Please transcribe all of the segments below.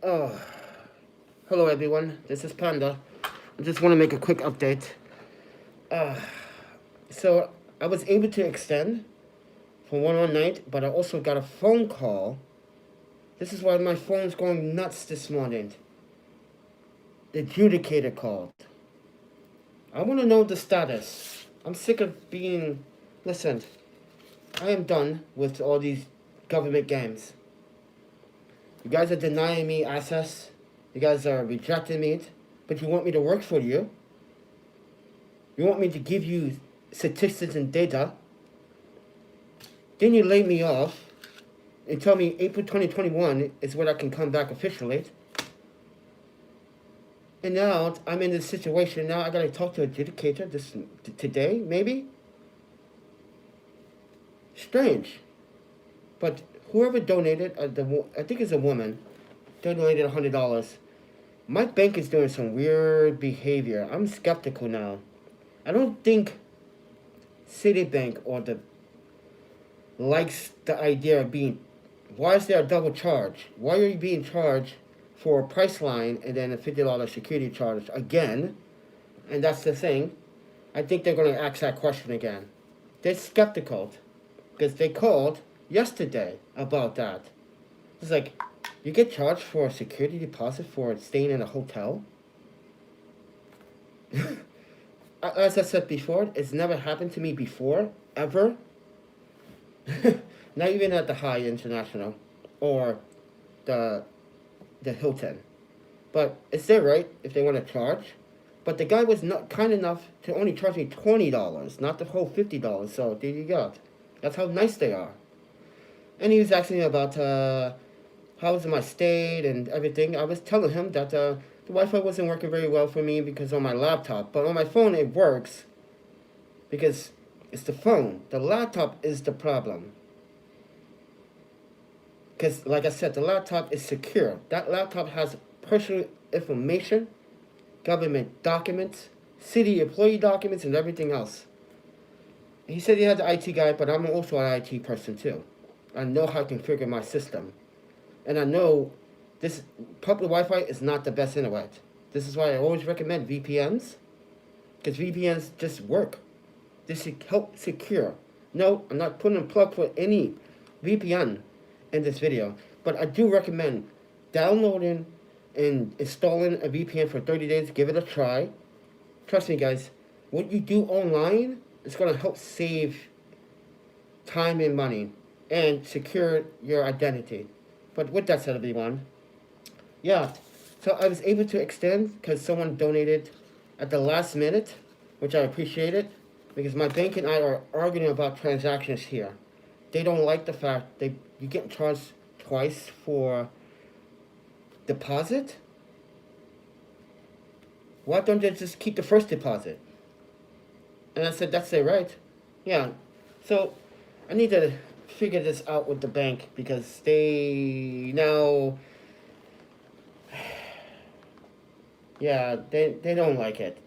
Oh, hello everyone. This is Panda. I just want to make a quick update. Uh, so I was able to extend for one night, but I also got a phone call. This is why my phone's going nuts this morning. The adjudicator called. I want to know the status. I'm sick of being. Listen, I am done with all these government games. You guys are denying me access. You guys are rejecting me. But you want me to work for you. You want me to give you statistics and data. Then you lay me off and tell me April 2021 is when I can come back officially. And now I'm in this situation. Now I gotta talk to a adjudicator today, maybe? Strange. But whoever donated, I think it's a woman, donated $100. My bank is doing some weird behavior. I'm skeptical now. I don't think Citibank or the likes the idea of being. Why is there a double charge? Why are you being charged for a price line and then a $50 security charge again? And that's the thing. I think they're going to ask that question again. They're skeptical because they called yesterday about that. It's like, you get charged for a security deposit for staying in a hotel? As I said before, it's never happened to me before, ever. Not even at the Hyatt International or the Hilton. But it's their right if they want to charge. But the guy was not kind enough to only charge me $20, not the whole $50. So there you go. That's how nice they are. And he was asking me about how was my stay and everything. I was telling him that the Wi-Fi wasn't working very well for me because on my laptop. But on my phone it works because it's the phone. The laptop is the problem. Because, like I said, the laptop is secure. That laptop has personal information, government documents, city employee documents, and everything else. He said he had the IT guy, but I'm also an IT person too. I know how to configure my system. And I know this public Wi-Fi is not the best internet. This is why I always recommend VPNs. Because VPNs just work. This help secure. No, I'm not putting a plug for any VPN in this video. But I do recommend downloading and installing a VPN for 30 days. Give it a try. Trust me, guys. What you do online is going to help save time and money and secure your identity. But with that said, everyone, yeah, so I was able to extend because someone donated at the last minute, which I appreciated, because my bank and I are arguing about transactions here. They don't like the fact that you get charged twice for deposit. Why don't they just keep the first deposit? And I said, that's their right. Yeah, so I need to figure this out with the bank because they now, yeah, they don't like it.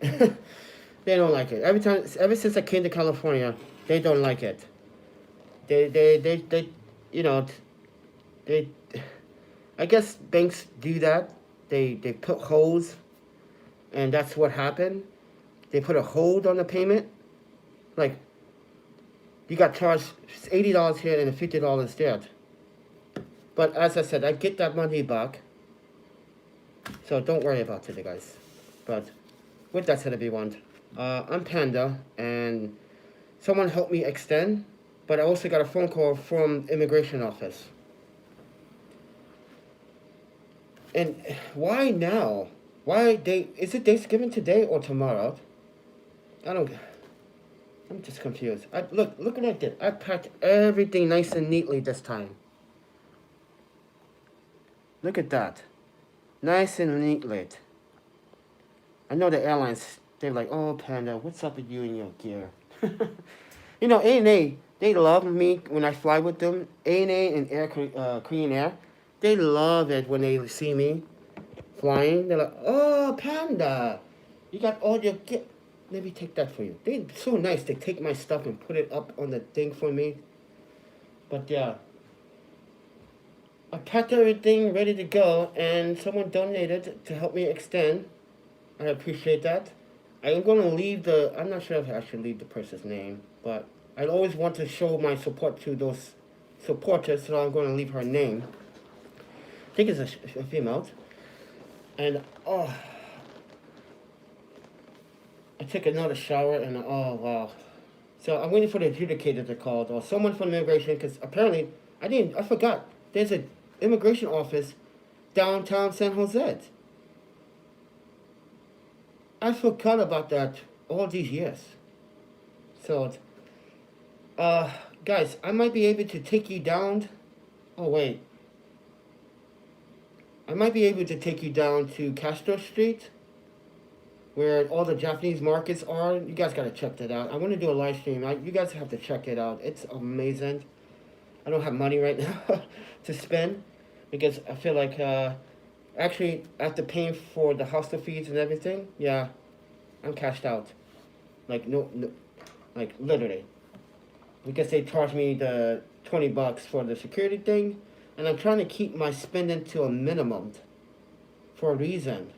They don't like it. Ever since I came to California, they don't like it. They you know, they, I guess banks do that. They put holds, and that's what happened. They put a hold on the payment. Like, you got charged $80 here and $50 there. But as I said, I get that money back. So don't worry about it, guys. But with that said, everyone, I'm Panda, and someone helped me extend, but I also got a phone call from immigration office. And why now? Is it Thanksgiving today or tomorrow? I'm just confused. Look at that. I packed everything nice and neatly this time. Look at that. Nice and neatly. I know the airlines, they're like, oh, Panda, what's up with you and your gear? You know, ANA, they love me when I fly with them. ANA and Korean Air, they love it when they see me flying. They're like, oh, Panda, you got all your gear. Let me take that for you. They're so nice. They take my stuff and put it up on the thing for me. But yeah. I packed everything ready to go, and someone donated to help me extend. I appreciate that. I am going to leave I'm not sure if I should leave the person's name, but I always want to show my support to those supporters, so I'm going to leave her name. I think it's a female. And, oh, I took another shower, and oh, wow. So I'm waiting for the adjudicator to call, or someone from immigration, because apparently, I forgot. There's an immigration office downtown San Jose. I forgot about that all these years. So, guys, I might be able to take you down. Oh, wait. I might be able to take you down to Castro Street, where all the Japanese markets are. You guys gotta check that out. I want to do a live stream. You guys have to check it out. It's amazing. I don't have money right now to spend, because I feel like, actually, after paying for the hostel fees and everything, yeah, I'm cashed out. Like, no, like, literally. Because they charged me the $20 for the security thing, and I'm trying to keep my spending to a minimum for a reason.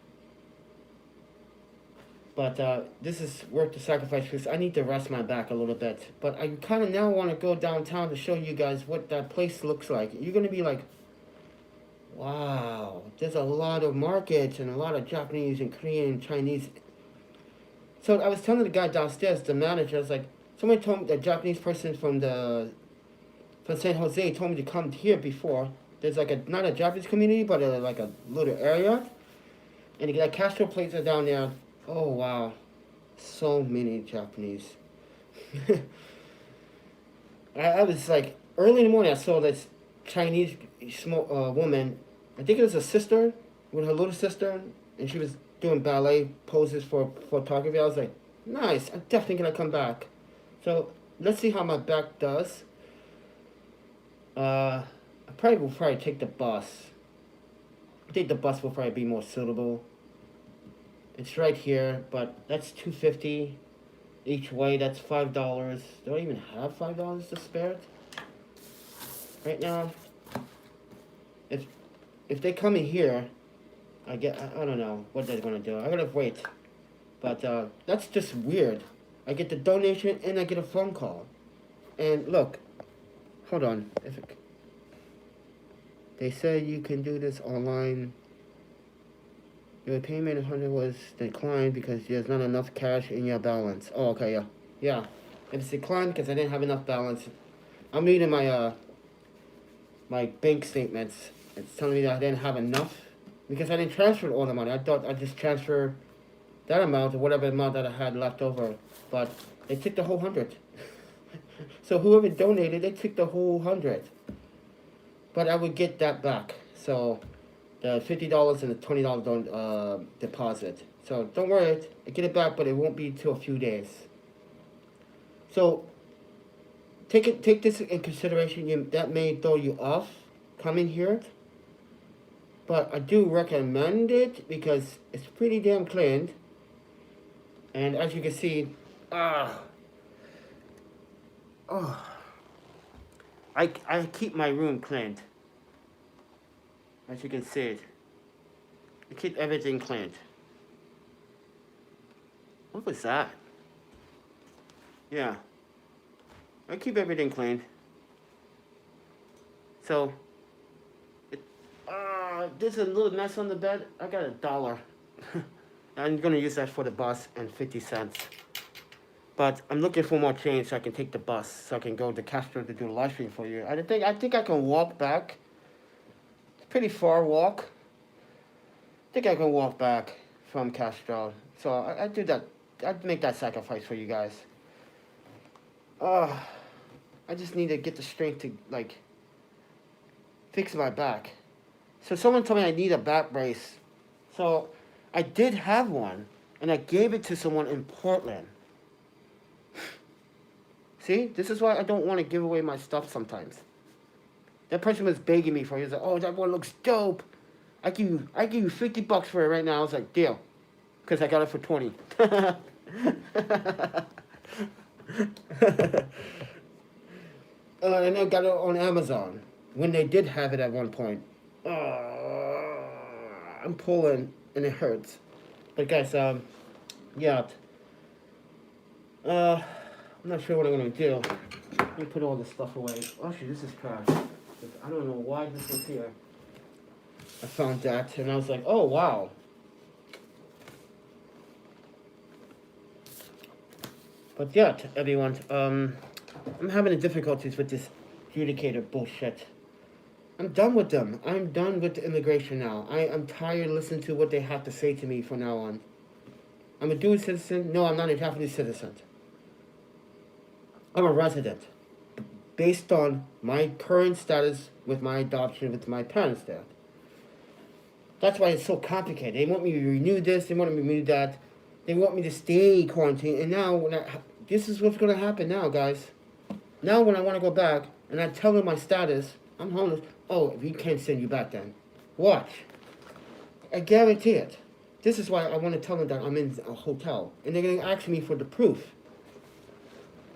But this is worth the sacrifice, because I need to rest my back a little bit. But I kind of now want to go downtown to show you guys what that place looks like. You're going to be like, wow, there's a lot of markets and a lot of Japanese and Korean and Chinese. So I was telling the guy downstairs, the manager, I was like, somebody told me, the Japanese person from San Jose told me to come here before. There's like not a Japanese community, but like a little area. And the Castro plates are down there. Oh, wow. So many Japanese. I was like, early in the morning, I saw this Chinese woman. I think it was a sister with her little sister, and she was doing ballet poses for photography. I was like, nice. I'm definitely going to come back. So let's see how my back does. I will probably take the bus. I think the bus will probably be more suitable. It's right here, but that's $2.50 each way. That's $5. Do I even have $5 to spare right now? If they come in here, I don't know what they're gonna do. I gotta wait. But that's just weird. I get the donation and I get a phone call. And look, hold on. They said you can do this online. Your payment was declined because there's not enough cash in your balance. Oh, okay, yeah. Yeah. If it's declined because I didn't have enough balance. I'm reading my my bank statements. It's telling me that I didn't have enough because I didn't transfer all the money. I thought I just transferred that amount or whatever amount that I had left over. But they took the whole 100. So whoever donated, they took the whole 100. But I would get that back. So the $50 and the $20 deposit. So don't worry, I get it back, but it won't be till a few days. So take this in consideration. That may throw you off coming here, but I do recommend it because it's pretty damn clean. And as you can see, I keep my room cleaned. As you can see, I keep everything cleaned. What was that? Yeah, I keep everything cleaned. So, there's a little mess on the bed. I got $1. I'm gonna use that for the bus and 50 cents. But I'm looking for more change so I can take the bus, so I can go to Castro to do a live stream for you. I think I can walk back. Pretty far walk. I think I can walk back from Castro. So I do that. I'd make that sacrifice for you guys. I just need to get the strength to like fix my back. So someone told me I need a back brace. So I did have one, and I gave it to someone in Portland. See, this is why I don't want to give away my stuff sometimes. That person was begging me for it. He was like, oh, that one looks dope. I give you $50 for it right now. I was like, deal. Because I got it for 20. And I got it on Amazon. when they did have it at one point. I'm pulling and it hurts. But guys, yeah. I'm not sure what I'm gonna do. Let me put all this stuff away. Actually, this is trash. I don't know why this was here. I found that and I was like, oh wow. But yeah, everyone, I'm having difficulties with this adjudicator bullshit. I'm done with them. I'm done with the immigration now. I'm tired of listening to what they have to say to me from now on. I'm a dual citizen. No, I'm not a Japanese citizen. I'm a resident. Based on my current status with my adoption with my parents there. That's why it's so complicated. They want me to renew this. They want me to renew that. They want me to stay quarantined. And now, this is what's going to happen now, guys. Now when I want to go back, and I tell them my status, I'm homeless. Oh, we can't send you back then. Watch. I guarantee it. This is why I want to tell them that I'm in a hotel. And they're going to ask me for the proof.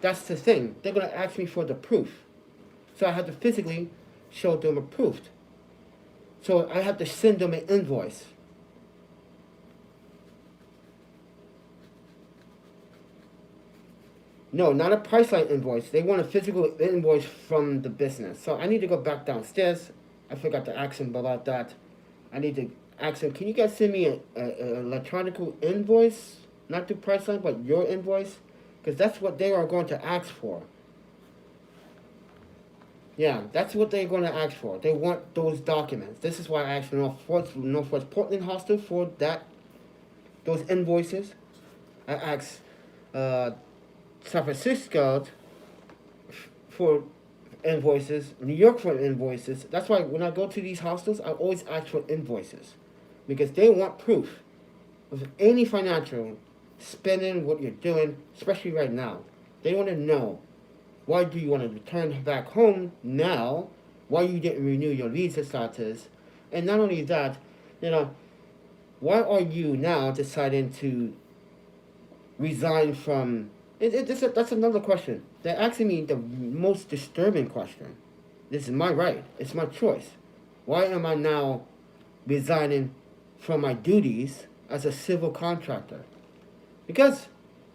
That's the thing. They're going to ask me for the proof. So I have to physically show them a proof. So I have to send them an invoice. No, not a Priceline invoice. They want a physical invoice from the business. So I need to go back downstairs. I forgot to ask them about that. I need to ask them, can you guys send me an electronic invoice? Not through Priceline, but your invoice? Because that's what they are going to ask for. Yeah, that's what they're going to ask for. They want those documents. This is why I asked Northwest Portland Hostel for those invoices. I asked San Francisco for invoices, New York for invoices. That's why when I go to these hostels, I always ask for invoices. Because they want proof of any financial spending, what you're doing, especially right now. They want to know, why do you want to return back home now? Why you didn't renew your visa status? And not only that, why are you now deciding to resign from... That's another question. They're asking me the most disturbing question. This is my right. It's my choice. Why am I now resigning from my duties as a civil contractor? Because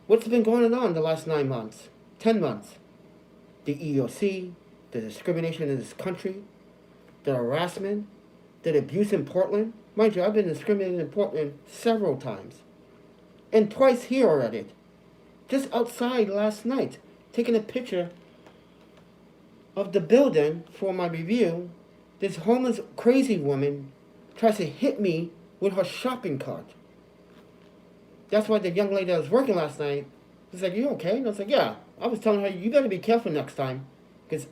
what's been going on the last 9 months, 10 months? The EEOC, the discrimination in this country, the harassment, the abuse in Portland. Mind you, I've been discriminated in Portland several times. And twice here already. Just outside last night, taking a picture of the building for my review. This homeless crazy woman tries to hit me with her shopping cart. That's why the young lady that was working last night was like, you okay? And I was like, yeah. I was telling her, you better be careful next time. Because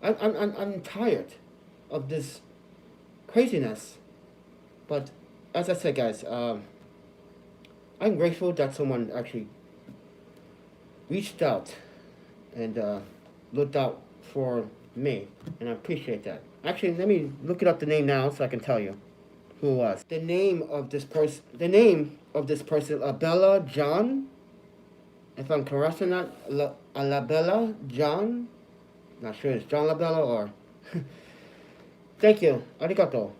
I'm tired of this craziness. But as I said, guys, I'm grateful that someone actually reached out and looked out for me. And I appreciate that. Actually, let me look it up the name now so I can tell you who it was. The name of this person, Bella John. If I'm correct or not, Alabella John. Not sure it's John Labella or... Thank you. Arigato.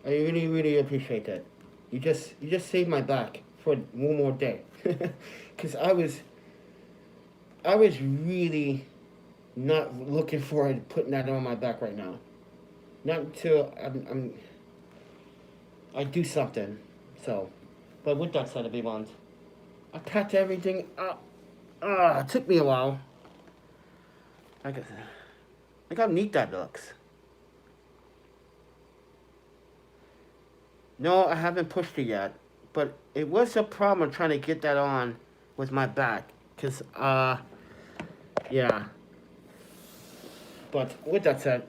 I really, really appreciate that. You just saved my back for one more day. Because I was really not looking forward to putting that on my back right now. Not until I do something. So, but with that said, everyone, I packed everything up. It took me a while. Look how neat that looks. No, I haven't pushed it yet. But it was a problem trying to get that on with my back. Because, yeah. But with that said,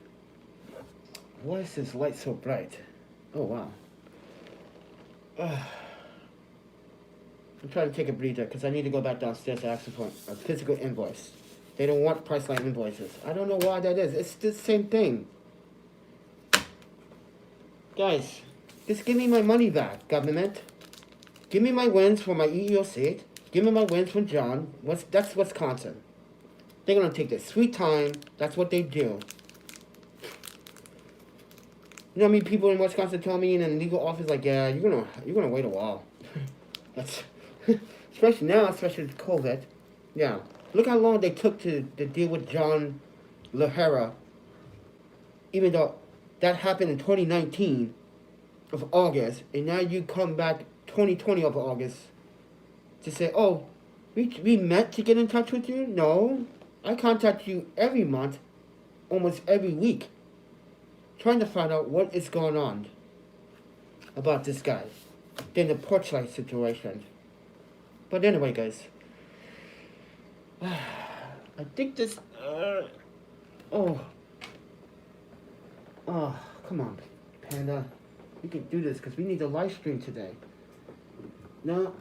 why is this light so bright? Oh, wow. I'm trying to take a breather because I need to go back downstairs to ask for a physical invoice. They don't want Priceline invoices. I don't know why that is. It's the same thing. Guys, just give me my money back, government. Give me my wins for my EEOC. Give me my wins from John. That's Wisconsin. They're going to take their sweet time. That's what they do. You know what I mean? People in Wisconsin tell me in the legal office, like, yeah, you're gonna wait a while. That's especially now, especially with COVID. Yeah, look how long they took to deal with John LaHara. Even though that happened in 2019 of August, and now you come back 2020 of August to say, oh, we meant to get in touch with you. No, I contact you every month, almost every week, trying to find out what is going on about this guy. Then the porch light situation. But anyway, guys, I think this. Oh, come on, Panda. We can do this because we need to live stream today. Now,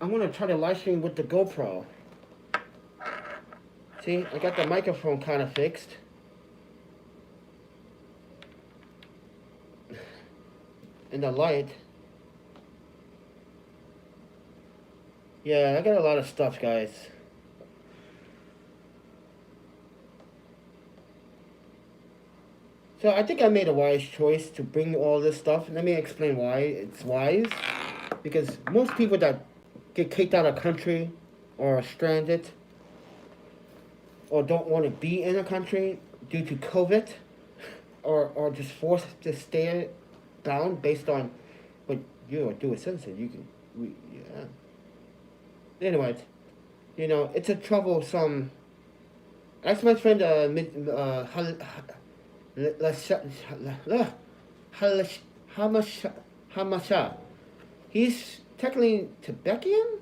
I'm gonna try to live stream with the GoPro. See, I got the microphone kind of fixed. And the light. Yeah, I got a lot of stuff, guys. So I think I made a wise choice to bring all this stuff. Let me explain why it's wise. Because most people that get kicked out of country or stranded or don't want to be in a country due to COVID or just forced to stay down based on what you're a dual citizen, you can, yeah. Anyways, you know, it's a troublesome. As my friend Hamasha, he's technically Tibetan.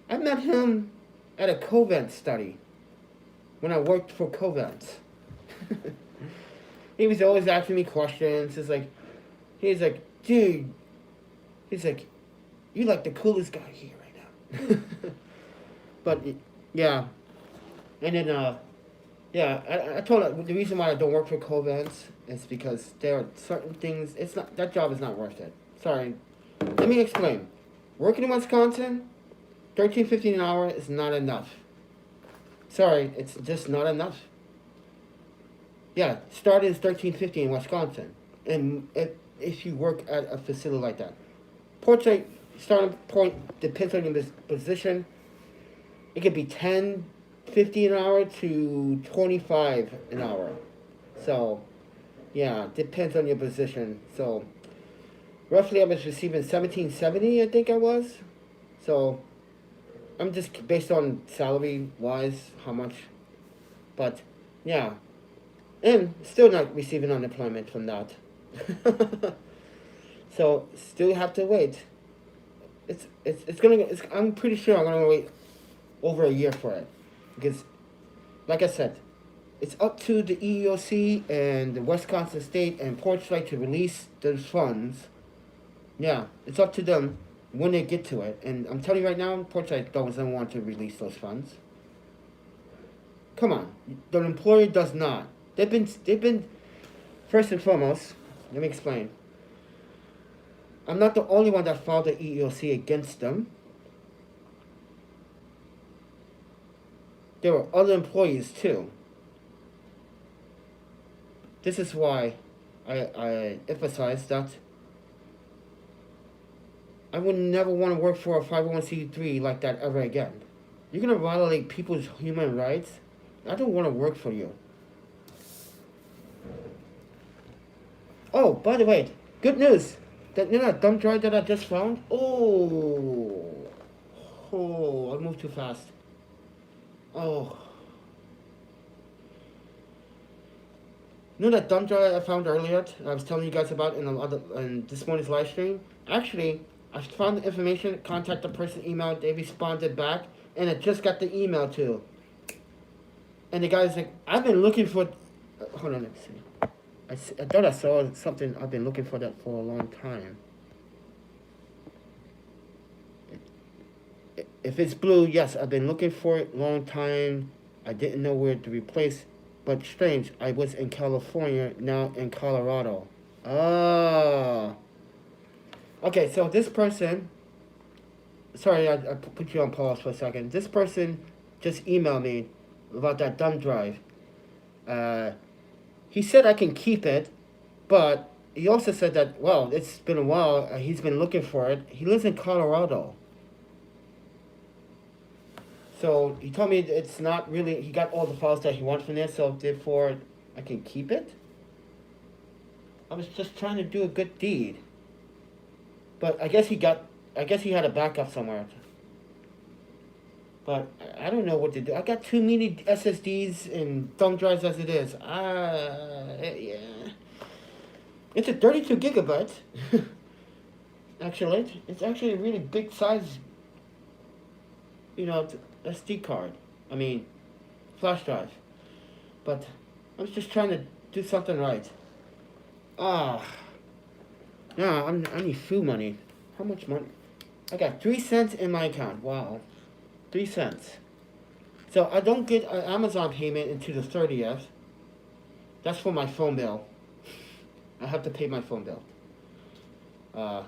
I met him at a Covent study when I worked for Covent. He was always asking me questions. He's like, dude, he's like, you're like the coolest guy here right now. But yeah, and then yeah, I told her the reason why I don't work for Covent is because there are certain things. It's not, that job is not worth it. Sorry. Let me explain. Working in Wisconsin, $13.50 an hour is not enough. Sorry, it's just not enough. Yeah, starting is $13.50 in Wisconsin, and if you work at a facility like that, portrait starting point depends on your position. It could be $10.50 an hour to $25 an hour. So, yeah, depends on your position. So, roughly, I was receiving $17.70. I think I was. So, I'm just based on salary wise how much, but yeah. And still not receiving unemployment from that. So still have to wait. I'm pretty sure I'm gonna wait over a year for it, because, like I said, it's up to the EEOC and the Wisconsin State and Porchlight to release those funds. Yeah, it's up to them when they get to it. And I'm telling you right now, Porchlight doesn't want to release those funds. Come on, the employer does not. They've been, first and foremost, let me explain. I'm not the only one that filed the EEOC against them. There were other employees too. This is why I emphasize that I would never want to work for a 501c3 like that ever again. You're going to violate people's human rights. I don't want to work for you. Oh, by the way, good news. That, you know, that dump drive that I just found? Oh, I moved too fast. Oh. You know that dump drive I found earlier? I was telling you guys about in this morning's live stream? Actually, I found the information, contacted the person, emailed, they responded back, and I just got the email too. And the guy's like, I've been looking for... hold on, let's see. I thought I saw something. I've been looking for that for a long time. If it's blue, yes, I've been looking for it a long time. I didn't know where to replace. But strange, I was in California, now in Colorado. Ah. Okay, so this person... Sorry, I put you on pause for a second. This person just emailed me about that thumb drive. He said I can keep it But he also said that, well, it's been a while. He's been looking for it. He lives in Colorado. So he told me it's not really, he got all the files that he wants from there, so therefore I can keep it. I was just trying to do a good deed. But I guess he had a backup somewhere. But I don't know what to do. I got too many SSDs and thumb drives as it is. Yeah. It's a 32 gigabytes. Actually, it's actually a really big size, SD card. I mean, flash drive. But I was just trying to do something right. Now I need food money. How much money? I got 3 cents in my account. Wow. 3 cents. So I don't get an Amazon payment until the 30th. That's for my phone bill. I have to pay my phone bill. And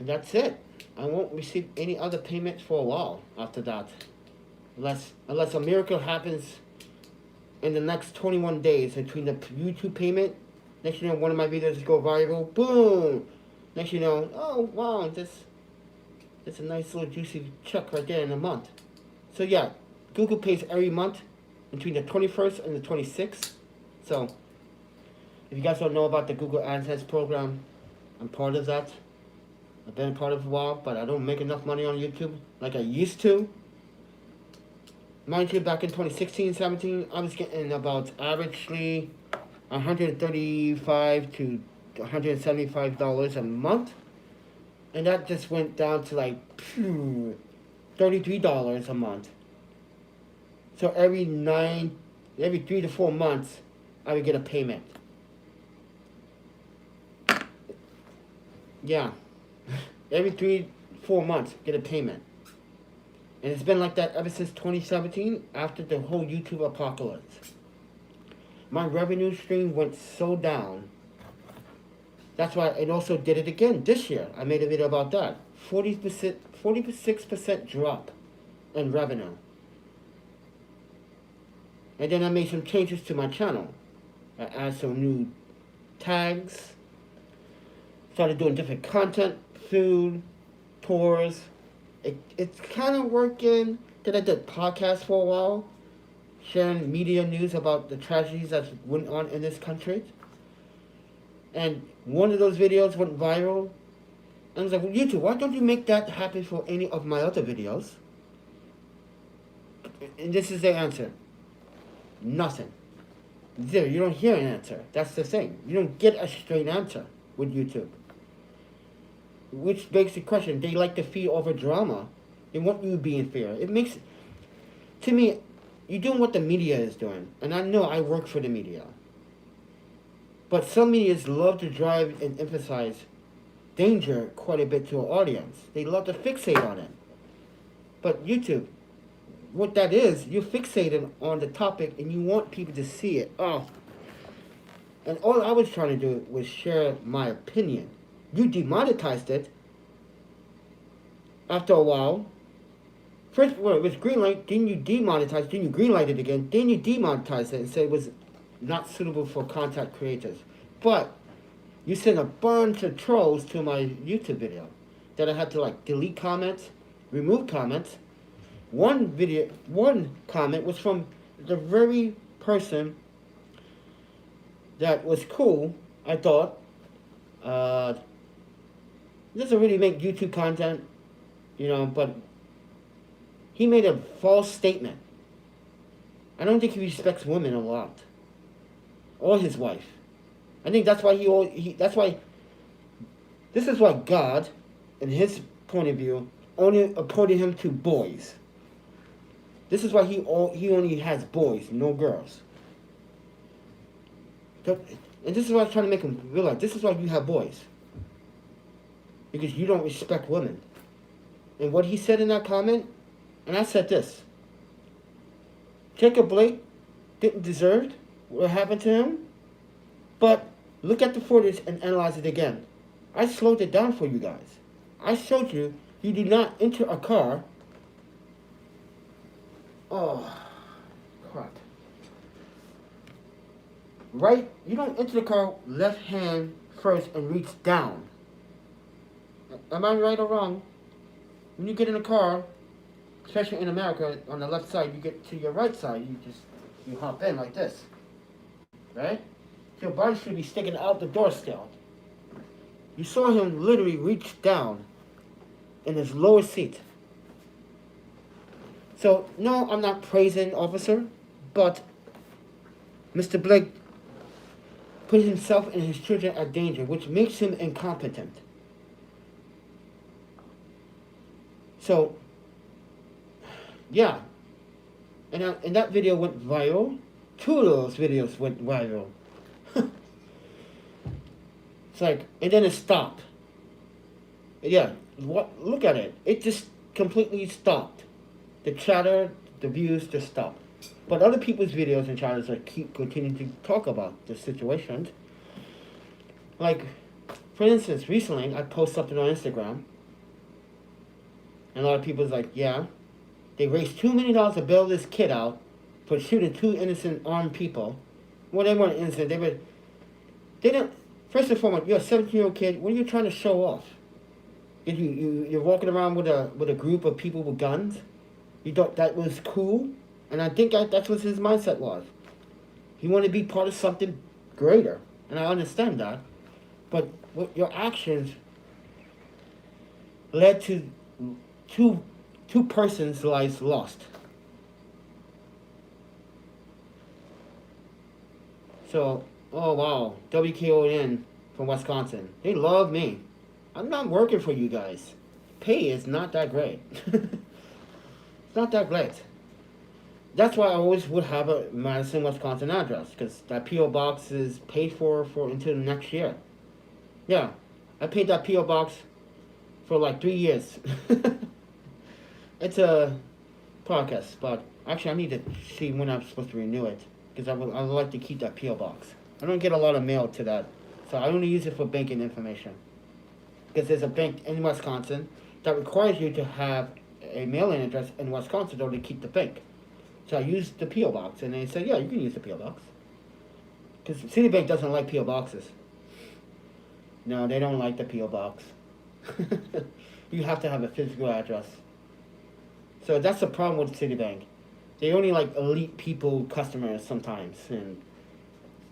that's it. I won't receive any other payments for a while after that. Unless a miracle happens in the next 21 days between the YouTube payment. Next you know, one of my videos go viral. Boom! Next you know, oh wow, that's a nice little juicy check right there in a month. So yeah, Google pays every month between the 21st and the 26th. So if you guys don't know about the Google AdSense program, I'm part of that. I've been part of it a while, but I don't make enough money on YouTube like I used to. Mind you, back in 2016-17, I was getting about averagely $135 to $175 a month. And that just went down to like $33 a month. So every 3 to 4 months, I would get a payment. Yeah. Every 3-4 months, get a payment. And it's been like that ever since 2017, after the whole YouTube apocalypse. My revenue stream went so down. That's why it also did it again this year. I made a video about that. 46% drop in revenue. And then I made some changes to my channel. I added some new tags. Started doing different content, food, tours. It's kind of working. Then I did podcasts for a while, sharing media news about the tragedies that went on in this country. And one of those videos went viral. And I was like, well, YouTube, why don't you make that happen for any of my other videos? And this is the answer. Nothing. Zero. You don't hear an answer. That's the thing. You don't get a straight answer with YouTube. Which begs the question, they like to feed over drama. They want you to be in fear. It makes, to me, you're doing what the media is doing. And I know I work for the media. But some medias love to drive and emphasize danger quite a bit to an audience. They love to fixate on it. But YouTube, what that is, you're fixated on the topic and you want people to see it. Oh. And all I was trying to do was share my opinion. You demonetized it after a while. First, well, it was green light, then you demonetized, then you green light it again, then you demonetized it and said it was not suitable for content creators. But you sent a bunch of trolls to my YouTube video that I had to like delete comments, remove comments. One comment was from the very person that was cool, I thought. Doesn't really make YouTube content, but he made a false statement. I don't think he respects women a lot. Or his wife. I think that's why this is why God, in his point of view, only appointed him to boys. This is why he only has boys, no girls. And this is what I was trying to make him realize. This is why you have boys. Because you don't respect women. And what he said in that comment, and I said this. Jacob Blake didn't deserve what happened to him, but look at the footage and analyze it again. I slowed it down for you guys. I showed you did not enter a car. Oh, crap. right, you don't enter the car left hand first and reach down. Am I right or wrong? When you get in a car, especially in America, on the left side, you get to your right side, you hop in like this, right? Your body should be sticking out the door still. You saw him literally reach down in his lower seat. So, no, I'm not praising officer, but Mr. Blake put himself and his children at danger, which makes him incompetent. So, yeah. And that video went viral. 2 of those videos went viral. It's like, and then it stopped. Yeah, look at it. It just completely stopped. The chatter, the views just stopped. But other people's videos and channels keep continuing to talk about the situations. Like, for instance, recently I posted something on Instagram. And a lot of people's like, yeah, they raised $2 million to bail this kid out for shooting 2 innocent armed people. Well, they weren't innocent. They didn't. First and foremost, you're a 17-year-old kid. What are you trying to show off? You're walking around with a group of people with guns. You thought that was cool, and I think that's what his mindset was. He wanted to be part of something greater, and I understand that. But what your actions led to two persons' lives lost. So, oh wow, WKON from Wisconsin. They love me. I'm not working for you guys. Pay is not that great. It's not that great. That's why I always would have a Madison, Wisconsin address, because that P.O. box is paid for until next year. Yeah, I paid that P.O. box for like 3 years. It's a podcast, but actually I need to see when I'm supposed to renew it, because I would like to keep that P.O. box. I don't get a lot of mail to that, so I only use it for banking information. Because there's a bank in Wisconsin that requires you to have a mailing address in Wisconsin in order to keep the bank. So I used the P.O. box, and they said, yeah, you can use the P.O. box. Because Citibank doesn't like P.O. boxes. No, they don't like the P.O. box. You have to have a physical address. So that's the problem with Citibank. They only like elite people, customers sometimes. And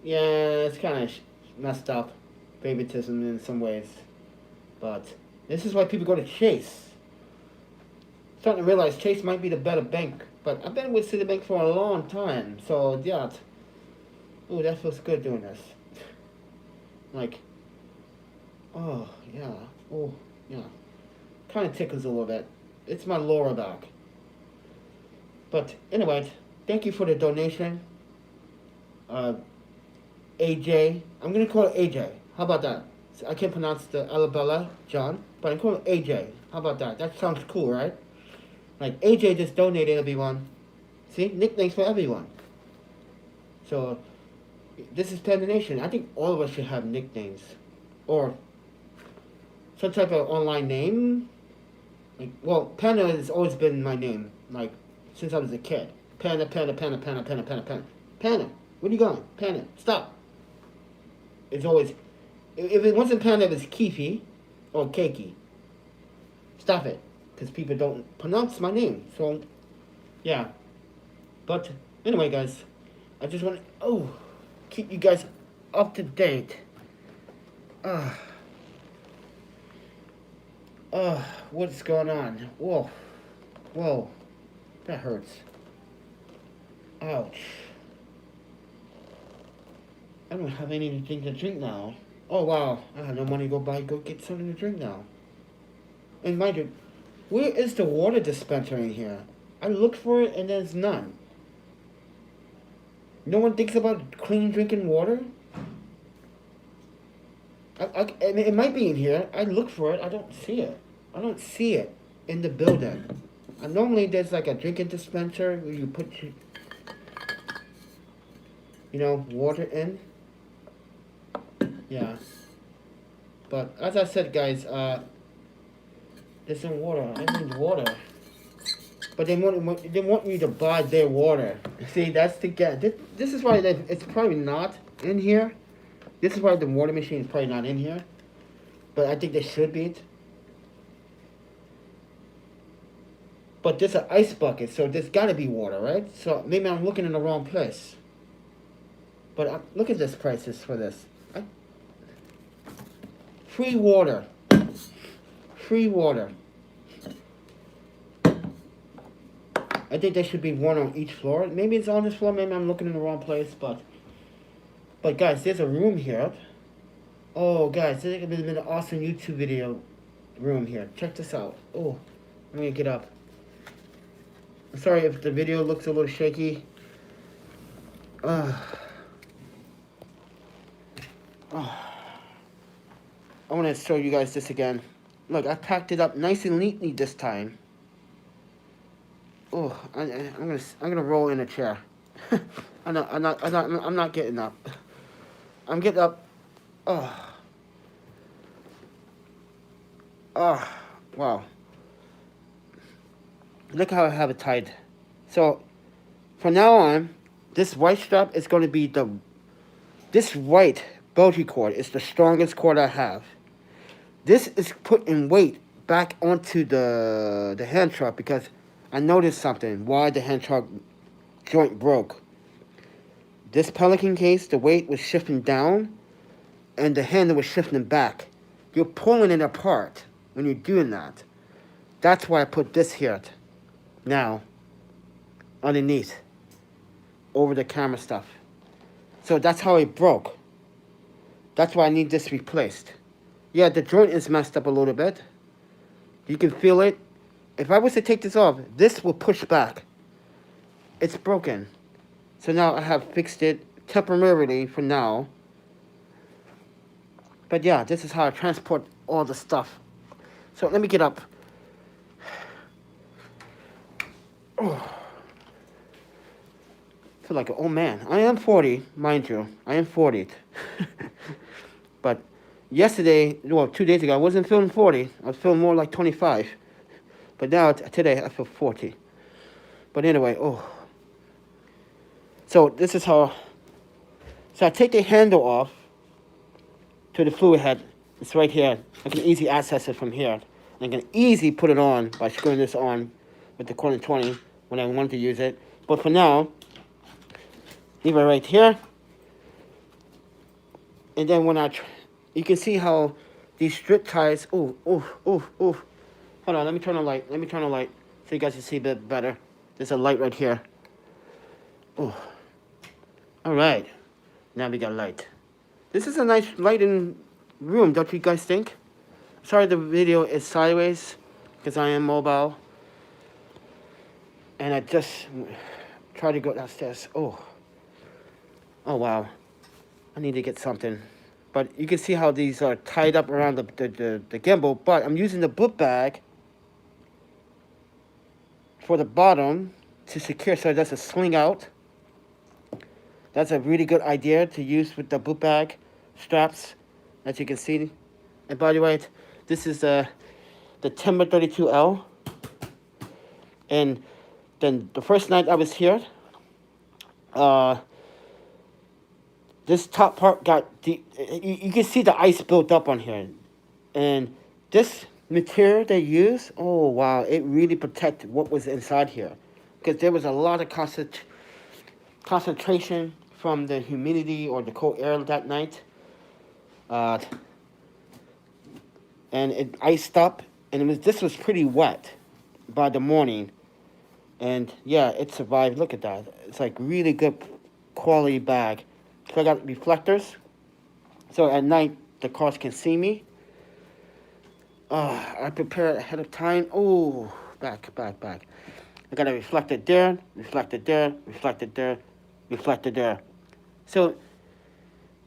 yeah, it's kind of messed up. Favoritism in some ways. But this is why people go to Chase. Starting to realize Chase might be the better bank. But I've been with Citibank for a long time. So yeah. Ooh, that feels good doing this. Like, oh, yeah. Oh, yeah. Kind of tickles a little bit. It's my lower back. But anyway, thank you for the donation. AJ. I'm going to call it AJ. How about that? I can't pronounce the Alabella John, but I'm calling it AJ. How about that? That sounds cool, right? Like, AJ just donated, everyone. See? Nicknames for everyone. So, this is Panda Nation. I think all of us should have nicknames. Or some type of online name. Like, well, Panda has always been my name. Like, since I was a kid. Panda. Panda, where are you going? Panda, stop. It's always... If it wasn't Panda, it was Keefy or Keiki. Stop it. Because people don't pronounce my name. So, yeah. But, anyway, guys. I just want to... keep you guys up to date. What's going on? Whoa. That hurts. Ouch. I don't have anything to drink now. Oh, wow. I have no money to go get something to drink now. And mind you, where is the water dispenser in here? I looked for it and there's none. No one thinks about clean drinking water? It might be in here. I look for it. I don't see it. I don't see it in the building. And normally there's like a drinking dispenser where you put, water in. Yeah. But as I said, guys, there's no water. I need water. But they want me to buy their water. See, that's the gap. This is why it's probably not in here. This is why the water machine is probably not in here. But I think they should be. But this is an ice bucket, so there's got to be water, right? So maybe I'm looking in the wrong place. But look at this prices for this. Free water. Free water. I think there should be one on each floor. Maybe it's on this floor. Maybe I'm looking in the wrong place. But guys, there's a room here. Oh, guys, this has been an awesome YouTube video room here. Check this out. Oh, I'm going to get up. I'm sorry if the video looks a little shaky. I want to show you guys this again. Look, I packed it up nice and neatly this time. Oh, I'm gonna roll in a chair. I'm not getting up. I'm getting up. Oh. Oh, wow. Look how I have it tied. So, from now on, this white strap is going to be this white bulgy cord is the strongest cord I have. This is putting weight back onto the hand truck because I noticed something. Why the hand truck joint broke. This Pelican case, the weight was shifting down, and the handle was shifting back. You're pulling it apart when you're doing that. That's why I put this here now, underneath, over the camera stuff. So that's how it broke. That's why I need this replaced. Yeah, the joint is messed up a little bit. You can feel it. If I was to take this off, this will push back. It's broken. So now I have fixed it temporarily for now. But yeah, this is how I transport all the stuff. So let me get up. Oh. I feel like an old man. I am 40, mind you. I am 40. But yesterday, well, 2 days ago, I wasn't feeling 40. I was feeling more like 25. But now, today, I feel 40. But anyway, oh. So this is how. So I take the handle off to the fluid head. It's right here. I can easily access it from here. I can easily put it on by screwing this on with the corner 20 when I want to use it. But for now, leave it right here. And then when you can see how these strip ties, Hold on, let me turn the light. So you guys can see a bit better. There's a light right here. Oh. All right. Now we got light. This is a nice lighting room, don't you guys think? Sorry the video is sideways because I am mobile. And I just tried to go downstairs. Oh, wow. I need to get something. But you can see how these are tied up around the gimbal. But I'm using the book bag for the bottom to secure so it doesn't sling out. That's a really good idea to use with the book bag straps, as you can see. And by the way, this is the Tenba 32L. And then the first night I was here, this top part got deep. You can see the ice built up on here. And this material they use, oh wow, it really protected what was inside here. Because there was a lot of concentration from the humidity or the cold air that night. And it iced up. And this was pretty wet by the morning. And yeah, it survived. Look at that. It's like really good quality bag. So I got reflectors. So at night, the cars can see me. I prepared ahead of time. Oh, back. I got a reflector there, reflected there, reflected there, reflected there. So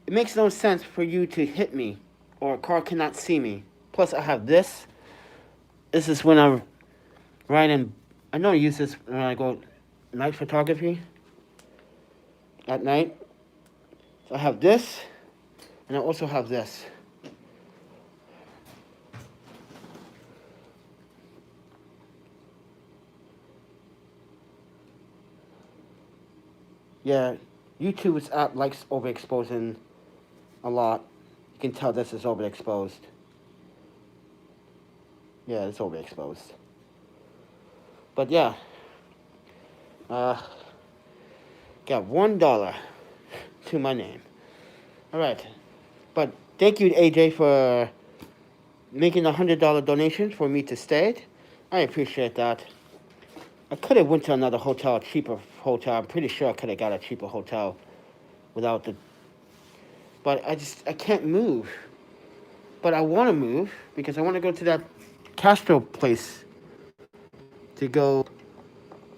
it makes no sense for you to hit me or a car cannot see me. Plus I have this. This is when I'm riding. I know I use this when I go night photography at night. So I have this, and I also have this. Yeah, YouTube's app likes overexposing a lot. You can tell this is overexposed. Yeah, it's overexposed. But yeah, got $1 to my name. All right, but thank you, AJ, for making a $100 donation for me to stay. I appreciate that. I could have went to another hotel, a cheaper hotel. I'm pretty sure I could have got a cheaper hotel without the. But I can't move. But I want to move because I want to go to that Castro place to go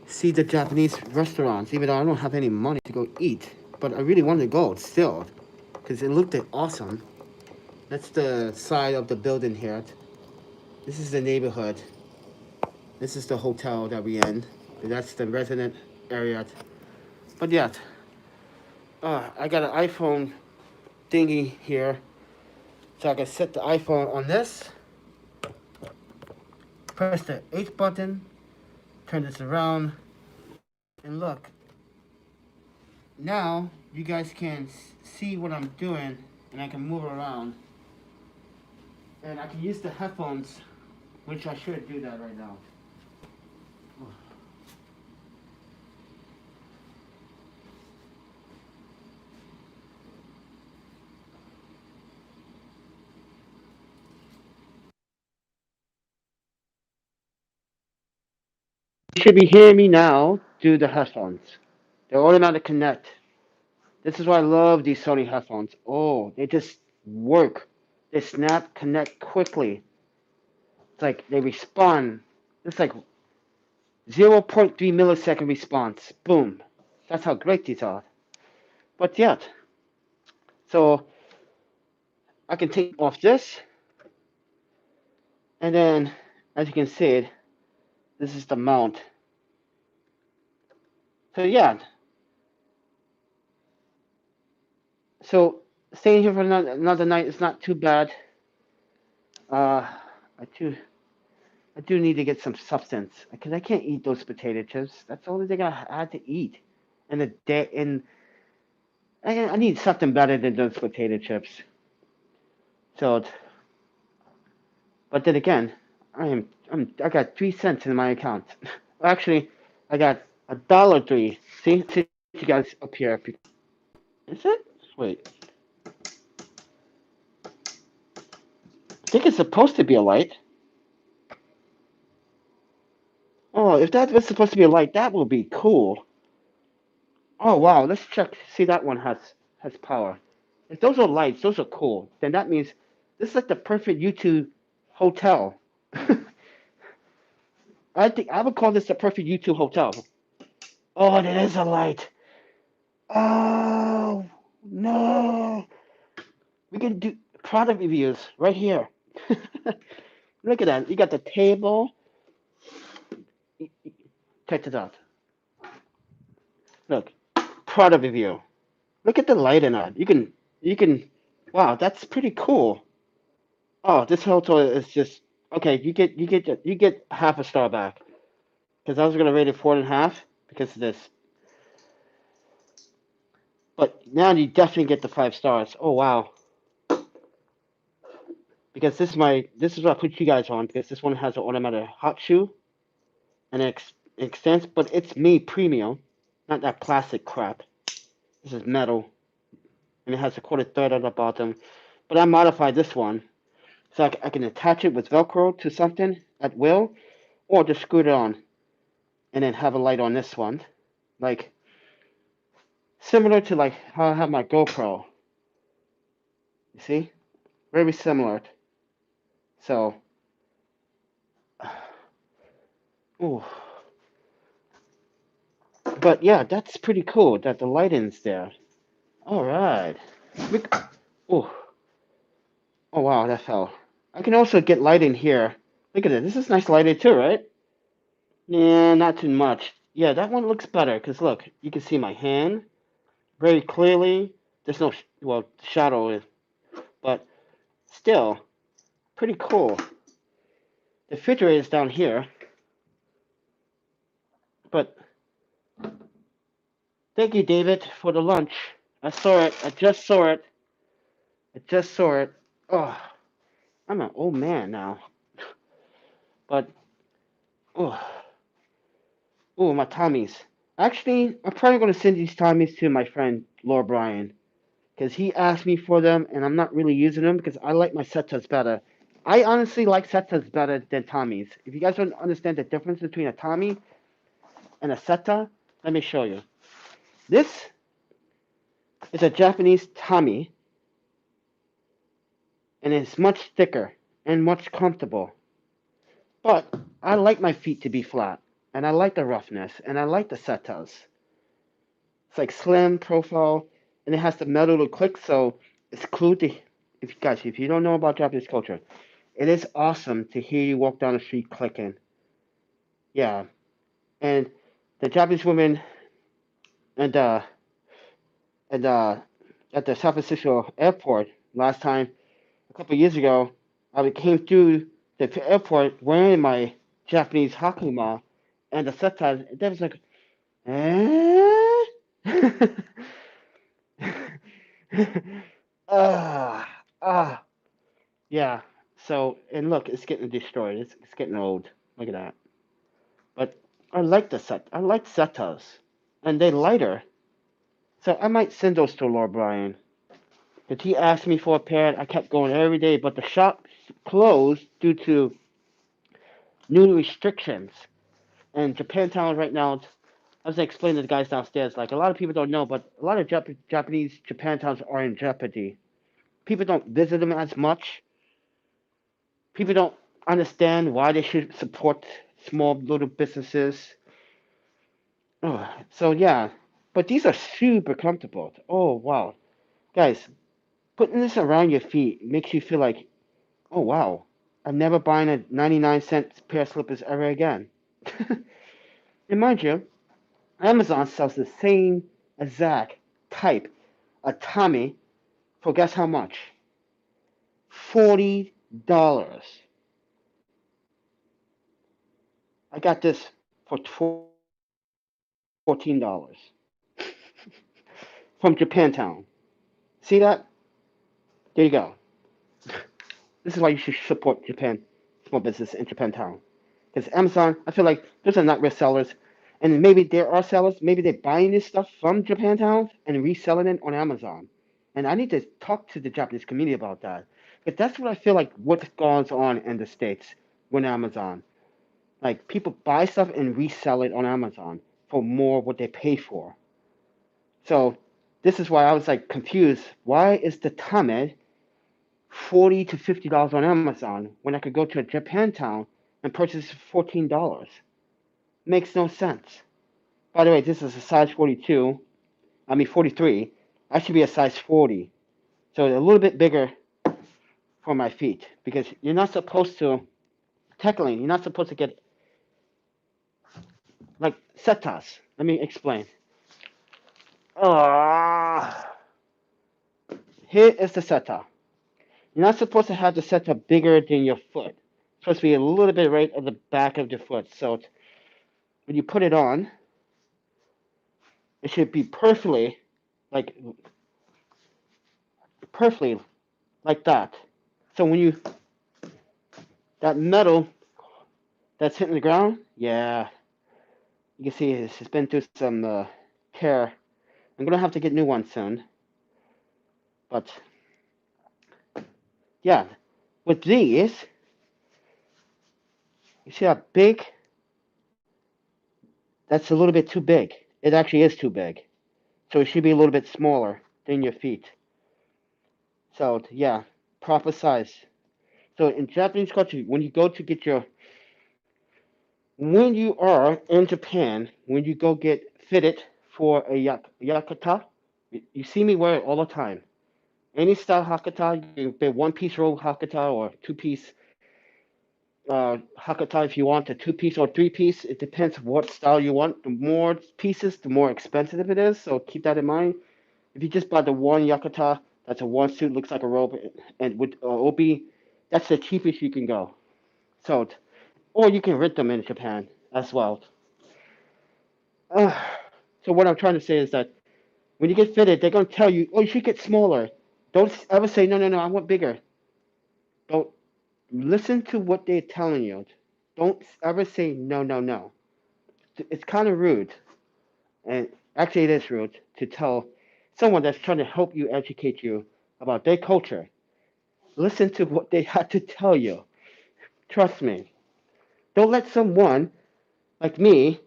see the Japanese restaurants, even though I don't have any money to go eat. But I really want to go still because it looked awesome. That's the side of the building here. This is the neighborhood. This is the hotel that we in. That's the resident area. But yeah, I got an iPhone thingy here. So I can set the iPhone on this. Press the H button. Turn this around. And look. Now you guys can see what I'm doing. And I can move around. And I can use the headphones. Which I should do that right now. You should be hearing me now through the headphones. They're automatic connect. This is why I love these Sony headphones. Oh, they just work. They snap, connect quickly. It's like they respond. It's like 0.3 millisecond response. Boom. That's how great these are. But yet, so I can take off this. And then, as you can see, this is the mount. So yeah. So staying here for another night is not too bad. I do need to get some substance because I can't eat those potato chips. That's the only thing I had to eat in a day. And I need something better than those potato chips. So, but then again, I got 3 cents in my account. Actually, I got $1.03. See you guys up here. Is it? Wait. I think it's supposed to be a light. Oh, if that was supposed to be a light, that will be cool. Oh wow, let's check. See, that one has power. If those are lights, those are cool. Then that means this is like the perfect YouTube hotel. I think I would call this the perfect YouTube hotel. Oh, there is a light. Oh no, we can do product reviews right here. Look at that. You got the table. Check this out. Look, product review. Look at the light in it. You can. Wow, that's pretty cool. Oh, this hotel is just okay. You get half a star back because I was gonna rate it 4.5 because of this, but now you definitely get the 5 stars. Oh wow, because this is what I put you guys on because this one has an automatic hot shoe and it extends, but it's made premium, not that plastic crap. This is metal and it has a quarter thread at the bottom, but I modified this one so I can attach it with Velcro to something at will, or just screw it on and then have a light on this one. Like, similar to like how I have my GoPro. You see? Very similar. So, ooh. But yeah, that's pretty cool that the lighting's there. Alright. Ooh. Oh wow, that fell. I can also get lighting here. Look at it. This is nice lighting too, right? Yeah, not too much. Yeah, that one looks better because look, you can see my hand very clearly. There's no, well, shadow is, but still, pretty cool. The refrigerator is down here, but Thank you, David, for the lunch. I saw it. I just saw it. Oh, I'm an old man now. But, oh, my Tommies. Actually, I'm probably going to send these Tommies to my friend, Laura Bryan. Because he asked me for them, and I'm not really using them because I like my Setas better. I honestly like Setas better than Tommies. If you guys don't understand the difference between a Tommy and a Seta, let me show you. This is a Japanese Tommy, and it's much thicker and much comfortable. But I like my feet to be flat, and I like the roughness, and I like the Setas. It's like slim profile, and it has the metal to click, so it's cool to. If you don't know about Japanese culture, it is awesome to hear you walk down the street clicking. Yeah, and the Japanese women and and at the San Francisco airport last time a couple of years ago, I came through the airport wearing my Japanese hakuma, and the subtitles. That was like, eh? ah, ah, yeah. So, and look, it's getting destroyed. It's getting old. Look at that. But I like the set. I like Setas, and they're lighter. So I might send those to Lord Bryan. Because he asked me for a pair. I kept going every day, but the shop closed due to new restrictions. And Japantown right now, I was explaining to the guys downstairs, like a lot of people don't know, but a lot of Japanese Japantowns are in jeopardy. People don't visit them as much. People don't understand why they should support small little businesses. Oh, so yeah, but these are super comfortable. Oh wow, guys, putting this around your feet makes you feel like, oh wow, I'm never buying a 99-cent pair of slippers ever again. And mind you, Amazon sells the same exact type of Tommy for guess how much? $40. I got this for $14 from Japantown. See that? There you go. This is why you should support Japan small business in Japantown. Because Amazon, I feel like those are not real sellers. And maybe there are sellers, maybe they're buying this stuff from Japantown and reselling it on Amazon. And I need to talk to the Japanese community about that. But that's what I feel like what goes on in the States with Amazon. Like people buy stuff and resell it on Amazon for more what they pay for. So this is why I was like confused. Why is the Tame $40 to $50 on Amazon when I could go to a Japantown and purchase for $14? Makes no sense. By the way, this is a size 42. 43. I should be a size 40. So a little bit bigger for my feet because you're not supposed to, technically, you're not supposed to get like setas. Let me explain. Here is the seta. You're not supposed to have the seta bigger than your foot. It's supposed to be a little bit right at the back of the foot. So when you put it on, it should be like perfectly like that. So when you that metal that's hitting the ground, yeah, you can see it's been through some care. I'm gonna have to get new ones soon. But yeah, with these, you see how big? That's a little bit too big. It actually is too big. So it should be a little bit smaller than your feet. So yeah, proper size. So in Japanese culture, when you go to get when you are in Japan, when you go get fitted for a yakata, you see me wear it all the time. Any style hakata, you can one-piece roll hakata or two-piece hakata if you want a two-piece or three-piece. It depends what style you want. The more pieces, the more expensive it is. So keep that in mind. If you just buy the one yakata, that's a one suit, looks like a robe, and with obi, that's the cheapest you can go. So, or you can rent them in Japan as well. So what I'm trying to say is that when you get fitted, they're gonna tell you, oh, you should get smaller. Don't ever say no, no, no, I want bigger. Don't listen to what they're telling you. Don't ever say no, no, no. It's kind of rude, and actually it is rude to tell someone that's trying to help you educate you about their culture. Listen to what they had to tell you. Trust me. Don't let someone like me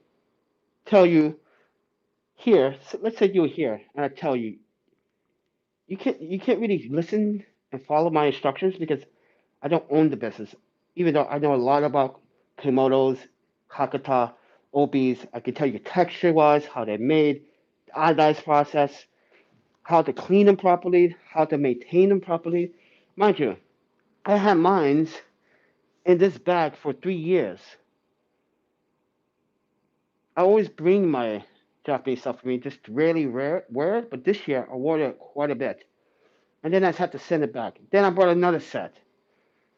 tell you here. So let's say you're here, and I tell you, you can't really listen and follow my instructions because I don't own the business. Even though I know a lot about Komodos, Hakata, Obis, I can tell you texture wise, how they're made, the iodized process, how to clean them properly, how to maintain them properly. Mind you, I had mines in this bag for 3 years. I always bring my Japanese stuff with me, just really rare, but this year I wore it quite a bit. And then I had to send it back. Then I brought another set.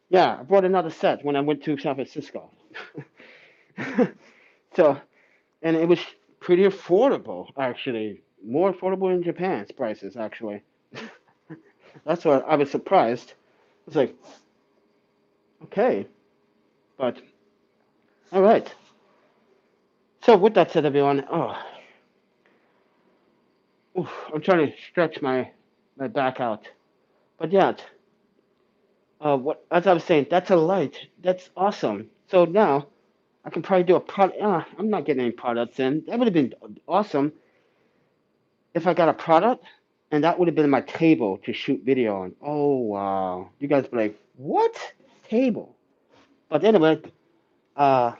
Yeah, I brought another set when I went to San Francisco. So, and it was pretty affordable, actually. More affordable in Japan's prices, actually. That's why I was surprised. It's like, okay, but all right. So with that said, everyone, I'm trying to stretch my back out. But yeah, what as I was saying, that's a light. That's awesome. So now I can probably do a product. I'm not getting any products in. That would have been awesome if I got a product, and that would have been my table to shoot video on. Oh wow, you guys be like, what table? But anyway, uh,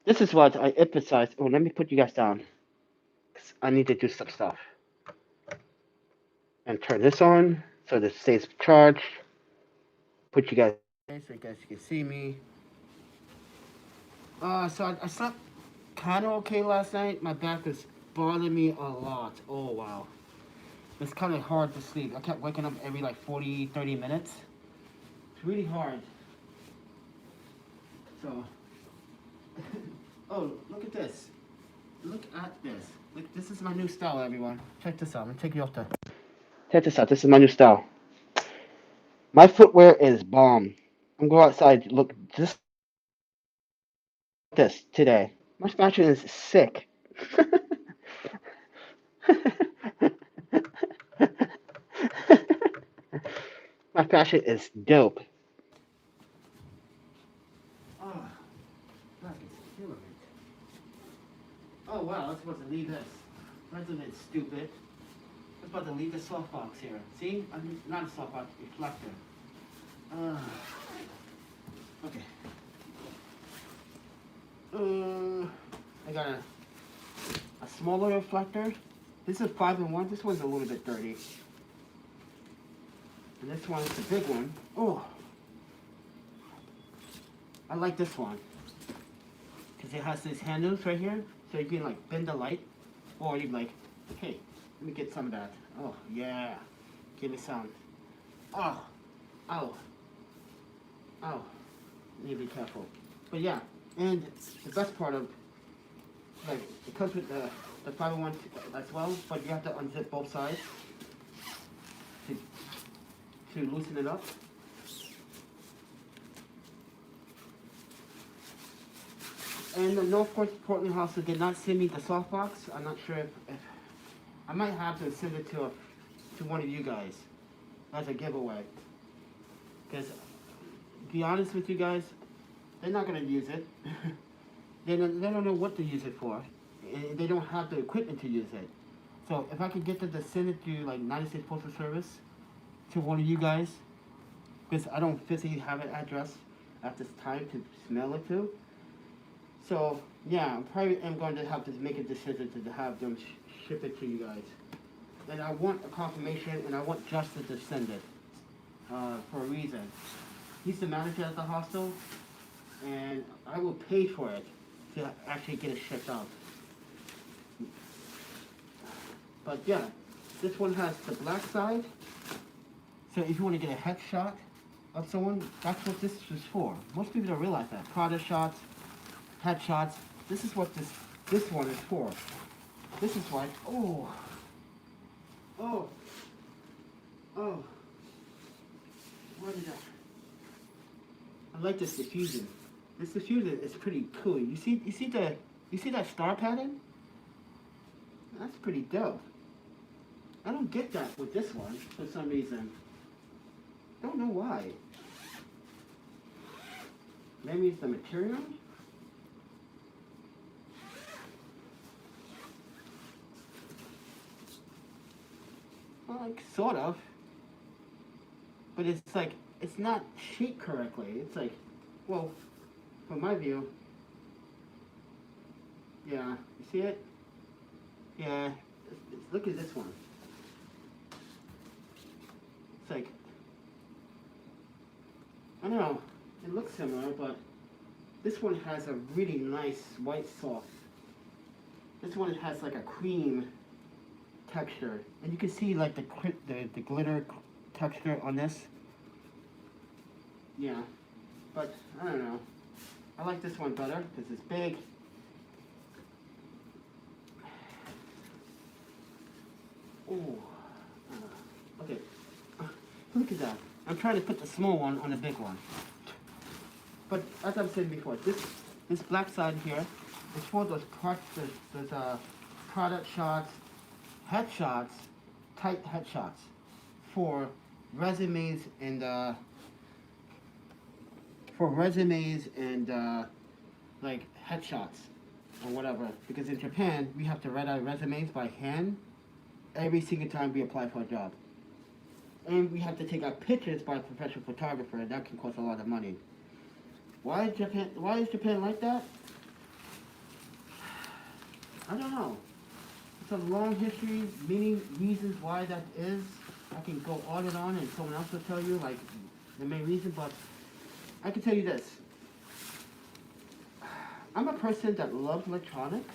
this is what I emphasize. Oh, let me put you guys down. 'Cause I need to do some stuff and turn this on so that it stays charged. Put you guys so you guys can see me. So I slept kind of okay last night. My back was bothering me a lot. Oh wow. It's kind of hard to sleep. I kept waking up every like 40, 30 minutes. It's really hard. So, oh, look at this. Look at this. Look, this is my new style, everyone. Check this out. I'm gonna take you off the. Check this out. This is my new style. My footwear is bomb. I'm going outside. Look, just this today. My fashion is sick. My fashion is dope. Oh, that is killing it. Oh wow, I was supposed to leave this. That's a bit stupid. I was about to leave the softbox here. See? I'm not a softbox, reflector. Okay. I got a smaller reflector. This is 5-in-1. This one's a little bit dirty. And this one's the big one. Oh, I like this one because it has these handles right here, so you can like bend the light, or you like, okay, let me get some of that. Oh yeah, give me some. Oh, oh, oh. Need to be careful. But yeah, and the best part of like it comes with the 5-in-1 as well, but you have to unzip both sides to loosen it up. And the North Portland Hostel did not send me the softbox. I'm not sure if I might have to send it to one of you guys as a giveaway. Because, to be honest with you guys, they're not going to use it. they don't know what to use it for. And they don't have the equipment to use it. So if I could get them to send it to like United States Postal Service to one of you guys, because I don't physically have an address at this time to mail it to. So yeah, I probably am going to have to make a decision to have them ship it to you guys. And I want a confirmation, and I want Justin to send it for a reason. He's the manager at the hostel, and I will pay for it to actually get it shipped out. But yeah, this one has the black side. So if you want to get a headshot of someone, that's what this is for. Most people don't realize that. Product shots, headshots. This is what this one is for. This is why. Oh. Oh. Oh. What is that? I like this diffusion. This diffusion is pretty cool. You see that star pattern? That's pretty dope. I don't get that with this one for some reason. Don't know why. Maybe it's the material? Well, like, sort of. But it's like, it's not shaped correctly. It's like, well, from my view, yeah, you see it? Yeah, look at this one. It's like, I don't know, it looks similar, but this one has a really nice white sauce. This one has like a cream texture, and you can see like the glitter texture on this. Yeah, but I don't know. I like this one better because it's big. Oh, okay. Look at that. I'm trying to put the small one on the big one. But as I've said before, this black side here is for those product shots, headshots, tight headshots for resumes and like headshots or whatever. Because in Japan, we have to write our resumes by hand every single time we apply for a job. And we have to take our pictures by a professional photographer, and that can cost a lot of money. Why is Japan like that? I don't know. It's a long history, many reasons why that is. I can go on and someone else will tell you like the main reason, but I can tell you this. I'm a person that loves electronics,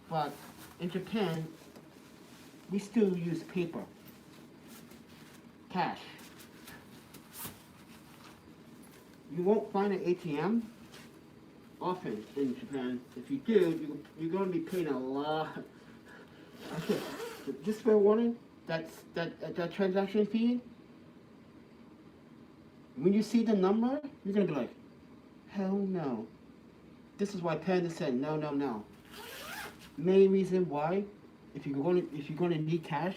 but in Japan, we still use paper, cash. You won't find an ATM often in Japan. If you do, you're going to be paying a lot. Okay, just fair warning, that transaction fee, when you see the number, you're going to be like, hell no. This is why Panda said no, no, no. Main reason why, if you're going to need cash,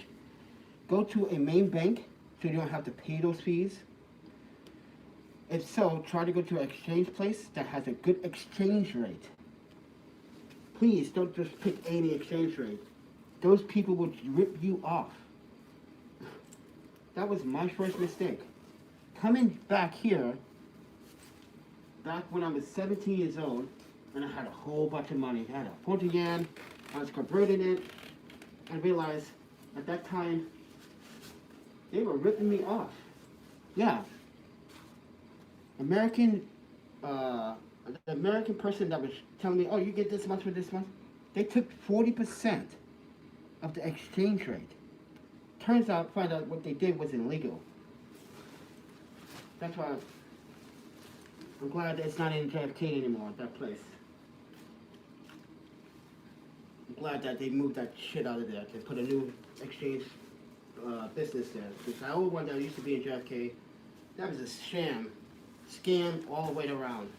go to a main bank so you don't have to pay those fees. If so, try to go to an exchange place that has a good exchange rate. Please don't just pick any exchange rate. Those people will rip you off. That was my first mistake. Coming back here, back when I was 17 years old, and I had a whole bunch of money. I had a 40 yen, I was converting it, and realized at that time, they were ripping me off. Yeah. The American person that was telling me, oh, you get this much for this month, they took 40% of the exchange rate. Find out what they did was illegal. That's why I'm glad that it's not in JFK anymore, that place. I'm glad that they moved that shit out of there to put a new exchange business there. Because the old one that used to be in JFK, that was a sham. Scam all the way around.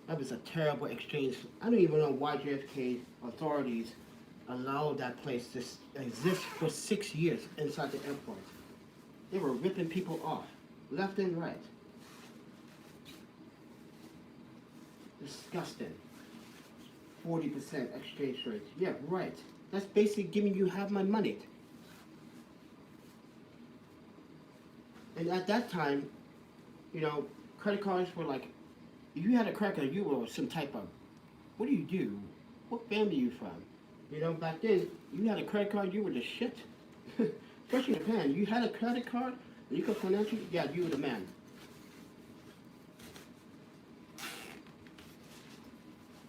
That was a terrible exchange. I don't even know why JFK authorities allowed that place to exist for 6 years inside the airport. They were ripping people off, left and right. Disgusting. 40% exchange rate. Yeah, right. That's basically giving you half my money. And at that time, you know, credit cards were like, if you had a credit card, you were some type of, what do you do? What family are you from? You know, back then, you had a credit card, you were the shit. Especially in Japan, you had a credit card, and you could financially, yeah, you were the man.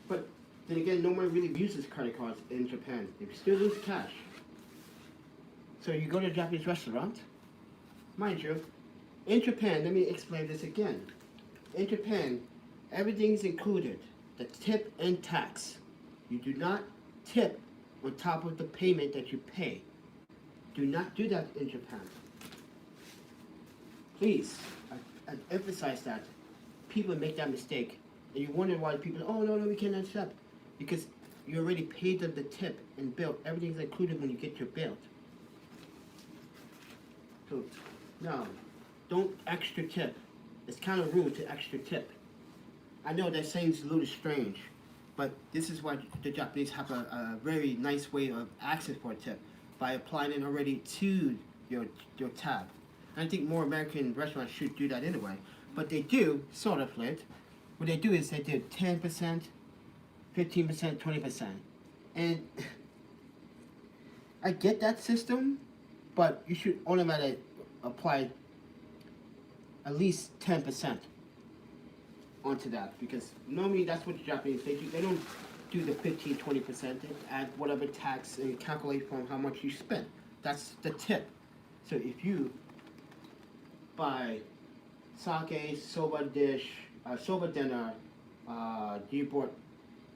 But then again, no one really uses credit cards in Japan. They still use cash. So you go to a Japanese restaurant, mind you, in Japan, let me explain this again. In Japan, everything is included, the tip and tax. You do not tip on top of the payment that you pay. Do not do that in Japan. Please, I emphasize that. People make that mistake. And you wonder why people, oh no, we can't accept. Because you already paid them the tip and bill. Everything's included when you get your bill. So, no, don't extra tip. It's kind of rude to extra tip. I know that seems a little strange, but this is why the Japanese have a very nice way of asking for a tip, by applying it already to your tab. I think more American restaurants should do that anyway, but they do sort of it. What they do is they do 10%, 15%, 20%, and I get that system, but you should automatically apply at least 10% onto that, because normally that's what the Japanese they do. They don't do the 15, 20%. They add whatever tax and calculate from how much you spent. That's the tip. So if you buy sake, soba dish, soba dinner, you bought,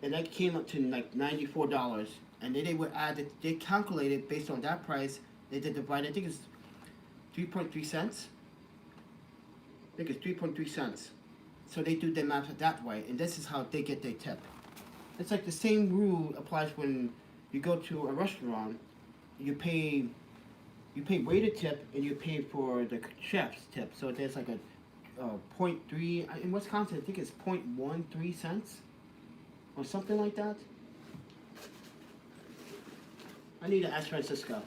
and that came up to like $94, and then they would add it, they calculate it based on that price. They did divide, I think it's 3.3 cents. I think it's 3.3 cents. So they do their math that way, and this is how they get their tip. It's like the same rule applies when you go to a restaurant. You pay waiter tip and you pay for the chef's tip. So there's like a 0.3 in Wisconsin. I think it's 0.13 cents or something like that. I need to ask Francesca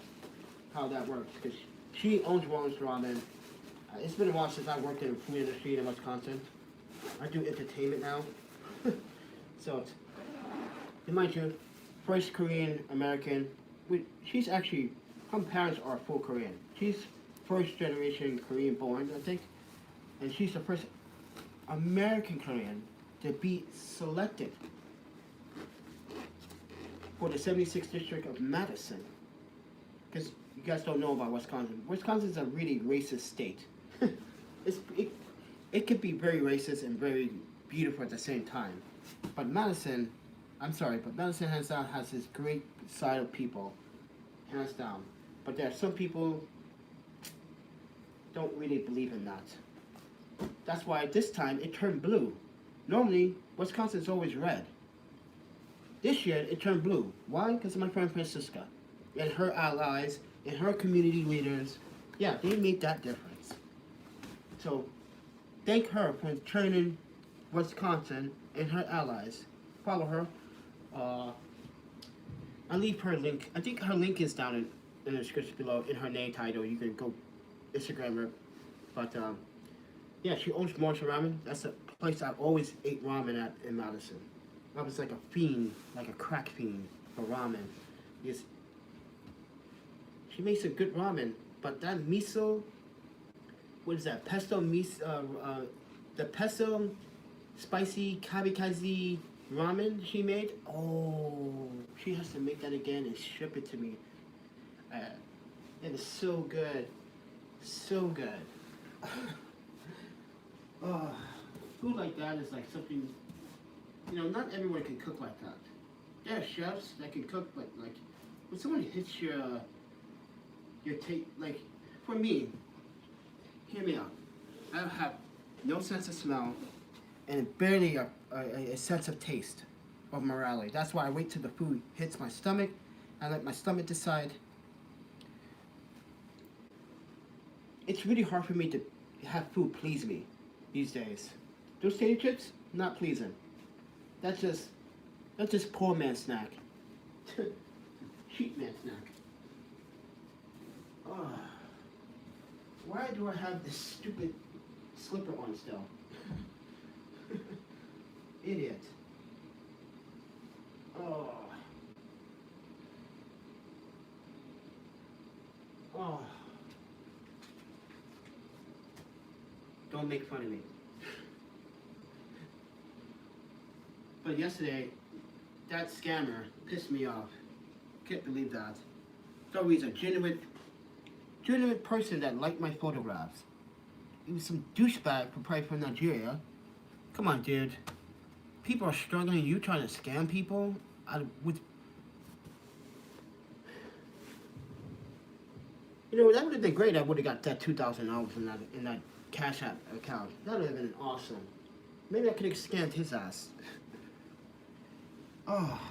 how that works, because she owns Ron's Ramen. It's been a while since I worked in the food industry in Wisconsin. I do entertainment now. So, and mind you, first Korean American. She's actually, her parents are full Korean. She's first generation Korean born, I think. And she's the first American Korean to be selected for the 76th district of Madison. Because you guys don't know about Wisconsin. Wisconsin's a really racist state. It could be very racist and very beautiful at the same time. But Madison, Madison hands down has this great side of people, hands down. But there are some people don't really believe in that. That's why this time it turned blue. Normally, Wisconsin's always red. This year it turned blue. Why? Because of my friend Francesca and her allies and her community leaders. Yeah, they made that difference. So, thank her for turning Wisconsin and her allies. Follow her. I'll leave her link. I think her link is down in the description below in her name title. You can go Instagram her. But yeah, she owns Marshall Ramen. That's a place I always ate ramen at in Madison. I was like a fiend, like a crack fiend for ramen. Yes, she makes a good ramen, but that miso, what is that? Pesto miso, the pesto spicy kamikaze ramen she made. Oh, she has to make that again and ship it to me. It is so good, so good. Food like that is like something, you know, not everyone can cook like that. There are chefs that can cook, but like when someone hits your taste, like for me, hear me out. I have no sense of smell and barely a sense of taste of morality. That's why I wait till the food hits my stomach. I let my stomach decide. It's really hard for me to have food please me these days. Those potato chips, not pleasing. That's just poor man snack. Cheap man snack. Oh, why do I have this stupid slipper on still? Idiot. Oh. Oh. Don't make fun of me. But yesterday, that scammer pissed me off. Can't believe that. So he's a genuine person that liked my photographs. He was some douchebag probably from Nigeria. Come on, dude. People are struggling. You trying to scam people? You know, that would have been great. I would have got that $2,000 in that Cash App account. That would have been awesome. Maybe I could have scammed his ass. Oh,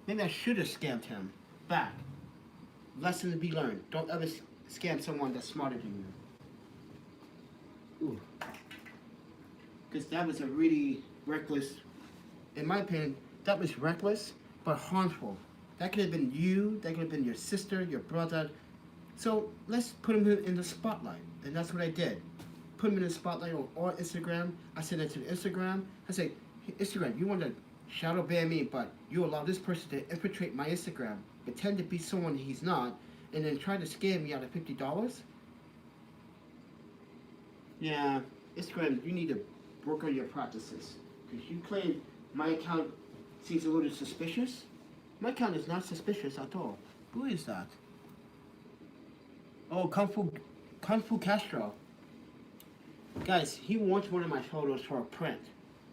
maybe I should have scammed him back. Lesson to be learned. Don't ever scam someone that's smarter than you. Ooh. Because that was a really reckless, in my opinion, that was reckless but harmful. That could have been you, that could have been your sister, your brother. So let's put him in the spotlight. And that's what I did. Put him in the spotlight on Instagram. I sent it to Instagram. I said, hey, Instagram, you want to shadow ban me, but you allow this person to infiltrate my Instagram, pretend to be someone he's not, and then try to scam me out of $50? Yeah, Instagram, you need to work on your practices. Because you claim my account seems a little suspicious. My account is not suspicious at all. Who is that? Oh, Kungfuncastro. Guys, he wants one of my photos for a print.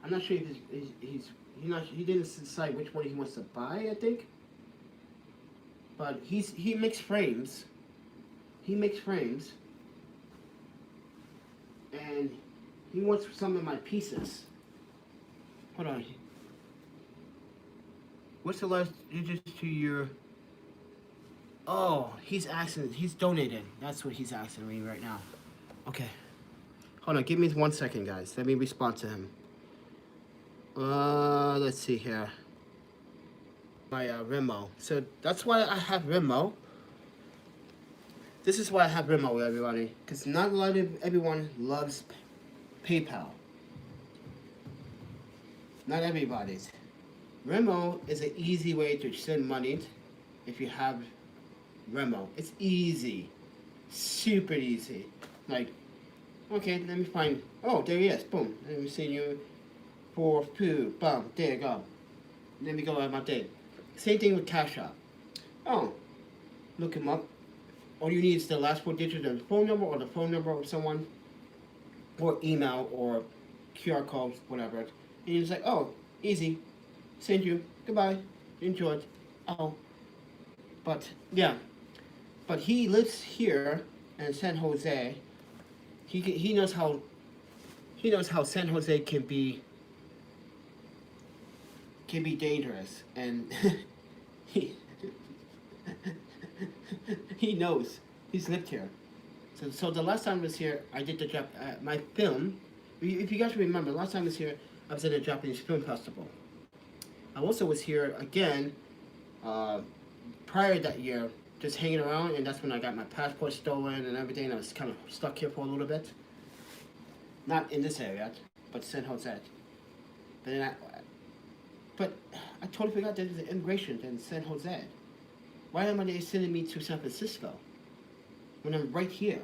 I'm not sure if he didn't decide which one he wants to buy, I think. But he makes frames. He makes frames. And he wants some of my pieces. Hold on. What's the last digits to your... Oh, he's donating. That's what he's asking me right now. Okay. Hold on, give me 1 second, guys. Let me respond to him. Let's see here. My Venmo. So that's why I have Venmo. This is why I have Venmo, everybody. Because not a lot of everyone loves PayPal. Not everybody's. Venmo is an easy way to send money if you have Venmo. It's easy. Super easy. Like, okay, let me find... Oh, there he is. Boom. Let me send you 4, 2, boom. There you go. Let me go at my day. Same thing with Cash App. Oh, look him up. All you need is the last 4 digits of the phone number or the phone number of someone, or email or QR code, whatever. And he's like, oh, easy. Send you. Goodbye. Enjoy. Oh. But, yeah. But he lives here in San Jose. He knows how San Jose can be dangerous, and he knows. He's lived here. So the last time I was here, I did the my film. If you guys remember, last time I was here, I was at a Japanese film festival. I also was here again prior that year, just hanging around, and that's when I got my passport stolen and everything. I was kind of stuck here for a little bit. Not in this area, but San Jose. But then I totally forgot that there's an immigration in San Jose. Why am they sending me to San Francisco when I'm right here?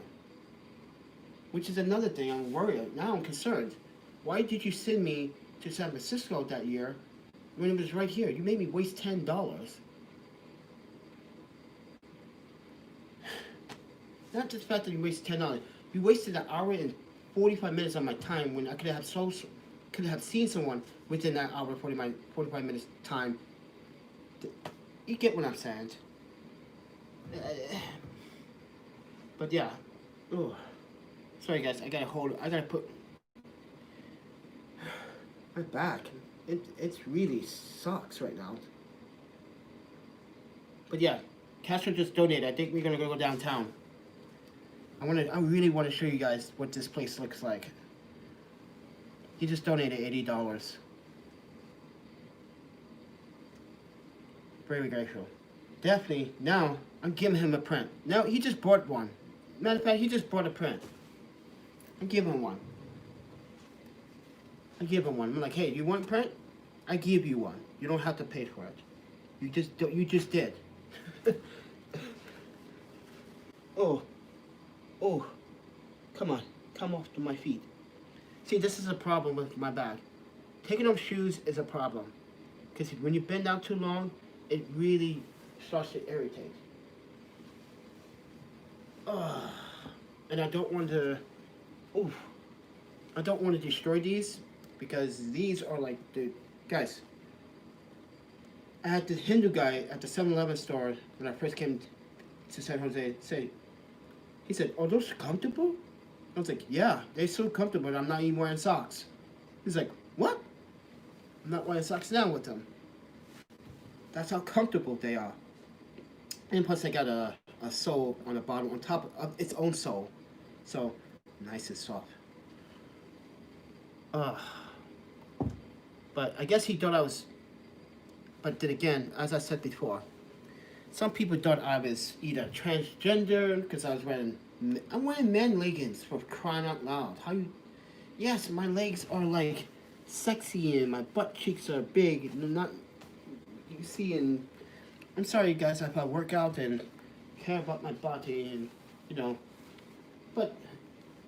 Which is another thing I'm worried. Now I'm concerned. Why did you send me to San Francisco that year when it was right here? You made me waste $10. Not just the fact that you wasted $10. You wasted an hour and 45 minutes of my time when I could have seen someone within that hour 45 minutes time. You get what I'm saying? But yeah. Ooh. Sorry guys, I gotta put my back. It really sucks right now. But yeah, Castro just donated. I think we're gonna go downtown. I really want to show you guys what this place looks like. He just donated $80. Very grateful. Definitely, now, I'm giving him a print. Now, he just bought one. Matter of fact, he just bought a print. I'm giving him one. I'm like, hey, you want a print? I give you one. You don't have to pay for it. You just did. Oh, come on, come off to my feet. See, this is a problem with my bag. Taking off shoes is a problem. Because when you bend down too long, it really starts to irritate. And I don't want to, I don't want to destroy these, because these are like, guys, I had the Hindu guy at the 7-Eleven store when I first came to San Jose say, He said, "Are those comfortable?" I was like, "Yeah, they're so comfortable. I'm not even wearing socks." He's like, "What?" I'm not wearing socks now with them. That's how comfortable they are. And plus, I got a sole on the bottom, on top of its own sole, so nice and soft. Uh, but I guess he thought I was. But then again, as I said before, some people thought I was either transgender because I was wearing. I'm wearing man leggings, for crying out loud. How you? Yes, my legs are like sexy and my butt cheeks are big. Not you see, and I'm sorry guys if I work out and care about my body and you know. But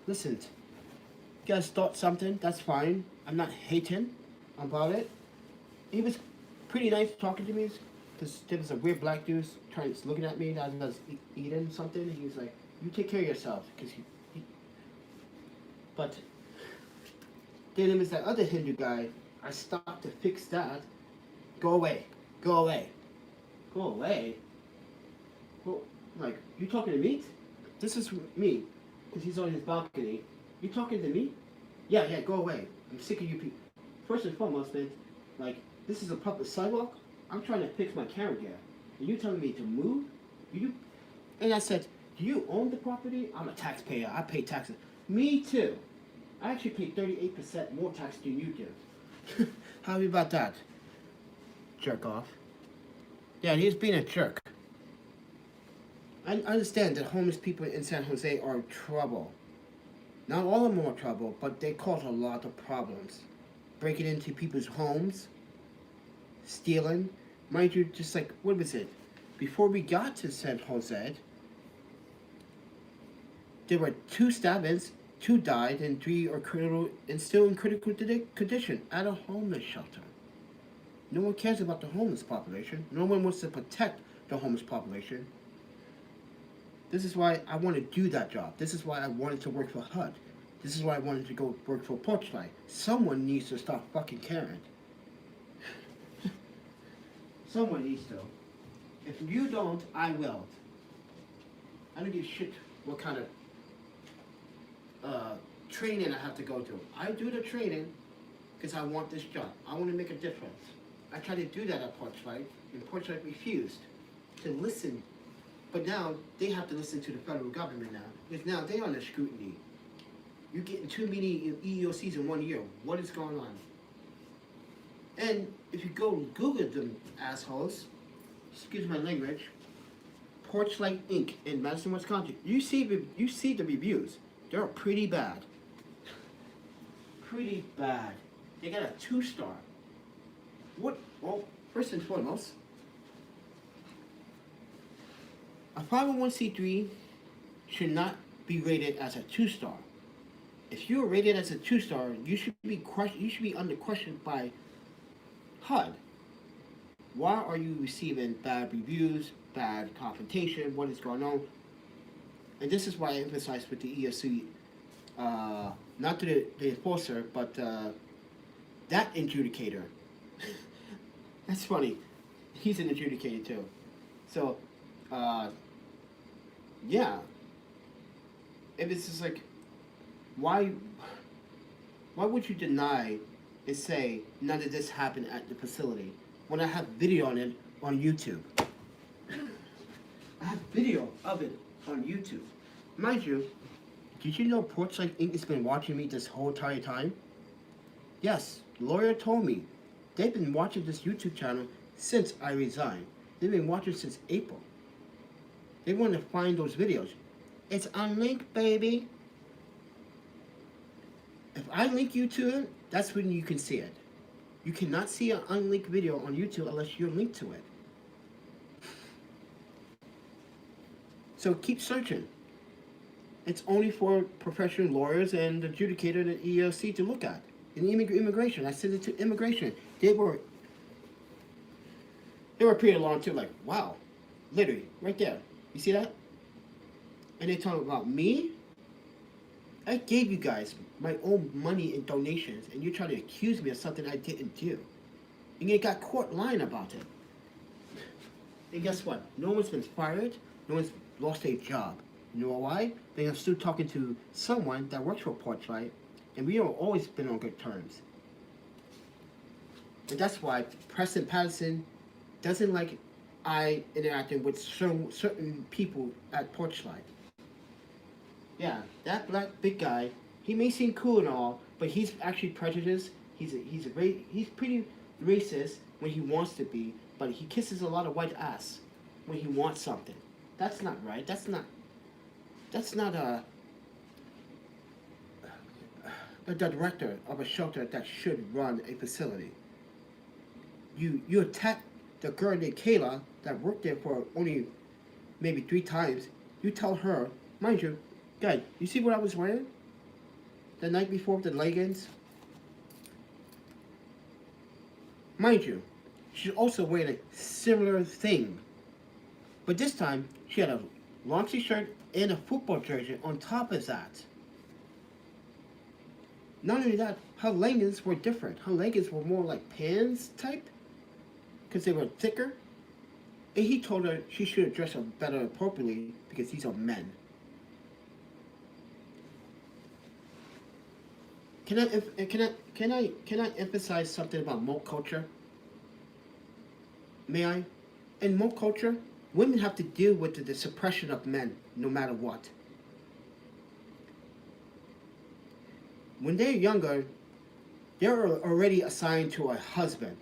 listen, you guys thought something. That's fine. I'm not hating about it. He was pretty nice talking to me because there was a weird black dude looking at me as I was eating something. He was like, "You take care of yourself," because he. But then there was that other Hindu guy. I stopped to fix that. Go away. Go away. Go away. Well, like, you talking to me? This is me, because he's on his balcony. You talking to me? Yeah, go away. I'm sick of you people. First and foremost, man, like, this is a public sidewalk. I'm trying to fix my camera gear. And you telling me to move? You do? And I said, "Do you own the property?" I'm a taxpayer. I pay taxes. Me too. I actually pay 38% more tax than you do. How about that? Jerk off. Yeah, he's being a jerk. I understand that homeless people in San Jose are trouble. Not all of them are trouble, but they cause a lot of problems. Breaking into people's homes, stealing. Mind you, just like, what was it? Before we got to San Jose, there were 2 stabbings, 2 died, and 3 are critical and still in critical condition at a homeless shelter. No one cares about the homeless population. No one wants to protect the homeless population. This is why I want to do that job. This is why I wanted to work for HUD. This is why I wanted to go work for Porchlight. Someone needs to stop fucking caring. Someone needs to. If you don't, I will. I don't give a shit what kind of training I have to go to. I do the training because I want this job. I want to make a difference. I tried to do that at Porchlight, and Porchlight refused to listen. But now they have to listen to the federal government now, because now they're under scrutiny. You're getting too many EEOCs in 1 year. What is going on? And if you go Google them assholes, excuse my language, Porchlight Inc. in Madison, Wisconsin, you see the reviews. They're pretty bad. Pretty bad. They got a 2-star. What? Well, first and foremost, a 501c3 should not be rated as a 2-star. If you're rated as a 2-star, you should be under question by HUD. Why are you receiving bad reviews, bad confrontation? What is going on? And this is why I emphasize with the ESC, not to the enforcer, but that adjudicator. That's funny. He's an adjudicator too. So, yeah. If it's just like, why would you deny and say none of this happened at the facility when I have video on it on YouTube? I have video of it on YouTube. Mind you, did you know Porchlight Inc. has been watching me this whole entire time? Yes, the lawyer told me. They've been watching this YouTube channel since I resigned. They've been watching since April. They want to find those videos. It's unlinked, baby. If I link you to it, that's when you can see it. You cannot see an unlinked video on YouTube unless you're linked to it. So keep searching. It's only for professional lawyers and the adjudicator and the EEOC to look at. And immigration, I sent it to immigration. They were pretty alarmed too, like, wow, literally, right there. You see that? And they talking about me? I gave you guys my own money and donations, and you're trying to accuse me of something I didn't do. And you got caught lying about it. And guess what? No one's been fired, no one's lost a job. You know why? Because I'm still talking to someone that works for Porchlight, and we have always been on good terms. And that's why Preston Patterson doesn't like I interacting with certain people at Porchlight. Yeah, that black big guy, he may seem cool and all, but he's actually prejudiced. He's pretty racist when he wants to be, but he kisses a lot of white ass when he wants something. That's not right. That's not a director of a shelter that should run a facility. You attack the girl named Kayla that worked there for only maybe 3 times. You tell her, mind you, guys, you see what I was wearing the night before with the leggings? Mind you, she's also wearing a similar thing. But this time, she had a long sleeve shirt and a football jersey on top of that. Not only that, her leggings were different. Her leggings were more like pants type, because they were thicker. And he told her she should dress better appropriately because these are men. Can I emphasize something about moat culture? May I? In moat culture, women have to deal with the suppression of men, no matter what. When they're younger, they're already assigned to a husband.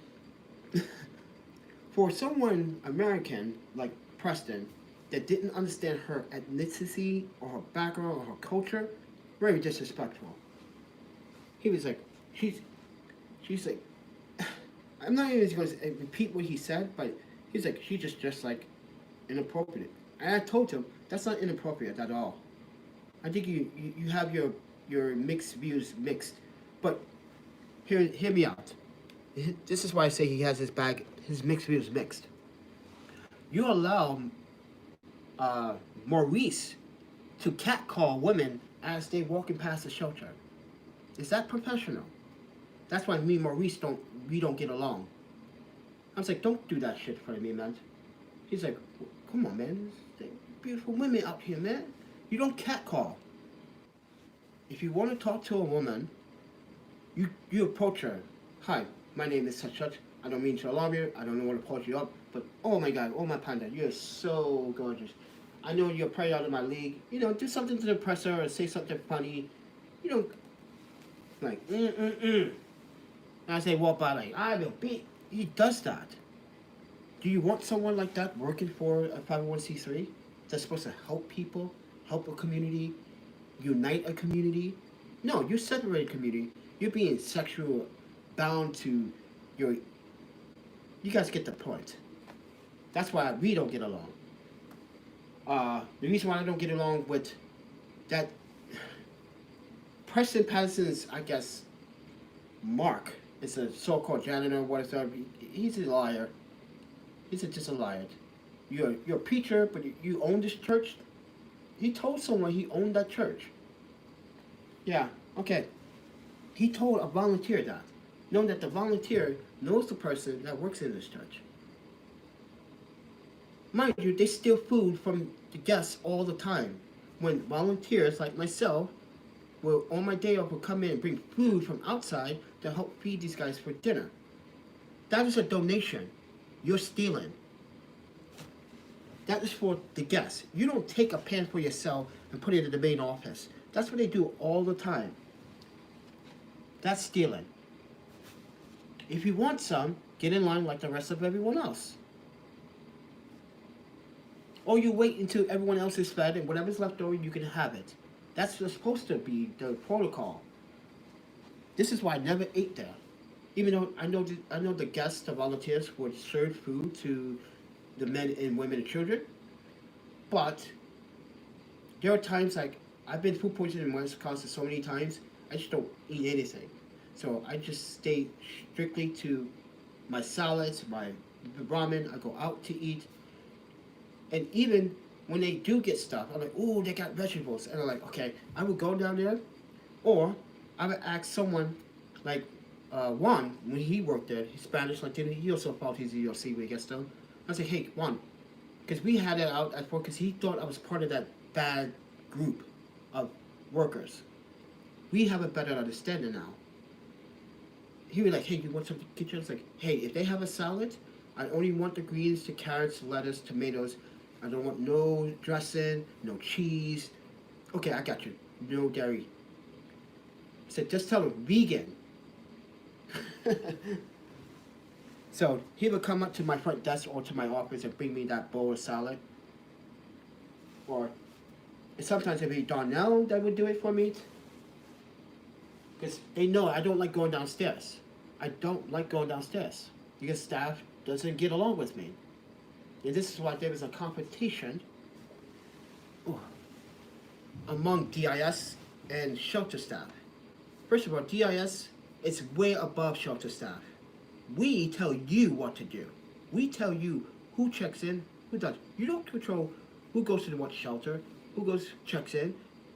For someone American like Preston that didn't understand her ethnicity or her background or her culture, very disrespectful. He was like, she's like, I'm not even going to repeat what he said, but he's like, she just like inappropriate. And I told him, that's not inappropriate at all. I think you have your mixed views mixed. But hear me out. This is why I say he has his mixed views mixed. You allow Maurice to catcall women as they walking past the shelter. Is that professional? That's why me and Maurice we don't get along. I was like, don't do that shit in front of me, man. He's like, come on, man. There's beautiful women out here, man. You don't catcall. If you want to talk to a woman, you approach her. Hi, my name is such. I don't mean to alarm you. I don't want to approach you up, but oh my God, oh my panda, you're so gorgeous. I know you're probably out of my league. You know, do something to impress her or say something funny. You know, like And I say, walk by like, I will beat. He does that. Do you want someone like that working for a 501c3 that's supposed to help people, help a community, unite a community? No, you separate a community. You're being sexual bound to your. You guys get the point. That's why we don't get along. The reason why I don't get along with that Preston Patterson's, I guess, Mark is a so-called janitor, whatever. He's a liar. He's just a liar. You're a preacher, but you own this church. He told someone he owned that church. Yeah, okay. He told a volunteer that, knowing that the volunteer knows the person that works in this church. Mind you, they steal food from the guests all the time. When volunteers like myself will, on my day off, will come in and bring food from outside to help feed these guys for dinner. That is a donation. You're stealing. That is for the guests. You don't take a pan for yourself and put it in the main office. That's what they do all the time. That's stealing. If you want some, get in line like the rest of everyone else. Or you wait until everyone else is fed and whatever's left over, you can have it. That's supposed to be the protocol. This is why I never ate there. Even though I know the guests, the volunteers would serve food to the men and women and children. But there are times like I've been food poisoning in Wisconsin so many times, I just don't eat anything. So I just stay strictly to my salads, my ramen. I go out to eat. And even when they do get stuff, I'm like, oh, they got vegetables. And I'm like, okay, I would go down there. Or I would ask someone like Juan, when he worked there, he's Spanish Latino, he also followed his EOC when he gets done. I say, hey, Juan, because we had it out at work because he thought I was part of that bad group of workers. We have a better understanding now. He was like, hey, you want something to get you? It's like, hey, if they have a salad, I only want the greens, the carrots, lettuce, tomatoes. I don't want no dressing, no cheese. Okay, I got you. No dairy. I said, just tell them vegan. So he would come up to my front desk or to my office and bring me that bowl of salad. Or sometimes it'd be Darnell that would do it for me. Because they know I don't like going downstairs. I don't like going downstairs. Because staff doesn't get along with me. And this is why there was a competition among DIS and shelter staff. First of all, DIS is way above shelter staff. We tell you what to do. We tell you who checks in, who does. You don't control who goes to the what shelter, who checks in.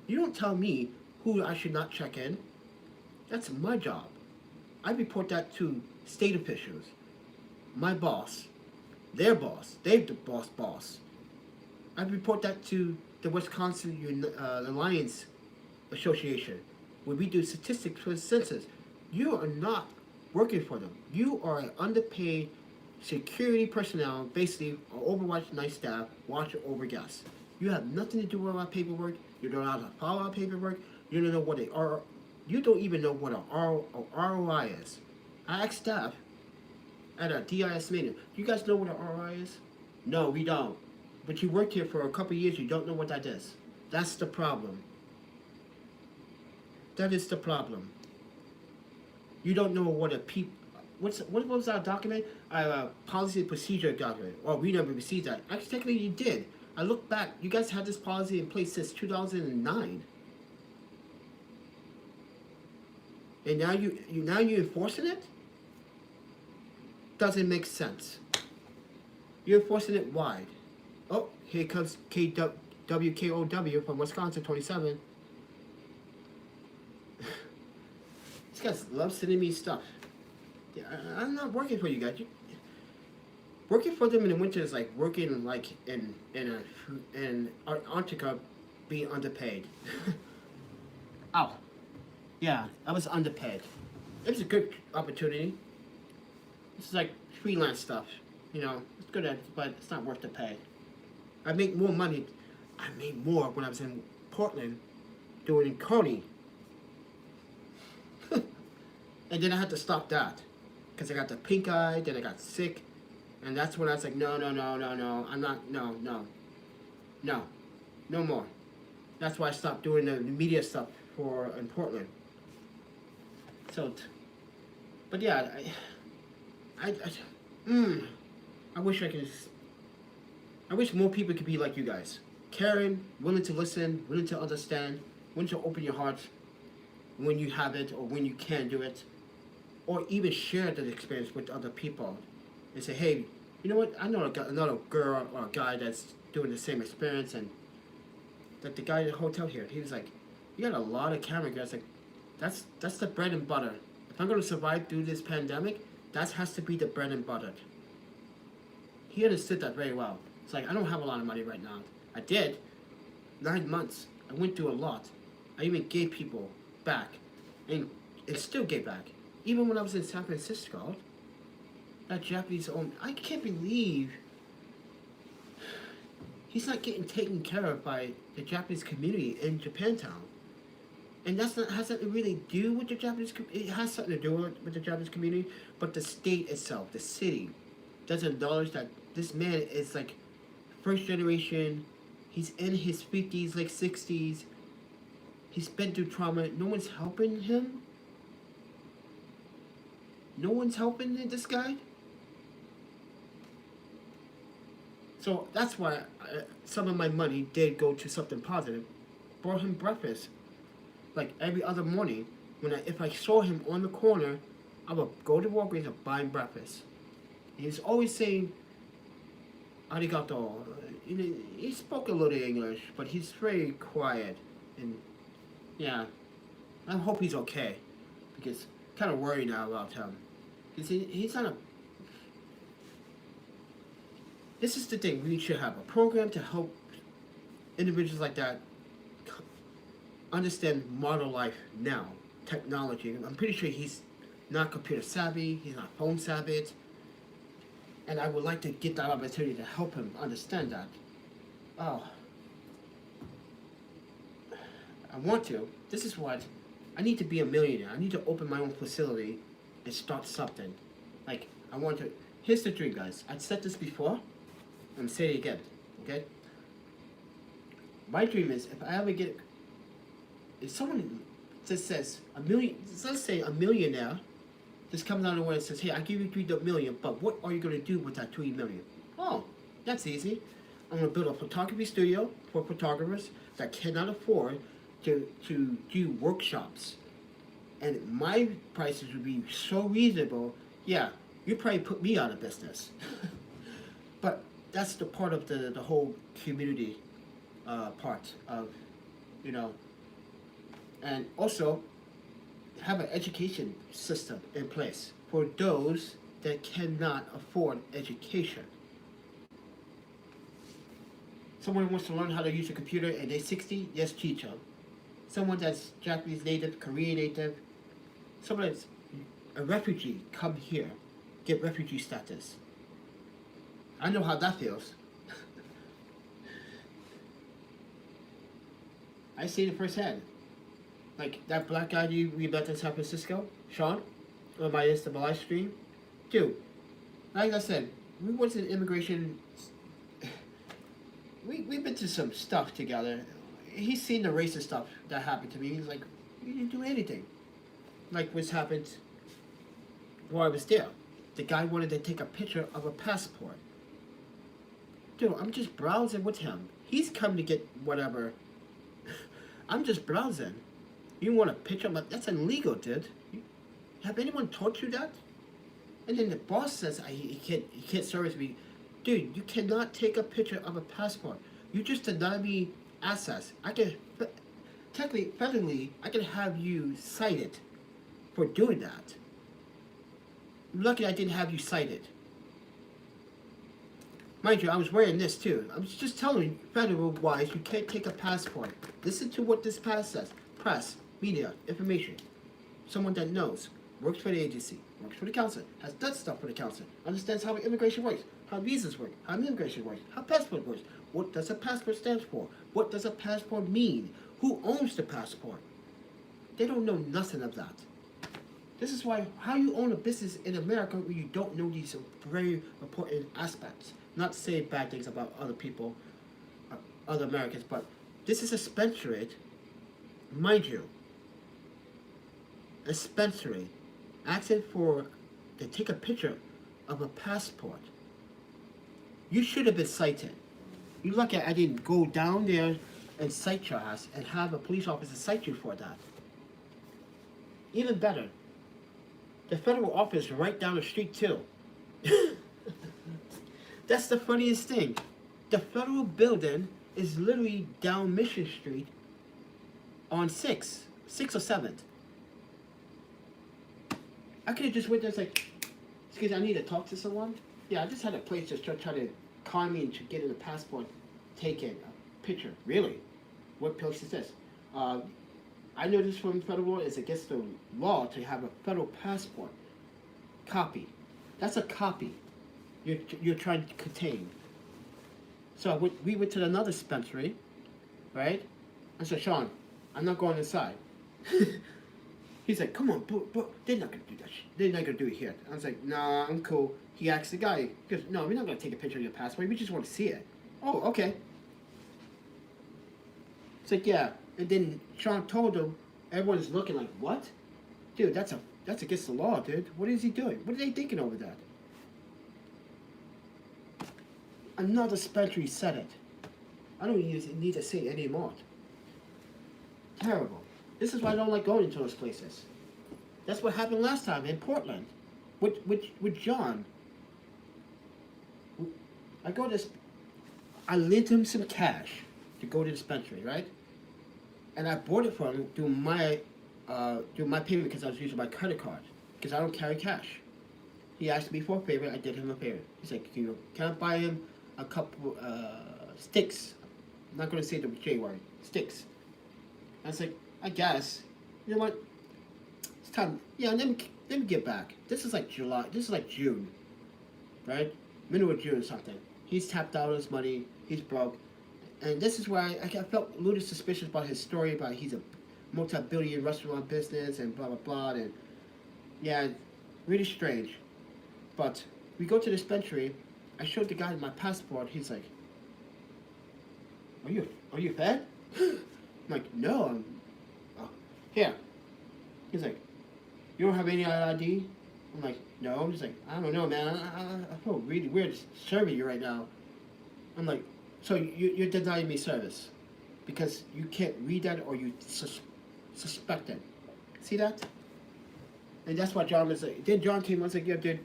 You don't tell me who I should not check in. That's my job. I report that to state officials, my boss, their boss, they're the boss. I report that to the Wisconsin Alliance Association, where we do statistics for the census. You are not working for them. You are an underpaid security personnel, basically an overwatch night staff, watching over guests. You have nothing to do with our paperwork. You don't know how to follow our paperwork. You don't know what they are. You don't even know what an ROI is. I asked staff at a DIS meeting, do you guys know what an ROI is? No, we don't. But you worked here for a couple of years, you don't know what that is. That's the problem. That is the problem. You don't know what a what was our document? Policy and procedure document. Well, we never received that. Actually, technically you did. I look back, you guys had this policy in place since 2009. And now you're enforcing it? Doesn't make sense. You're enforcing it wide. Oh, here comes WKOW from Wisconsin 27. These guys love sending me stuff. Yeah, I'm not working for you guys. Working for them in the winter is like working like in Antarctica, being underpaid. Ow. Yeah, I was underpaid. It was a good opportunity. This is like freelance stuff. You know, it's good at, but it's not worth the pay. I make more money. I made more when I was in Portland doing Coney. And then I had to stop that because I got the pink eye, then I got sick, and that's when I was like, no, I'm not, no more. That's why I stopped doing the media stuff in Portland. So, but yeah, I wish I wish more people could be like you guys. Caring, willing to listen, willing to understand, willing to open your heart when you have it or when you can do it. Or even share that experience with other people. And say, hey, you know what, I know another girl or a guy that's doing the same experience. And like the guy at the hotel here, he was like, you got a lot of camera guys. Like, that's the bread and butter. If I'm going to survive through this pandemic, that has to be the bread and butter. He understood that very well. It's like, I don't have a lot of money right now. I did. 9 months. I went through a lot. I even gave people back. And still gave back. Even when I was in San Francisco, that Japanese owner, I can't believe he's not getting taken care of by the Japanese community in Japantown. And has nothing to really do with the Japanese community. It has something to do with the Japanese community, but the state itself, the city, doesn't acknowledge that this man is like first generation. He's in his 50s, like 60s. He's been through trauma. No one's helping him. No one's helping this guy. So that's why some of my money did go to something positive. Brought him breakfast. Like every other morning, if I saw him on the corner, I would go to Walgreens and buy him breakfast. He's always saying, arigato. He spoke a little English, but he's very quiet. And yeah, I hope he's okay. Because I'm kind of worried now about him. Because he's not a... This is the thing, we should have a program to help individuals like that understand modern life now, technology. I'm pretty sure he's not computer savvy, he's not phone savvy, and I would like to get that opportunity to help him understand that. Oh, I want to. This is what I need to be a millionaire. I need to open my own facility and start something. Like, I want to. Here's the dream, guys. I said this before. I'm saying it again. Okay. My dream is if I ever get, if someone just says a million, let's say a millionaire, just comes out of nowhere and says, "Hey, I give you 3 million, but what are you gonna do with that 3 million?" Oh, that's easy. I'm gonna build a photography studio for photographers that cannot afford to do workshops, and my prices would be so reasonable. Yeah, you probably put me out of business, but that's the part of the whole community part of, you know, and also have an education system in place for those that cannot afford education. Someone wants to learn how to use a computer and they're 60, yes, teach them. Someone that's Japanese native, Korean native, someone that's a refugee, come here, get refugee status. I know how that feels. I see it firsthand. Like that black guy we met in San Francisco, Sean, on my Insta live stream. Dude, like I said, we went to immigration. We've been to some stuff together. He's seen the racist stuff that happened to me. He's like, you didn't do anything. Like what's happened while I was there. The guy wanted to take a picture of a passport. Dude, I'm just browsing with him. He's come to get whatever. I'm just browsing. You want a picture? But that's illegal, dude. Have anyone taught you that? And then the boss says he can't service me. Dude, you cannot take a picture of a passport. You just deny me access. I can technically, federally, I can have you cited for doing that. I'm lucky I didn't have you cited. Mind you, I was wearing this too. I was just telling you, federal-wise, you can't take a passport. Listen to what this pass says. Press, media, information. Someone that knows, works for the agency, works for the council, has done stuff for the council, understands how immigration works, how visas work, how immigration works, how passport works. What does a passport stand for? What does a passport mean? Who owns the passport? They don't know nothing of that. This is why, how you own a business in America when you don't know these very important aspects. Not to say bad things about other people, other Americans, but this is a dispensary, mind you, a dispensary asking to take a picture of a passport. You should have been cited. You're lucky I didn't go down there and cite your ass and have a police officer cite you for that. Even better, the federal office is right down the street too. That's the funniest thing. The federal building is literally down Mission Street on 6th or 7th. I could have just went there and like, excuse me, I need to talk to someone. Yeah, I just had a place just try to call me and to get in a passport taken, a picture. Really? What place is this? I know this from federal law is against the law to have a federal passport copy. That's a copy you're trying to contain. So we went to another dispensary, right? I said, Sean, I'm not going inside. He's like, come on, but they're not gonna do that shit. They're not gonna do it here. I was like, nah, I'm cool. He asked the guy, he goes, no, we're not gonna take a picture of your passport. We just want to see it. Oh, okay. It's like, yeah. And then Sean told him, everyone's looking like, what? Dude, that's against the law, dude. What is he doing? What are they thinking over that? Another dispensary said it. I don't even need to say it anymore. Terrible. This is why I don't like going into those places. That's what happened last time in Portland with John. I lent him some cash to go to the dispensary, right? And I bought it for him through my payment because I was using my credit card because I don't carry cash. He asked me for a favor. I did him a favor. He's like, can I buy him a couple sticks? I'm not going to say the J word. Sticks. I was like, I guess. You know what? It's time. Yeah, let me get back. This is like July. This is like June, right? Middle of June or something. He's tapped out his money. He's broke. And this is where I felt a little suspicious about his story about he's a multi-billion restaurant business and blah, blah, blah. And yeah, really strange. But we go to the dispensary. I showed the guy my passport. He's like, are you fed? I'm like, no. Oh, here. He's like, you don't have any ID? I'm like, no. He's like, I don't know, man. I feel really weird serving you right now. I'm like, so you're denying me service because you can't read that or you suspect it. See that? And that's what John was like. Then John came and was like, yeah, dude,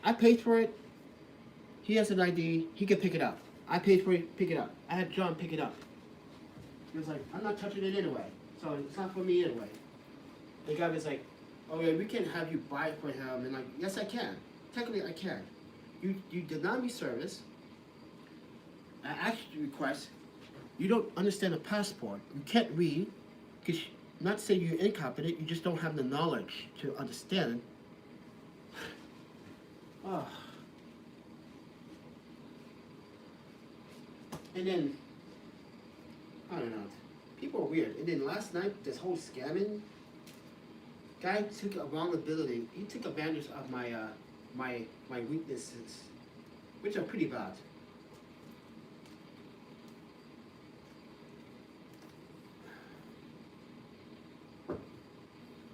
I paid for it. He has an ID. He can pick it up. I paid for it. Pick it up. I had John pick it up. He was like, I'm not touching it anyway. So it's not for me anyway. The guy was like, oh yeah, we can have you buy it for him. And like, yes, I can. Technically, I can. You deny me service. I asked you request. You don't understand a passport. You can't read. Because not to say you're incompetent, you just don't have the knowledge to understand. Oh. And then, I don't know. People are weird. And then last night, this whole scamming guy took a vulnerability. He took advantage of my my weaknesses, which are pretty bad.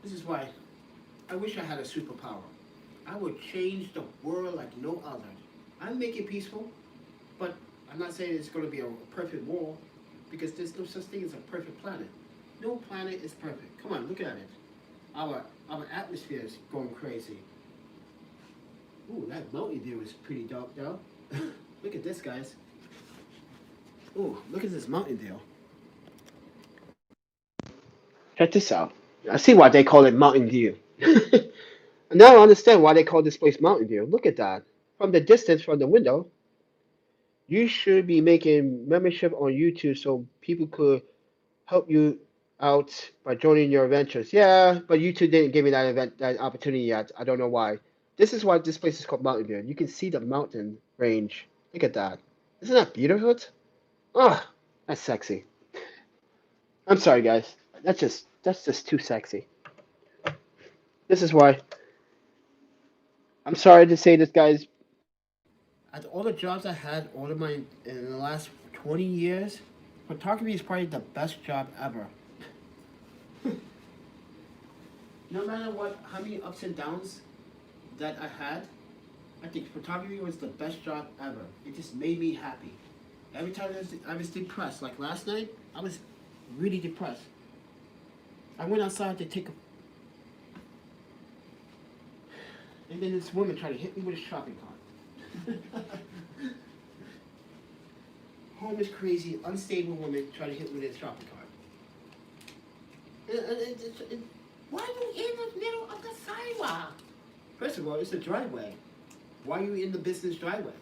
This is why I wish I had a superpower. I would change the world like no other. I'm making peaceful, but I'm not saying it's going to be a perfect world because there's no such thing as a perfect planet. No planet is perfect. Come on, look at it. Our atmosphere is going crazy. Ooh, that Mountain Dew is pretty dope, though. Look at this, guys. Ooh, look at this Mountain Dew. Check this out. I see why they call it Mountain Dew. Now I understand why they call this place Mountain Dew. Look at that. From the distance, from the window, you should be making membership on YouTube so people could help you out by joining your adventures. Yeah, but YouTube didn't give me that opportunity yet. I don't know why. This is why this place is called Mountain Dew. You can see the mountain range. Look at that. Isn't that beautiful? Oh, that's sexy. I'm sorry, guys. That's just too sexy. This is why. I'm sorry to say this, guys. At all the jobs I had, all of my in the last 20 years, photography is probably the best job ever. No matter what, how many ups and downs that I had, I think photography was the best job ever. It just made me happy. Every time I was depressed, like last night, I was really depressed. I went outside to take a... And then this woman tried to hit me with a shopping cart. Homeless, crazy, unstable woman tried to hit me with a shopping cart. Why are you in the middle of the sidewalk? First of all, it's a driveway. Why are you in the business driveway?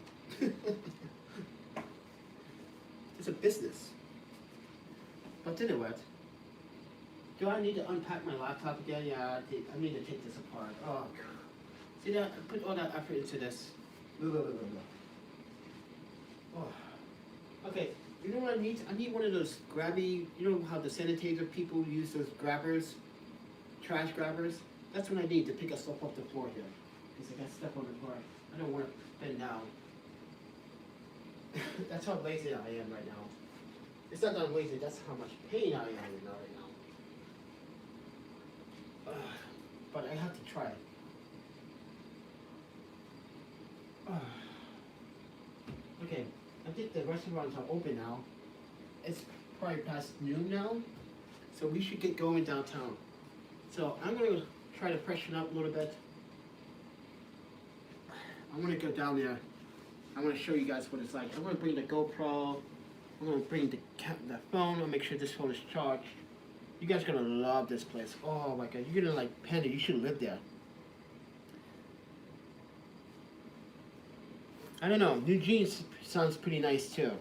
It's a business. But then what? Do I need to unpack my laptop again? Yeah, I need to take this apart. Oh, God. See that? I put all that effort into this. Blah, blah, blah, blah. Oh. Okay, you know what I need? I need one of those grabby, you know how the sanitizer people use those grabbers? Trash grabbers? That's what I need to pick up stuff off the floor here. Because I got stuff on the floor. I don't want to bend down. That's how lazy I am right now. It's not that I'm lazy, that's how much pain I am right now. But I have to try it. Okay, I think the restaurants are open now. It's probably past noon now, so we should get going downtown. So I'm going to try to freshen up a little bit. I'm going to go down there. I'm going to show you guys what it's like. I'm going to bring the GoPro. I'm going to bring the phone. I'll make sure this phone is charged. You guys are going to love this place. Oh my God, you're going to like Panda. You should live there. I don't know. New Jeans sounds pretty nice too.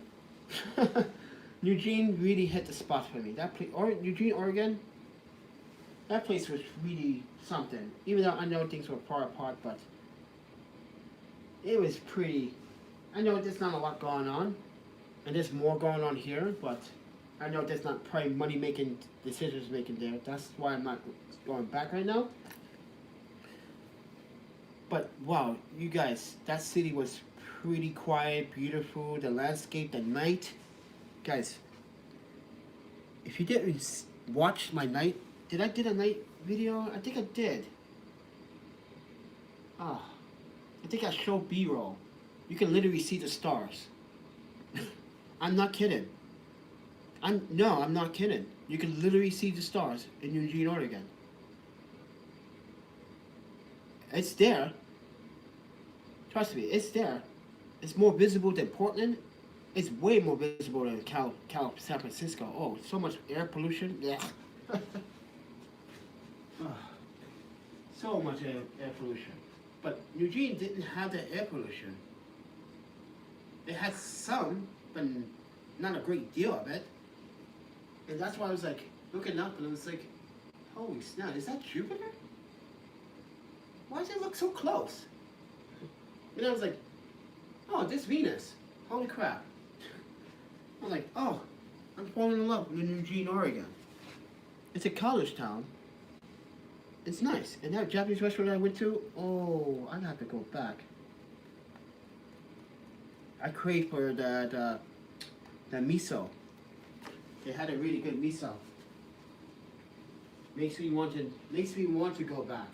Eugene really hit the spot for me. That place, Eugene, Oregon, that place was really something. Even though I know things were far apart, but it was pretty. I know there's not a lot going on, and there's more going on here, but I know there's not probably money making decisions making there. That's why I'm not going back right now. But wow, you guys, that city was pretty quiet, beautiful. The landscape, the night, guys. If you didn't watch my night, did I did a night video? I think I did. Ah, I think I showed B-roll. You can literally see the stars. I'm not kidding. I'm not kidding. You can literally see the stars in Eugene, Oregon. It's there. Trust me, it's there. It's more visible than Portland. It's way more visible than San Francisco. Oh, so much air pollution. Yeah. So much air pollution. But Eugene didn't have that air pollution. It had some, but not a great deal of it. And that's why I was like looking up and I was like, holy snap, is that Jupiter? Why does it look so close? And I was like, oh, this Venus. Holy crap. I was like, oh, I'm falling in love with Eugene, Oregon. It's a college town. It's nice. And that Japanese restaurant I went to, oh, I'd have to go back. I crave for the miso. They had a really good miso. Makes me want to go back.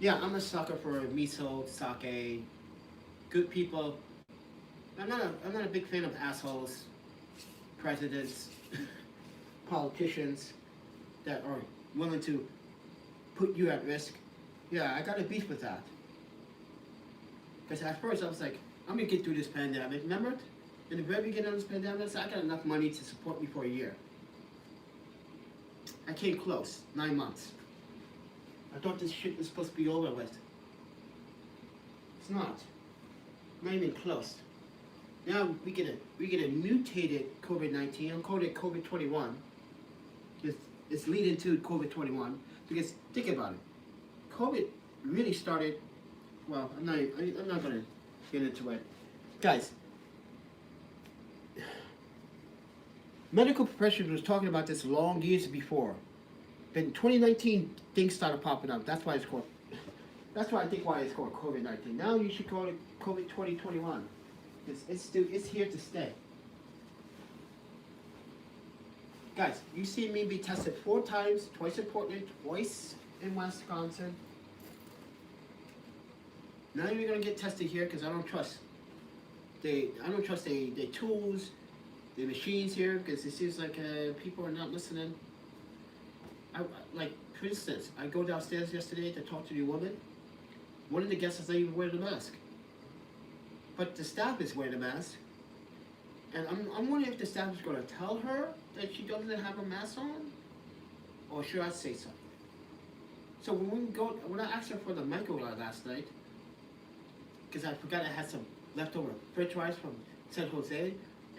Yeah, I'm a sucker for miso, sake, good people. I'm not a big fan of assholes, presidents, politicians that are willing to put you at risk. Yeah, I got a beef with that. Because at first I was like, I'm gonna get through this pandemic. Remember, in the very beginning of this pandemic, I said I got enough money to support me for a year. I came close, 9 months. I thought this shit was supposed to be over with. It's not. Not even close. Now we get a mutated COVID-19. I'm calling it COVID-21. It's leading to COVID-21 because think about it. COVID really started. Well, I'm not gonna get into it, guys. Medical professionals was talking about this long years before. But in 2019, things started popping up. That's why it's called. That's why I think why it's called COVID-19. Now you should call it COVID 2021. It's here to stay. Guys, you see me be tested 4 times, twice in Portland, twice in Wisconsin. Now you're gonna get tested here because I don't trust the tools, the machines here because it seems like people are not listening. Like for instance, I go downstairs yesterday to talk to the woman. One of the guests is not even wearing a mask, but the staff is wearing a mask. And I'm wondering if the staff is going to tell her that she doesn't have a mask on, or should I say so? So when I asked her for the microwave last night, because I forgot I had some leftover French fries from San Jose,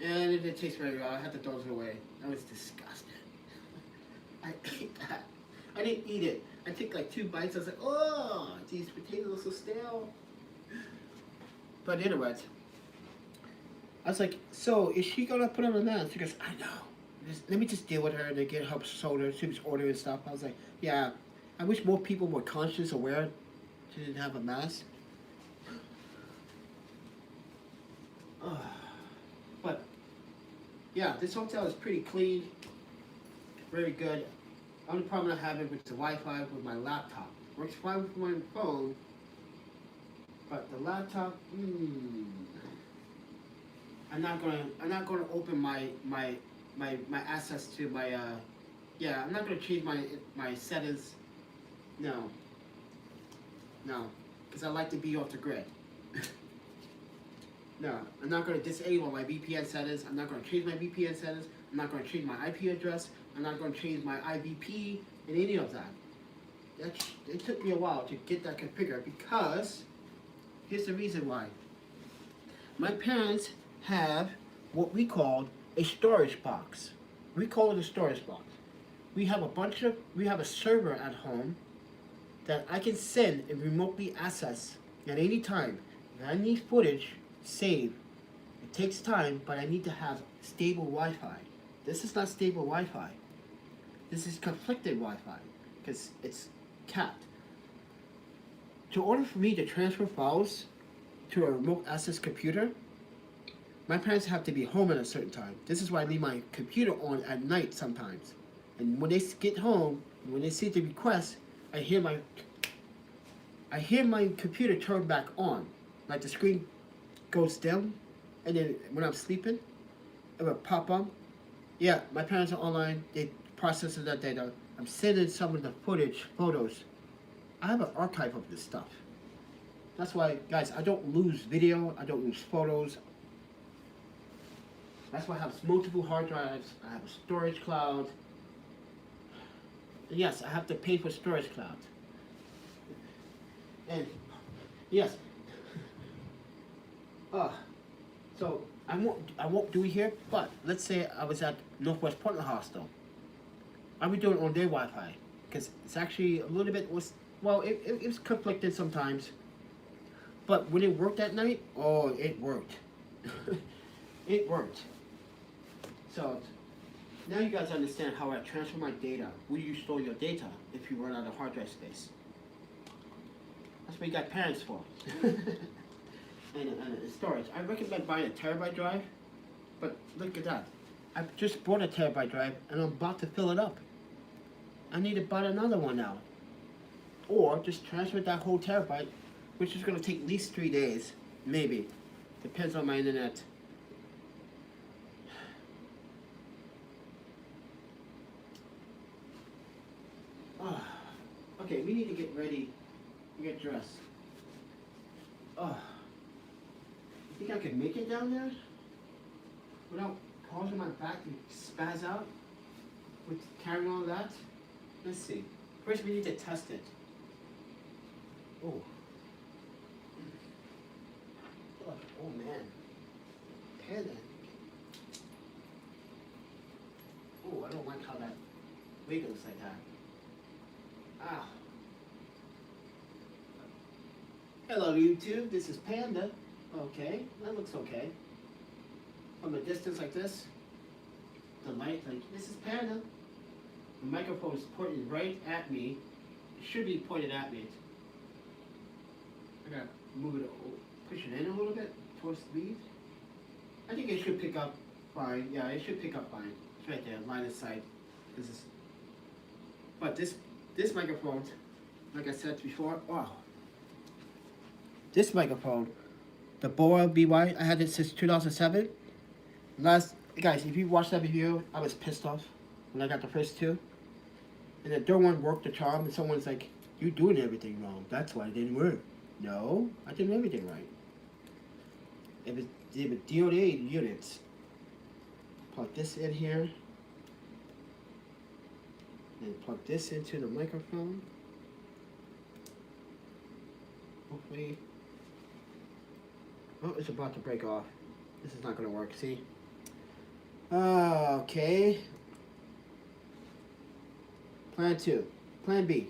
and it didn't taste very well. I had to throw it away. That was disgusting. I ate that. I didn't eat it. I took like 2 bites. I was like, oh, these potatoes are so stale. But anyways, I was like, so is she gonna put on a mask? She goes, I know. Let me just deal with her and get her shoulder. She was ordering stuff. I was like, yeah, I wish more people were conscious, aware she didn't have a mask. But yeah, this hotel is pretty clean, very good. Only problem I have is with the Wi-Fi with my laptop. Works fine with my phone, but the laptop, I'm not gonna open my access to my I'm not gonna change my settings. No, because I like to be off the grid. No, I'm not going to disable my VPN settings. I'm not going to change my VPN settings. I'm not going to change my IP address. I'm not going to change my IVP and any of that. It took me a while to get that configured because here's the reason why. My parents have what we call a storage box. We call it a storage box. We have a server at home that I can send and remotely access at any time. If I need footage saved, it takes time, but I need to have stable Wi-Fi. This is not stable Wi-Fi. This is conflicted Wi-Fi because it's capped. In order for me to transfer files to a remote access computer, my parents have to be home at a certain time. This is why I leave my computer on at night sometimes. And when they get home, when they see the request, I hear my computer turn back on. Like the screen goes dim, and then when I'm sleeping, it will pop up. Yeah, my parents are online. They process that data. I'm sending some of the footage, photos. I have an archive of this stuff. That's why, guys, I don't lose video. I don't lose photos. That's why I have multiple hard drives. I have a storage cloud. Yes, I have to pay for storage cloud. And yes. So I won't do it here, but let's say I was at Northwest Portland Hostel. I would do it on their Wi-Fi because it's actually a little bit it was conflicted sometimes. But when it worked that night, oh, it worked. It worked. So now you guys understand how I transfer my data. Where do you store your data if you run out of hard drive space? That's what you got parents for. and storage. I recommend buying a terabyte drive, but look at that. I just bought a terabyte drive and I'm about to fill it up. I need to buy another one now. Or just transfer that whole terabyte, which is going to take at least 3 days, maybe. Depends on my internet. Okay, we need to get ready, get dressed. You think I could make it down there without causing my back to spaz out with carrying all that? Let's see. First, we need to test it. Oh. Oh man. Panda. Oh, I don't like how that wiggles like that. Ah. Hello YouTube, this is Panda. Okay, that looks okay. From a distance like this, the light, like, this is Panda. The microphone is pointed right at me. It should be pointed at me. I gotta move it, push it in a little bit towards the lead. I think it should pick up fine. Yeah, it should pick up fine. It's right there, line of sight. But this microphone, like I said before, wow. This microphone, the Boa BY, I had it since 2007. Guys, if you watched that video, I was pissed off when I got the first two. And the third one worked the charm, and someone's like, "You're doing everything wrong. That's why it didn't work." No, I did everything right. It was DOD units. Plug this in here. Then plug this into the microphone. Hopefully. Oh, it's about to break off. This is not going to work, see? Okay. Plan 2. Plan B.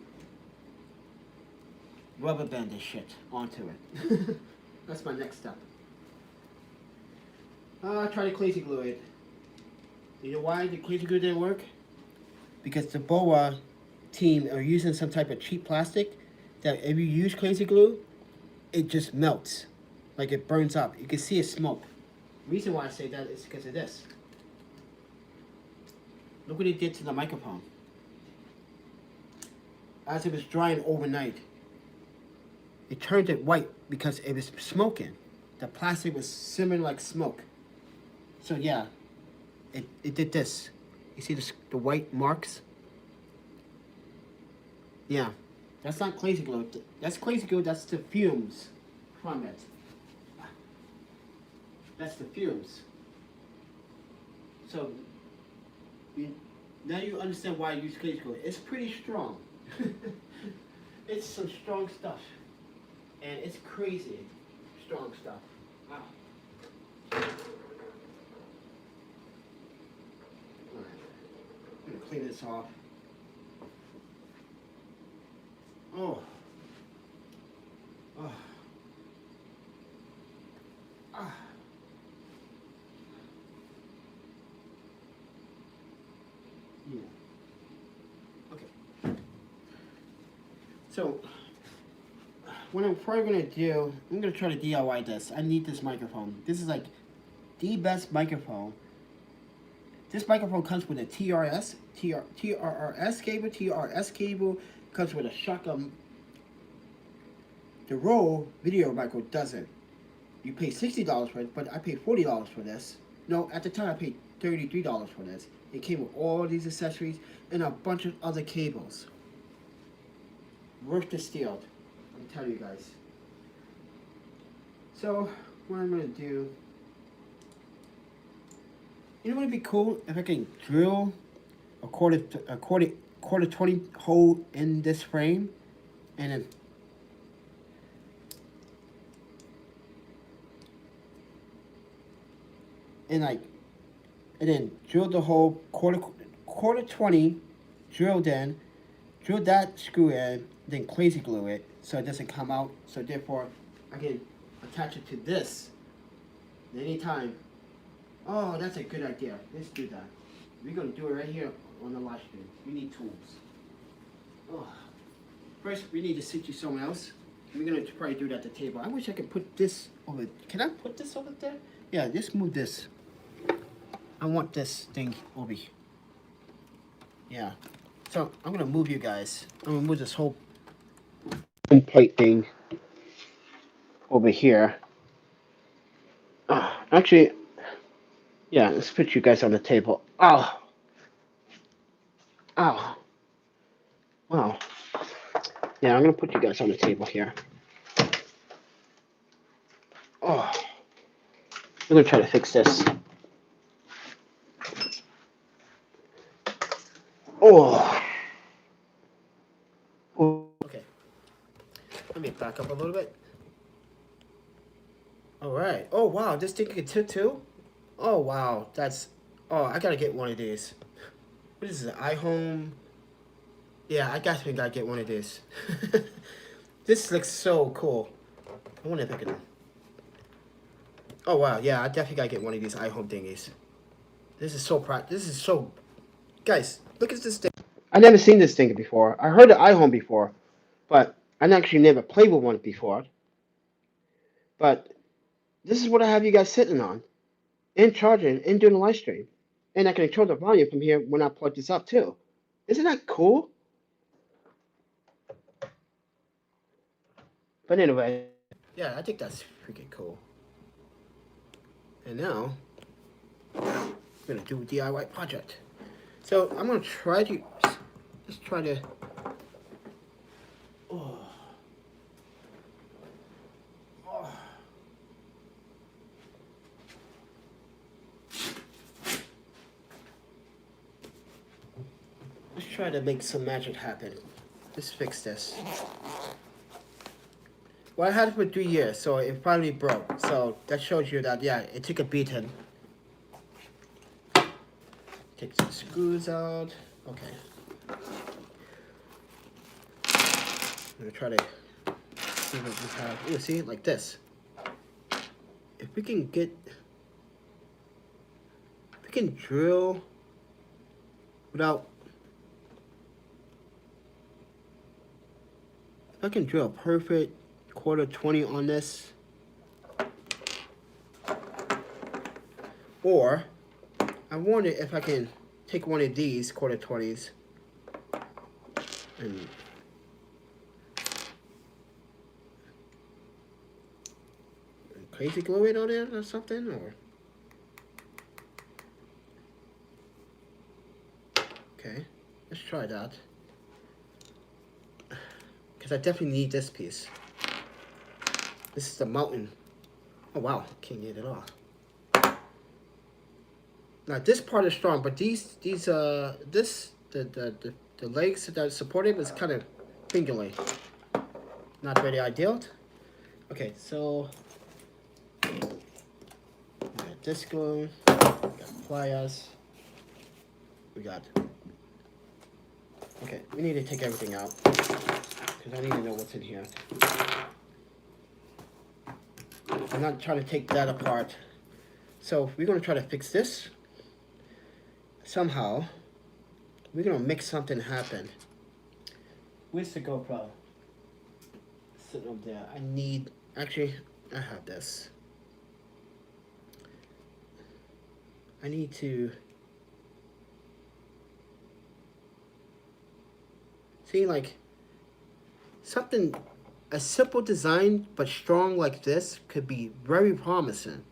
Rubber band this shit onto it. That's my next step. Try to crazy glue it. You know why the crazy glue didn't work? Because the BOA team are using some type of cheap plastic that if you use crazy glue, it just melts. Like it burns up. You can see it smoke. The reason why I say that is because of this. Look what it did to the microphone. As it was drying overnight, it turned it white because it was smoking. The plastic was simmering like smoke. So yeah, it did this. You see the white marks? Yeah, that's not crazy glue. That's crazy glue, that's the fumes from it. That's the fumes. So, now you understand why I use crazy glue. It's pretty strong. It's some strong stuff. And it's crazy strong stuff. Wow. clean this off. Oh. Oh. Ah. Yeah. Okay. So, what I'm probably gonna do, I'm gonna try to DIY this. I need this microphone. This is like the best microphone. This microphone comes with a TRS cable, comes with a shotgun. The Rode video micro doesn't. You pay $60 for it, but I paid $40 for this. No, at the time I paid $33 for this. It came with all these accessories and a bunch of other cables. Worth the steal, I'm telling you guys. So, what I'm gonna do, you know what would be cool if I can drill a quarter 20 hole in this frame, and then drill the hole quarter 20, drill that screw in, then crazy glue it so it doesn't come out. So therefore, I can attach it to this anytime. Oh, that's a good idea. Let's do that. We're gonna do it right here on the live stream. We need tools. Oh. First, we need to sit you somewhere else. We're gonna probably do it at the table. I wish I could put this over. Can I put this over there? Yeah, just move this. I want this thing over here. Yeah. So I'm gonna move you guys. I'm gonna move this whole plate thing over here. Actually, yeah, let's put you guys on the table. Oh. Oh. Wow. Yeah, I'm gonna put you guys on the table here. Oh. I'm gonna try to fix this. Oh. Okay. Let me back up a little bit. All right. Oh wow, this thing can tip too. Oh wow, that's. Oh, I gotta get one of these. What is this? iHome. Yeah, I definitely gotta get one of these. This looks so cool. I wonder if I can. Oh wow, yeah, I definitely gotta get one of these iHome thingies. This is so This is so. Guys, look at this thing. I never seen this thing before. I heard of iHome before, but I actually never played with one before. But this is what I have you guys sitting on, and charging, and doing a live stream, and I can control the volume from here when I plug this up too. Isn't that cool? But anyway, yeah, I think that's freaking cool. And now, I'm gonna do a DIY project. So I'm gonna try to, just try to, oh. Oh. Let's try to make some magic happen. Let's fix this. Well, I had it for 3 years, so it finally broke. So that shows you that, yeah, it took a beating. Take some screws out. Okay. I'm gonna try to see what we have. You see, like this. If we can get, if we can drill without, if I can drill a perfect quarter 20 on this, or I wonder if I can take one of these quarter 20s and crazy glue it on it or something, or okay, let's try that, because I definitely need this piece. This is the mountain. Oh wow, can't get it off. Now this part is strong, but the legs that support it is kind of fingerly. Not very ideal. Okay, so we got this glue, we got pliers, we got Okay, we need to take everything out because I need to know what's in here. I'm not trying to take that apart. So we're gonna try to fix this. Somehow, we're gonna make something happen. Where's the GoPro? Sitting up there. I need, actually, I have this. I need to see, like, something, a simple design but strong like this could be very promising.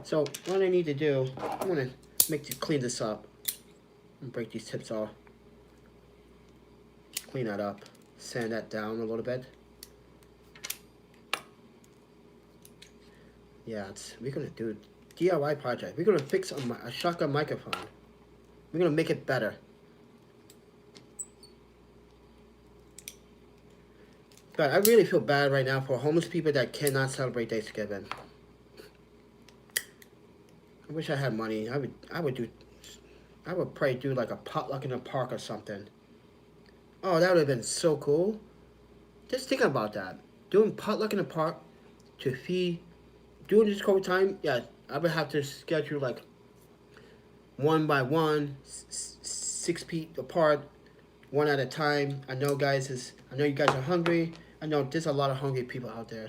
So what I need to do, I'm gonna clean this up and break these tips off. Clean that up, sand that down a little bit. Yeah, we're gonna do a DIY project. We're gonna fix a shotgun microphone. We're gonna make it better. But I really feel bad right now for homeless people that cannot celebrate Thanksgiving. I wish I had money. I would probably do like a potluck in the park or something. Oh, that would have been so cool. Just think about that. Doing potluck in the park to feed, during this COVID time, yeah, I would have to schedule like 1 by 1, 6 feet apart, one at a time. I know you guys are hungry. I know there's a lot of hungry people out there.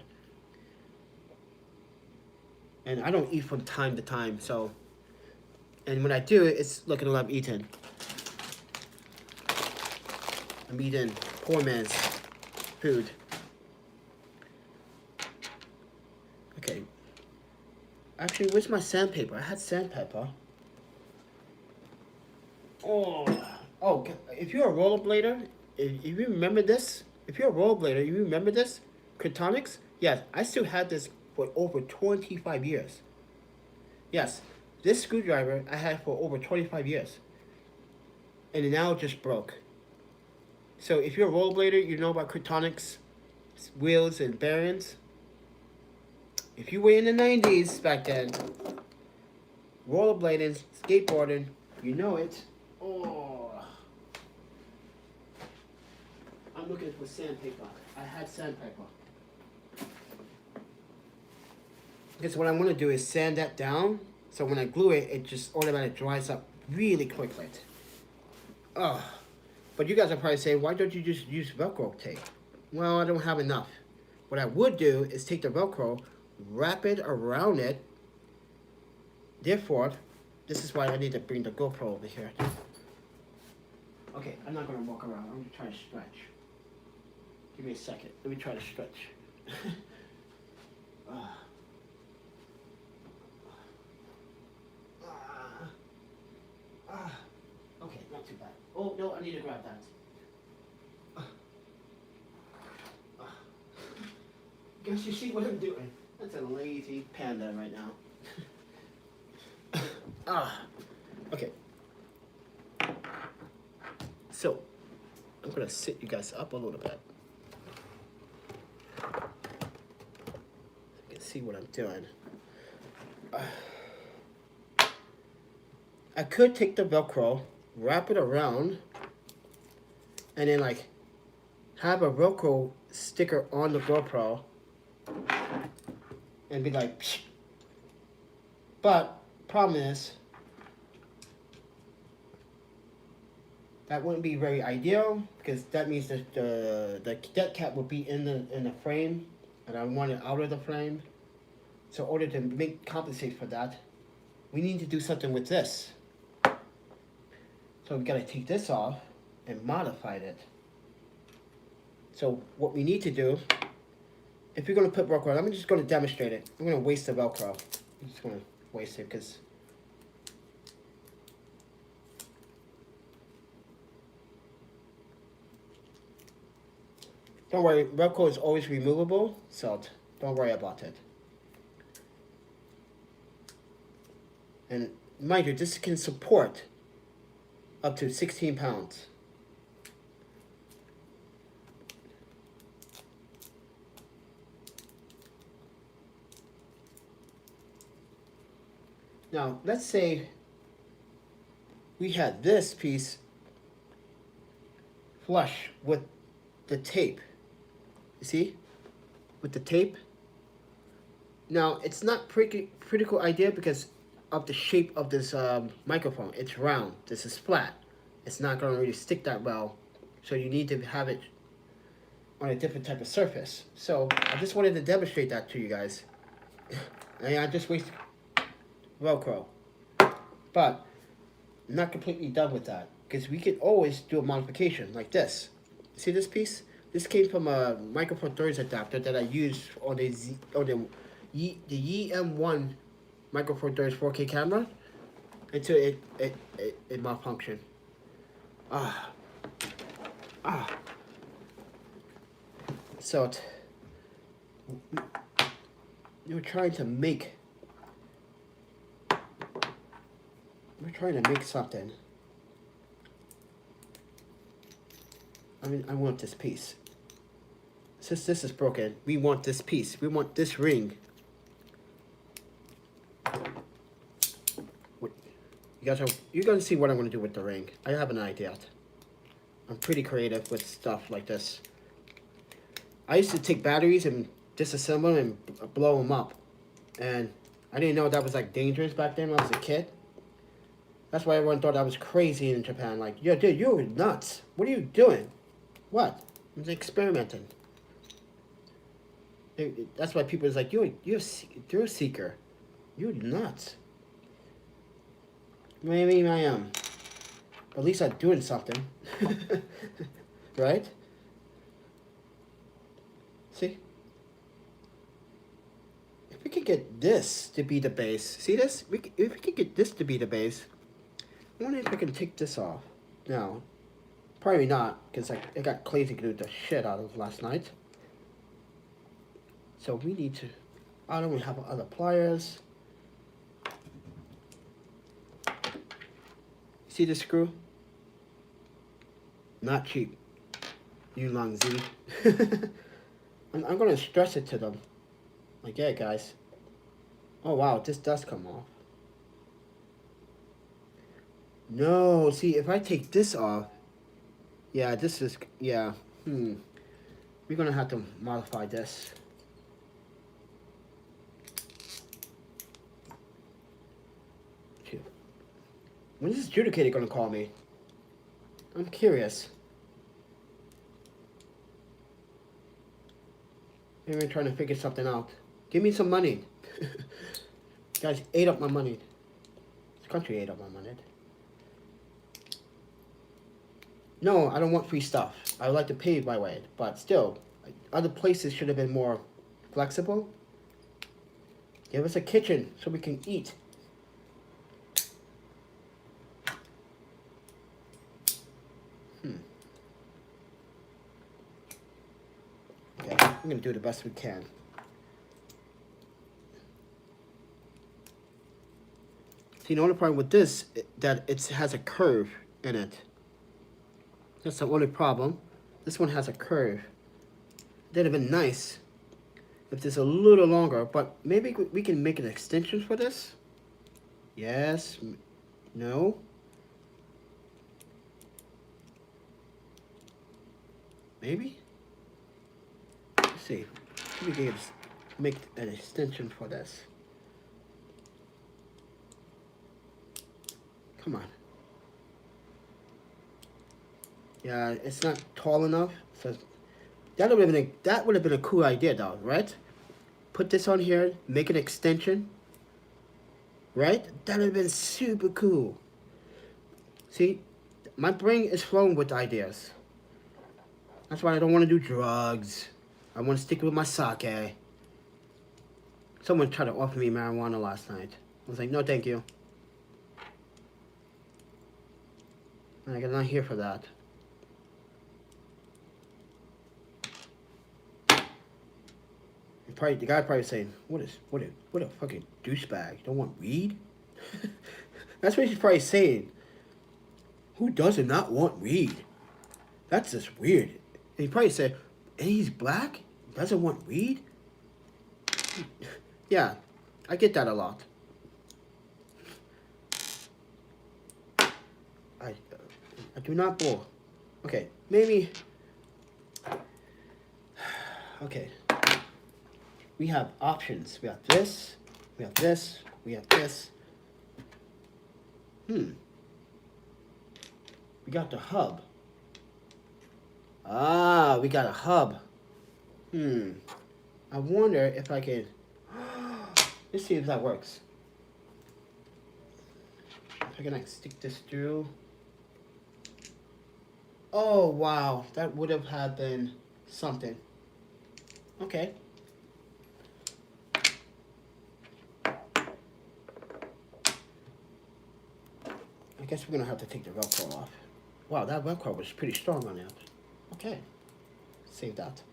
And I don't eat from time to time, so. And when I do it, it's looking like I'm eating. I'm eating poor man's food. Okay. Actually, where's my sandpaper? I had sandpaper. Oh, if you're a rollerblader, if you remember this, you remember this? Kryptonics? Yes, I still had this for over 25 years. Yes, this screwdriver I had for over 25 years. And it now just broke. So if you're a rollerblader, you know about Kryptonics, wheels and bearings. If you were in the 90s back then, rollerblading, skateboarding, you know it. Oh. I'm looking for sandpaper. I had sandpaper. Because what I want to do is sand that down, so when I glue it, it just automatically dries up really quickly. Oh, but you guys are probably saying, why don't you just use Velcro tape? Well, I don't have enough. What I would do is take the Velcro, wrap it around it. Therefore, this is why I need to bring the GoPro over here. Okay, I'm not going to walk around. I'm going to try to stretch. Give me a second. Let me try to stretch. Okay, not too bad. Oh, no, I need to grab that. Guess you see what I'm doing. That's a lazy panda right now. Okay. So, I'm going to sit you guys up a little bit. So you can see what I'm doing. I could take the Velcro, wrap it around, and then like have a Velcro sticker on the GoPro and be like, psh. But problem is that wouldn't be very ideal because that means that the dead cat will be in the frame, and I want it out of the frame. So in order to compensate for that, we need to do something with this. So we gotta take this off and modify it. So what we need to do, if you're gonna put Velcro, I'm just gonna demonstrate it. I'm gonna waste the Velcro. I'm just gonna waste it because don't worry, Velcro is always removable, so don't worry about it. And mind you, this can support up to 16 pounds. Now, let's say we had this piece flush with the tape. You see? With the tape. Now, it's not pretty critical idea because of the shape of this microphone. It's round. This is flat. It's not going to really stick that well. So you need to have it on a different type of surface. So I just wanted to demonstrate that to you guys. And I just wasted Velcro. But I'm not completely done with that, because we could always do a modification like this. See this piece? This came from a Micro Four Thirds adapter that I used on the EM1 Micro Four Thirds 4K camera until it malfunctioned. So we're trying to make something. I mean, I want this piece. Since this is broken, we want this piece. We want this ring. You're gonna see what I'm gonna do with the ring. I have an idea. I'm pretty creative with stuff like this. I used to take batteries and disassemble them and blow them up, and I didn't know that was like dangerous back then when I was a kid. That's why everyone thought I was crazy in Japan. Like, yo, dude, you're nuts. What are you doing? What? I was experimenting. That's why people was like, you're a thrill seeker. You're nuts. Maybe I am. At least I'm doing something. Right? See? If we could get this to be the base. See this? If we could get this to be the base. I wonder if I can take this off. No. Probably not, because I got crazy glued the shit out of last night. So we need to... I don't have other pliers. See the screw? Not cheap. Yulong Z. I'm going to stress it to them. Like, yeah, guys. Oh, wow, this does come off. No, see, if I take this off, yeah, this is, yeah, we're going to have to modify this. When is this adjudicator going to call me? I'm curious. Maybe I'm trying to figure something out. Give me some money. You guys ate up my money. This country ate up my money. No, I don't want free stuff. I would like to pay my way, but still, other places should have been more flexible. Give us a kitchen so we can eat. Okay, I'm gonna do the best we can. See, the only problem with this, that it has a curve in it. That's the only problem. This one has a curve. That'd have been nice if this a little longer, but maybe we can make an extension for this. Yes. No. Maybe. Let's see. We can make an extension for this. Come on. Yeah, it's not tall enough. So that would have been a cool idea, though, right? Put this on here, make an extension, right? That would have been super cool. See, my brain is flowing with ideas. That's why I don't want to do drugs. I want to stick with my sake. Someone tried to offer me marijuana last night. I was like, no, thank you. And I'm not here for that. The guy probably saying, what a fucking douchebag. Don't want weed? That's what he's probably saying. Who doesn't not want weed? That's just weird. And he probably said, and he's black? Doesn't want weed? Yeah, I get that a lot. I do not bore. Okay, maybe. Okay. We have options. We have this. We have this. We have this. We got the hub. Ah, we got a hub. I wonder if I can. Let's see if that works. If I can like stick this through. Oh wow, that would have had been something. Okay. I guess we're gonna have to take the Velcro off. Wow, that Velcro was pretty strong on that. Okay, save that.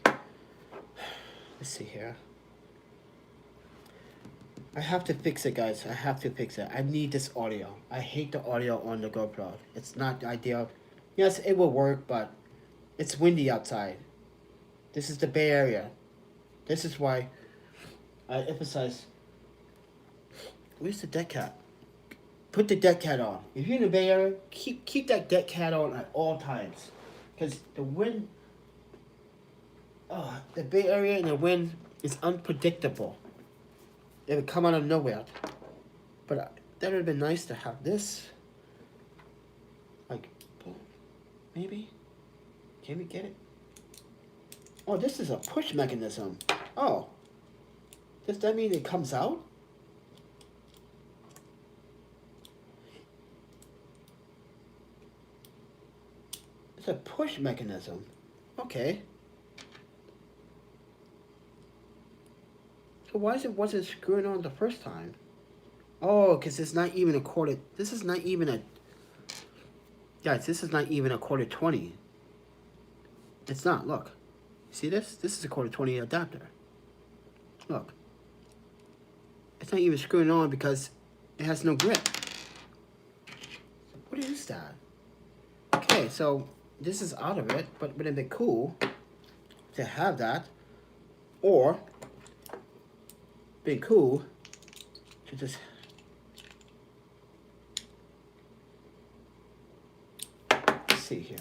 Let's see here. I have to fix it, guys. I have to fix it. I need this audio. I hate the audio on the GoPro. It's not ideal. Yes, it will work, but it's windy outside. This is the Bay Area. This is why I emphasize. Where's the deck cat? Put the deck cat on. If you're in the Bay Area, keep that deck cat on at all times, because the wind. Oh, the Bay Area and the wind is unpredictable. It would come out of nowhere. But that would have been nice to have this. Like, boom. Maybe? Can we get it? Oh, this is a push mechanism. Oh. Does that mean it comes out? It's a push mechanism. Okay. So why wasn't screwing on the first time? Oh, because it's not even a quarter. This is not even a. Guys, this is not even a quarter 20. It's not. Look. See this? This is a quarter 20 adapter. Look. It's not even screwing on because it has no grip. What is that? Okay, so this is out of it, but it would have been cool to have that. Or been cool to just let's see here.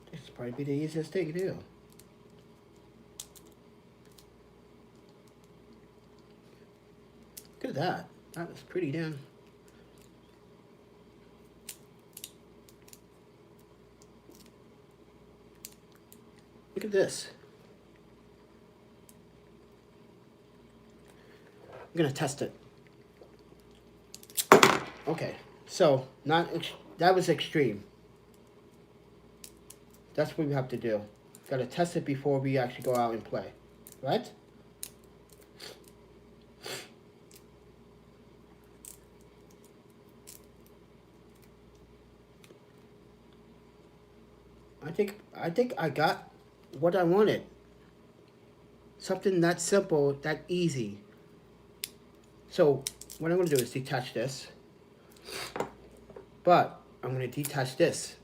This would probably be the easiest thing to do. Look at that. That was pretty damn. Look at this. I'm gonna test it. Okay, so that was extreme. That's what we have to do. Gotta test it before we actually go out and play, right? I think I got what I wanted. Something that simple, that easy. So what I'm gonna do is detach this. But I'm gonna detach this.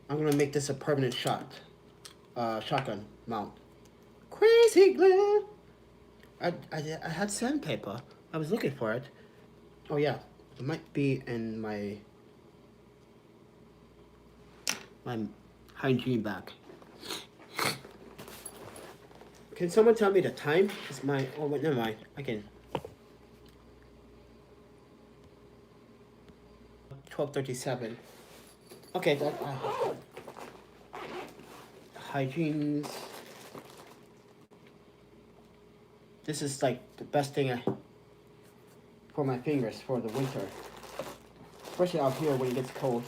I'm gonna make this a permanent shotgun mount. Crazy glue. I had sandpaper. I was looking for it. Oh yeah, it might be in my hygiene bag. Can someone tell me the time? It's my. Oh wait, never mind. I can. 12:37. Okay, that hygiene. This is like the best thing for my fingers for the winter, especially out here when it gets cold.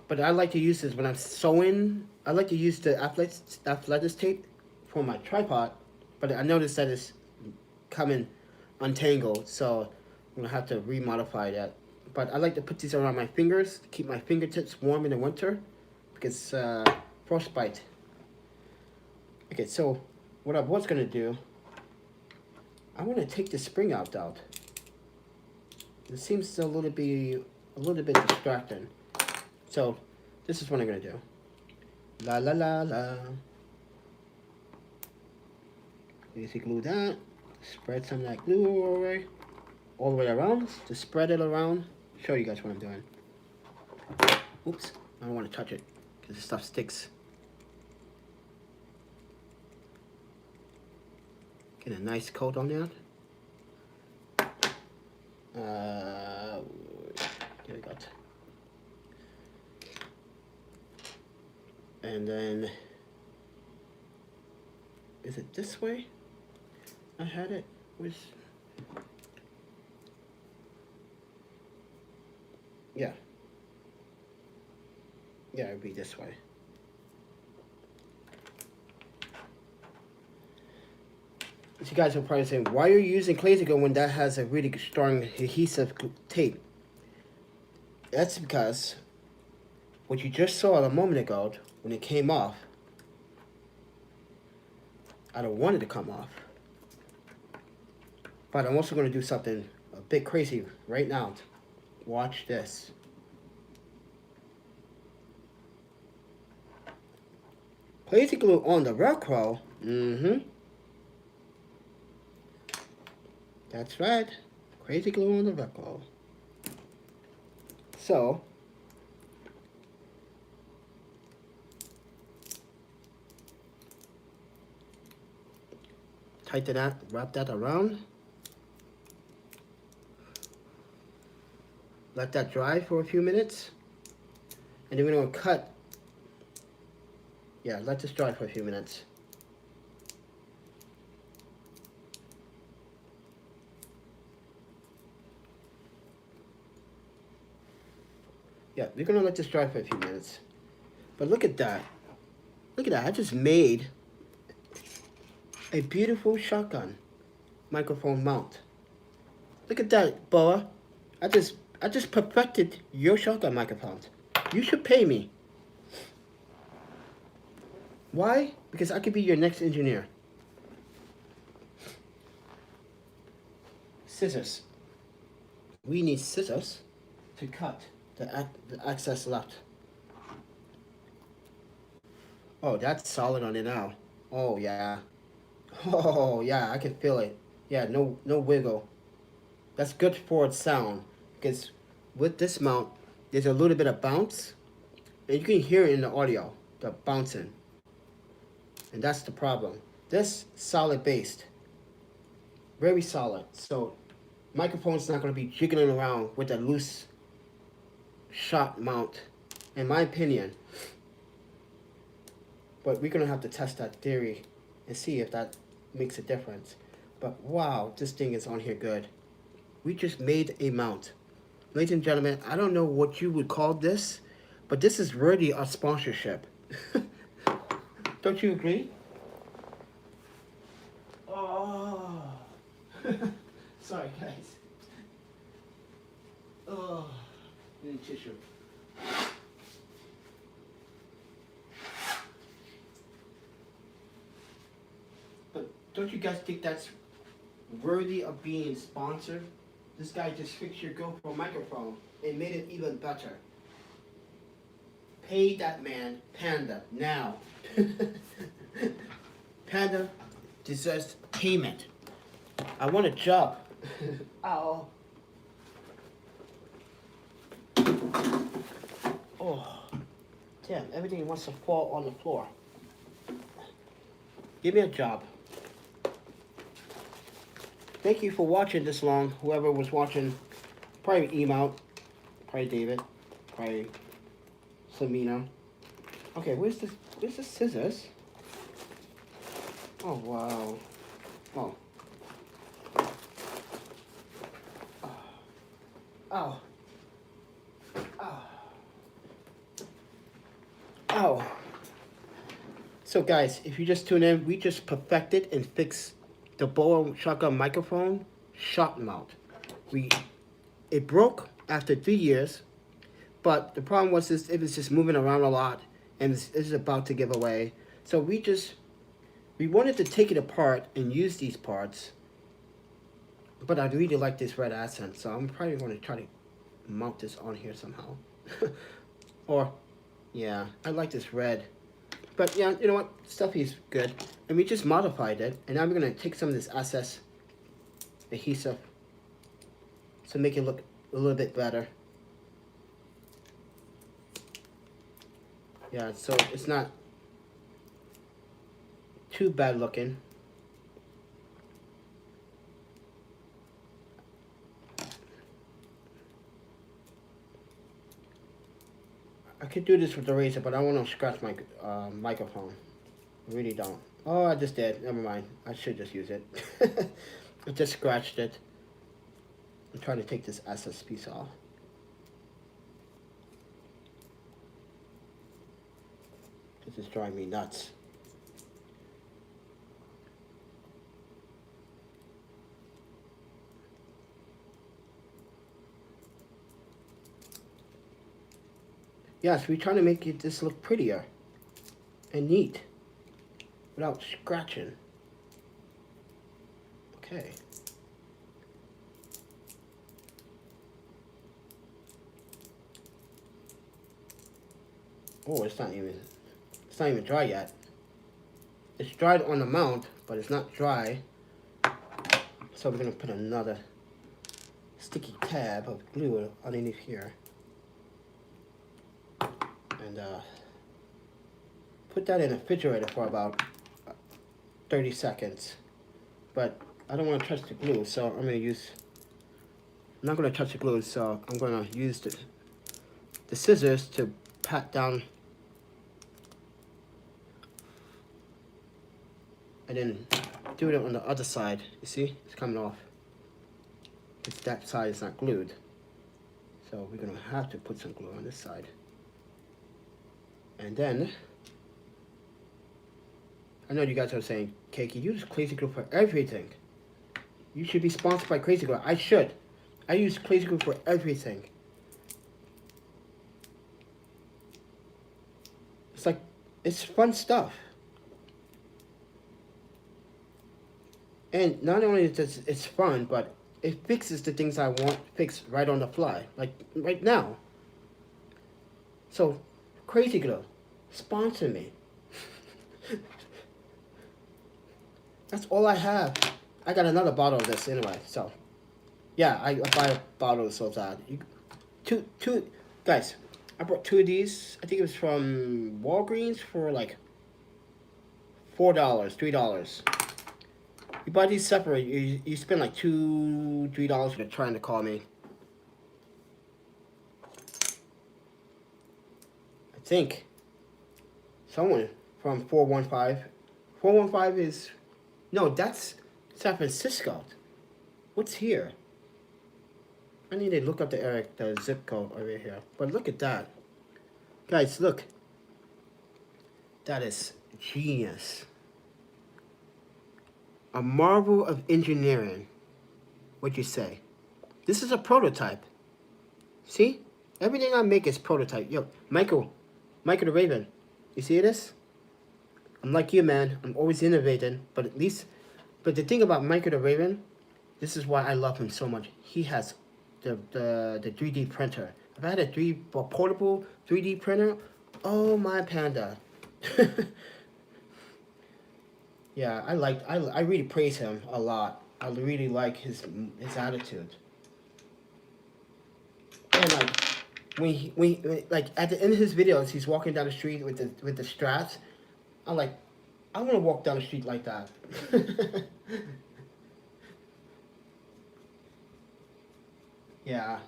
But I like to use this when I'm sewing. I like to use the athletic tape for my tripod, but I noticed that it's coming untangled, so I'm gonna have to remodify that. But I like to put these around my fingers to keep my fingertips warm in the winter because frostbite. Okay, so what I was gonna do I want to take the spring out. It seems a little bit distracting. So this is what I'm gonna do. La la la la. Easy glue that. Spread some of that glue all the way around. Just spread it around. Show you guys what I'm doing. Oops, I don't want to touch it because the stuff sticks. Get a nice coat on there. Here we go. And then, is it this way? I had it. Yeah. Yeah, it'd be this way. So you guys are probably saying, why are you using Clazy Glue when that has a really strong adhesive tape? That's because what you just saw a moment ago, when it came off, I don't want it to come off. But I'm also going to do something a bit crazy right now. Watch this. Clazy Glue on the Velcro. That's right. Clazy Glue on the Velcro. So, tighten that, wrap that around. Let that dry for a few minutes. And then we're going to cut. Yeah, let this dry for a few minutes. Yeah, we're going to let this dry for a few minutes. But look at that. Look at that. I just made a beautiful shotgun microphone mount. Look at that, Boa. I just perfected your shotgun microphone. You should pay me. Why? Because I could be your next engineer. Scissors. We need scissors to cut the excess left. Oh, that's solid on it now. Oh yeah. Oh yeah, I can feel it. Yeah, no wiggle. That's good for its sound, because with this mount, there's a little bit of bounce, and you can hear it in the audio, the bouncing. And that's the problem. This solid based, very solid. So microphone's not going to be jiggling around with a loose shot mount, in my opinion. But we're going to have to test that theory and see if that makes a difference. But wow, this thing is on here good. We just made a mount. Ladies and gentlemen, I don't know what you would call this, but this is worthy of sponsorship. Don't you agree? Oh. Sorry, guys. Oh, need tissue. But don't you guys think that's worthy of being sponsored? This guy just fixed your GoPro microphone and made it even better. Pay that man, Panda, now. Panda deserves payment. I want a job. Ow. Oh, damn, everything wants to fall on the floor. Give me a job. Thank you for watching this long. Whoever was watching, probably email, probably David, probably Samina. Okay, where's the scissors? Oh wow. Oh. Oh. Oh. Oh. So guys, if you just tune in, we just perfected and fixed the Boa shotgun microphone shot mount. It broke after 3 years, but the problem was it was just moving around a lot, and it's about to give away. So we wanted to take it apart and use these parts But I really like this red accent, so I'm probably going to try to mount this on here somehow. Or, yeah, I like this red. But yeah, you know what? Stuffy's good. And we just modified it. And now we're going to take some of this access adhesive to make it look a little bit better. Yeah, so it's not too bad looking. I could do this with the razor, but I want to scratch my microphone. I really don't. Oh, I just did. Never mind. I should just use it. I just scratched it. I'm trying to take this access piece off. This is driving me nuts. Yes, we're trying to make this look prettier and neat without scratching. Okay. Oh, it's not even dry yet. It's dried on the mount, but it's not dry. So we're gonna put another sticky tab of glue underneath here. And put that in the refrigerator for about 30 seconds. But I don't want to touch the glue, so I'm not going to touch the glue, so I'm going to use the scissors to pat down and then do it on the other side. You see, it's coming off. That side is not glued, so we're going to have to put some glue on this side. And then, I know you guys are saying, Keiki, you use Crazy Glue for everything. You should be sponsored by Crazy Glue. I should. I use Crazy Glue for everything. It's like, it's fun stuff. And not only is it's fun, but it fixes the things I want fixed right on the fly. Like, right now. So, Crazy Glue, sponsor me. That's all I have. I got another bottle of this anyway, so yeah, I buy a bottle of soap out. Two guys, I bought 2 of these. I think it was from Walgreens for like $4, $3. You buy these separate, you spend like $2, $3. They're trying to call me. I think someone from 415. 415 is, no, that's San Francisco. What's here? I need to look up the zip code over here. But look at that. Guys, look. That is genius. A marvel of engineering. What'd you say? This is a prototype. See? Everything I make is prototype. Yo, Michael the Raven. You see this? I'm like you, man. I'm always innovating. But the thing about Michael the Raven, this is why I love him so much. He has the 3D printer. If I had a portable 3D printer, oh my panda. Yeah, I really praise him a lot. I really like his attitude. And like when like at the end of his videos, he's walking down the street with the straps. I'm like, I want to walk down the street like that. Yeah,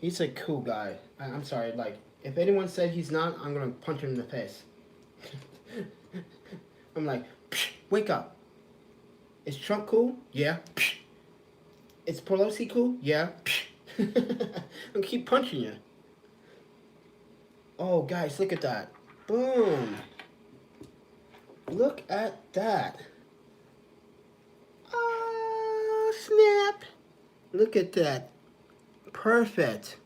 he's a cool guy. I'm sorry, like, if anyone said he's not, I'm gonna punch him in the face. I'm like, wake up. Is Trump cool? Yeah. Is Pelosi cool? Yeah. I'm gonna keep punching you. Oh, guys, look at that. Boom. Look at that. Oh, snap. Look at that. Perfect.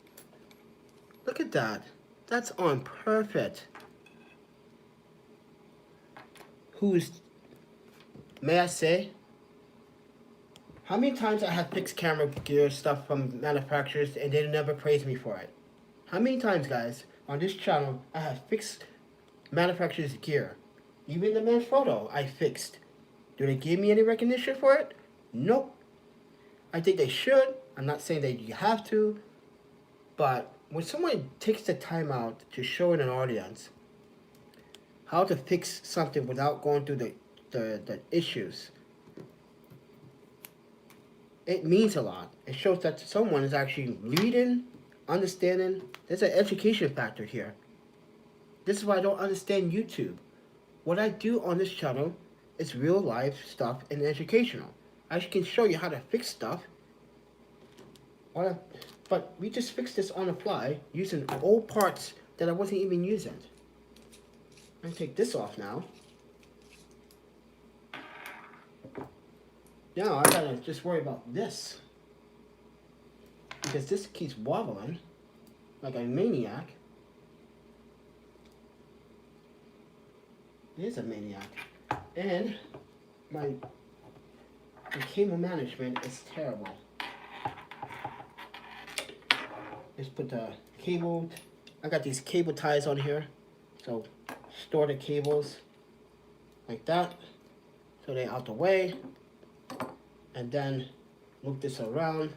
Look at that. That's on perfect. May I say, How many times I have fixed camera gear stuff from manufacturers and they never praise me for it? How many times, guys, on this channel I have fixed manufacturer's gear? Even the Manfrotto I fixed. Do they give me any recognition for it? Nope. I think they should. I'm not saying that you have to. But when someone takes the time out to show an audience how to fix something without going through the issues, it means a lot. It shows that someone is actually reading, understanding. There's an education factor here. This is why I don't understand YouTube. What I do on this channel is real life stuff and educational. I can show you how to fix stuff. But we just fixed this on the fly using old parts that I wasn't even using. I'm gonna take this off now. Now I gotta just worry about this. Because this keeps wobbling like a maniac. It is a maniac. And my cable management is terrible. Just put the cable. I got these cable ties on here. So store the cables like that. So they're out the way. And then loop this around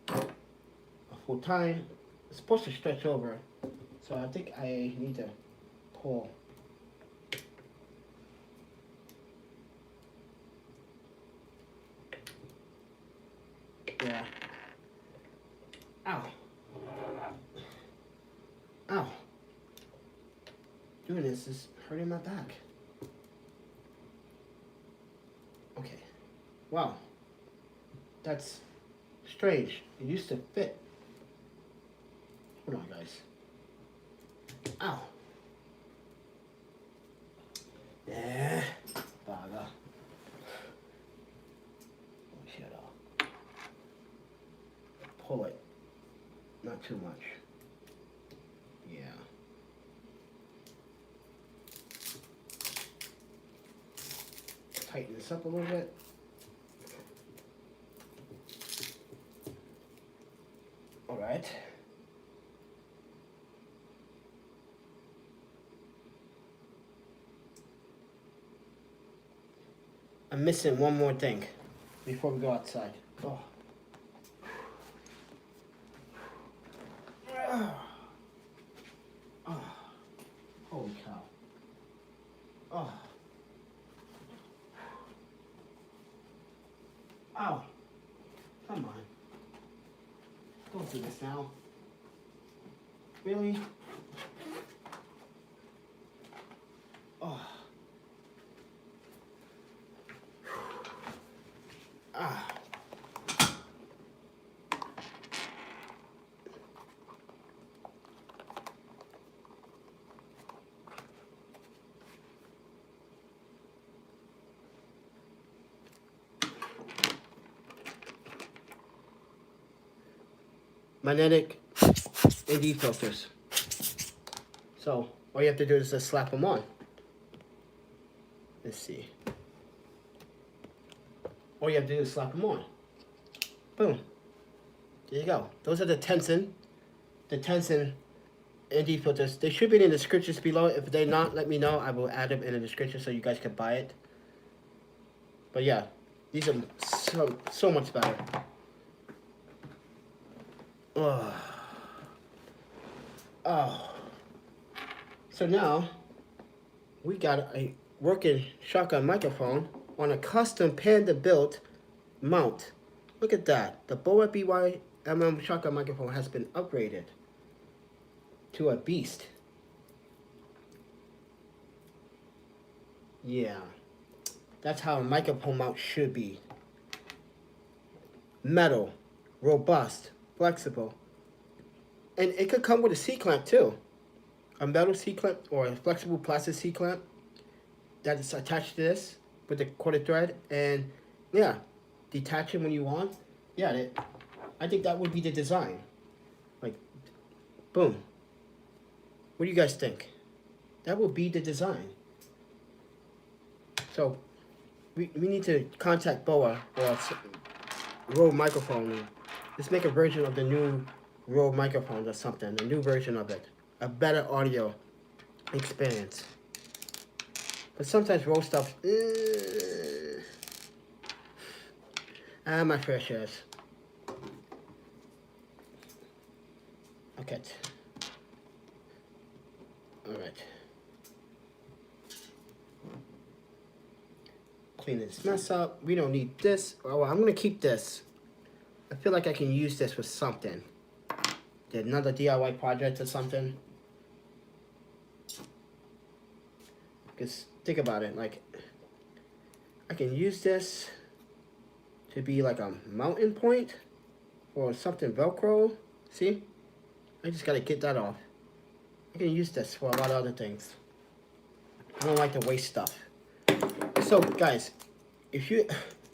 a full time. It's supposed to stretch over. So I think I need to pull. Yeah. Ow. Ow. Doing this is hurting my back. Okay. Wow. That's strange. It used to fit. Hold on, guys. Ow. Yeah. Bugger. Shut up. Pull it. Not too much. Yeah. Tighten this up a little bit. All right. I'm missing one more thing before we go outside. Oh. Oh. Holy cow. Oh. Ow. Come on. Don't do this now. Really? Oh. Ah. Magnetic AD filters. So all you have to do is just slap them on. Let's see. All you have to do is slap them on. Boom. There you go. Those are the Tenson ND filters. They should be in the descriptions below. If they're not, let me know. I will add them in the description so you guys can buy it. But yeah, these are so much better. Oh. Oh. So now we got a working shotgun microphone on a custom Panda built mount. Look at that. The Boa BYMM shotgun microphone has been upgraded to a beast. Yeah. That's how a microphone mount should be. Metal, robust, flexible. And it could come with a C-clamp too. A metal C-clamp or a flexible plastic C-clamp that is attached to this with the quarter thread. And yeah, detach it when you want. Yeah, I think that would be the design. Like, boom. What do you guys think? That would be the design. So, we need to contact Boa or Rode microphone. Let's make a version of the new Rode microphones or something. A new version of it. A better audio experience. But sometimes Rode stuff. My fair shares. Okay. Alright. Clean this mess up. We don't need this. Oh, I'm gonna keep this. I feel like I can use this for something. Did another DIY project or something. Because think about it, like I can use this to be like a mountain point or something Velcro. See? I just gotta get that off. I can use this for a lot of other things. I don't like to waste stuff. So guys, if you,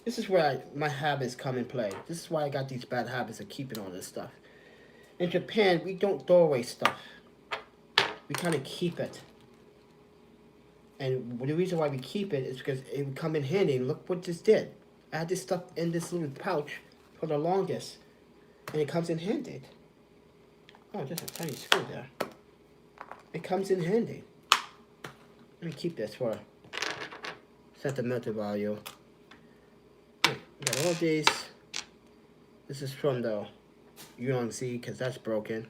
this is where my habits come in play. This is why I got these bad habits of keeping all this stuff. In Japan, we don't throw away stuff. We kind of keep it. And the reason why we keep it is because it would come in handy. Look what this did. I had this stuff in this little pouch for the longest. And it comes in handy. Oh, just a tiny screw there. It comes in handy. Let me keep this for sentimental value. Got all these. This is from the UNC because that's broken.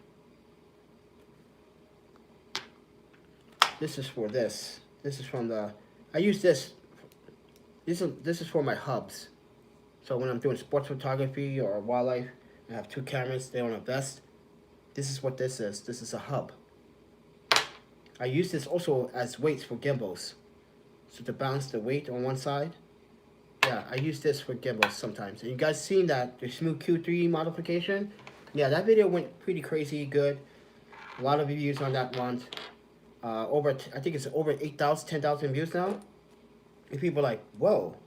This is for this. This is from the. I use this. This is for my hubs. So when I'm doing sports photography or wildlife, I have two cameras. They're on a vest. This is what this is. This is a hub. I use this also as weights for gimbals. So to balance the weight on one side. Yeah, I use this for gimbals sometimes. And you guys seen that, the Smooth Q3 modification? Yeah, that video went pretty crazy good. A lot of reviews on that one. I think it's over 8,000, 10,000 views now. And people are like, whoa.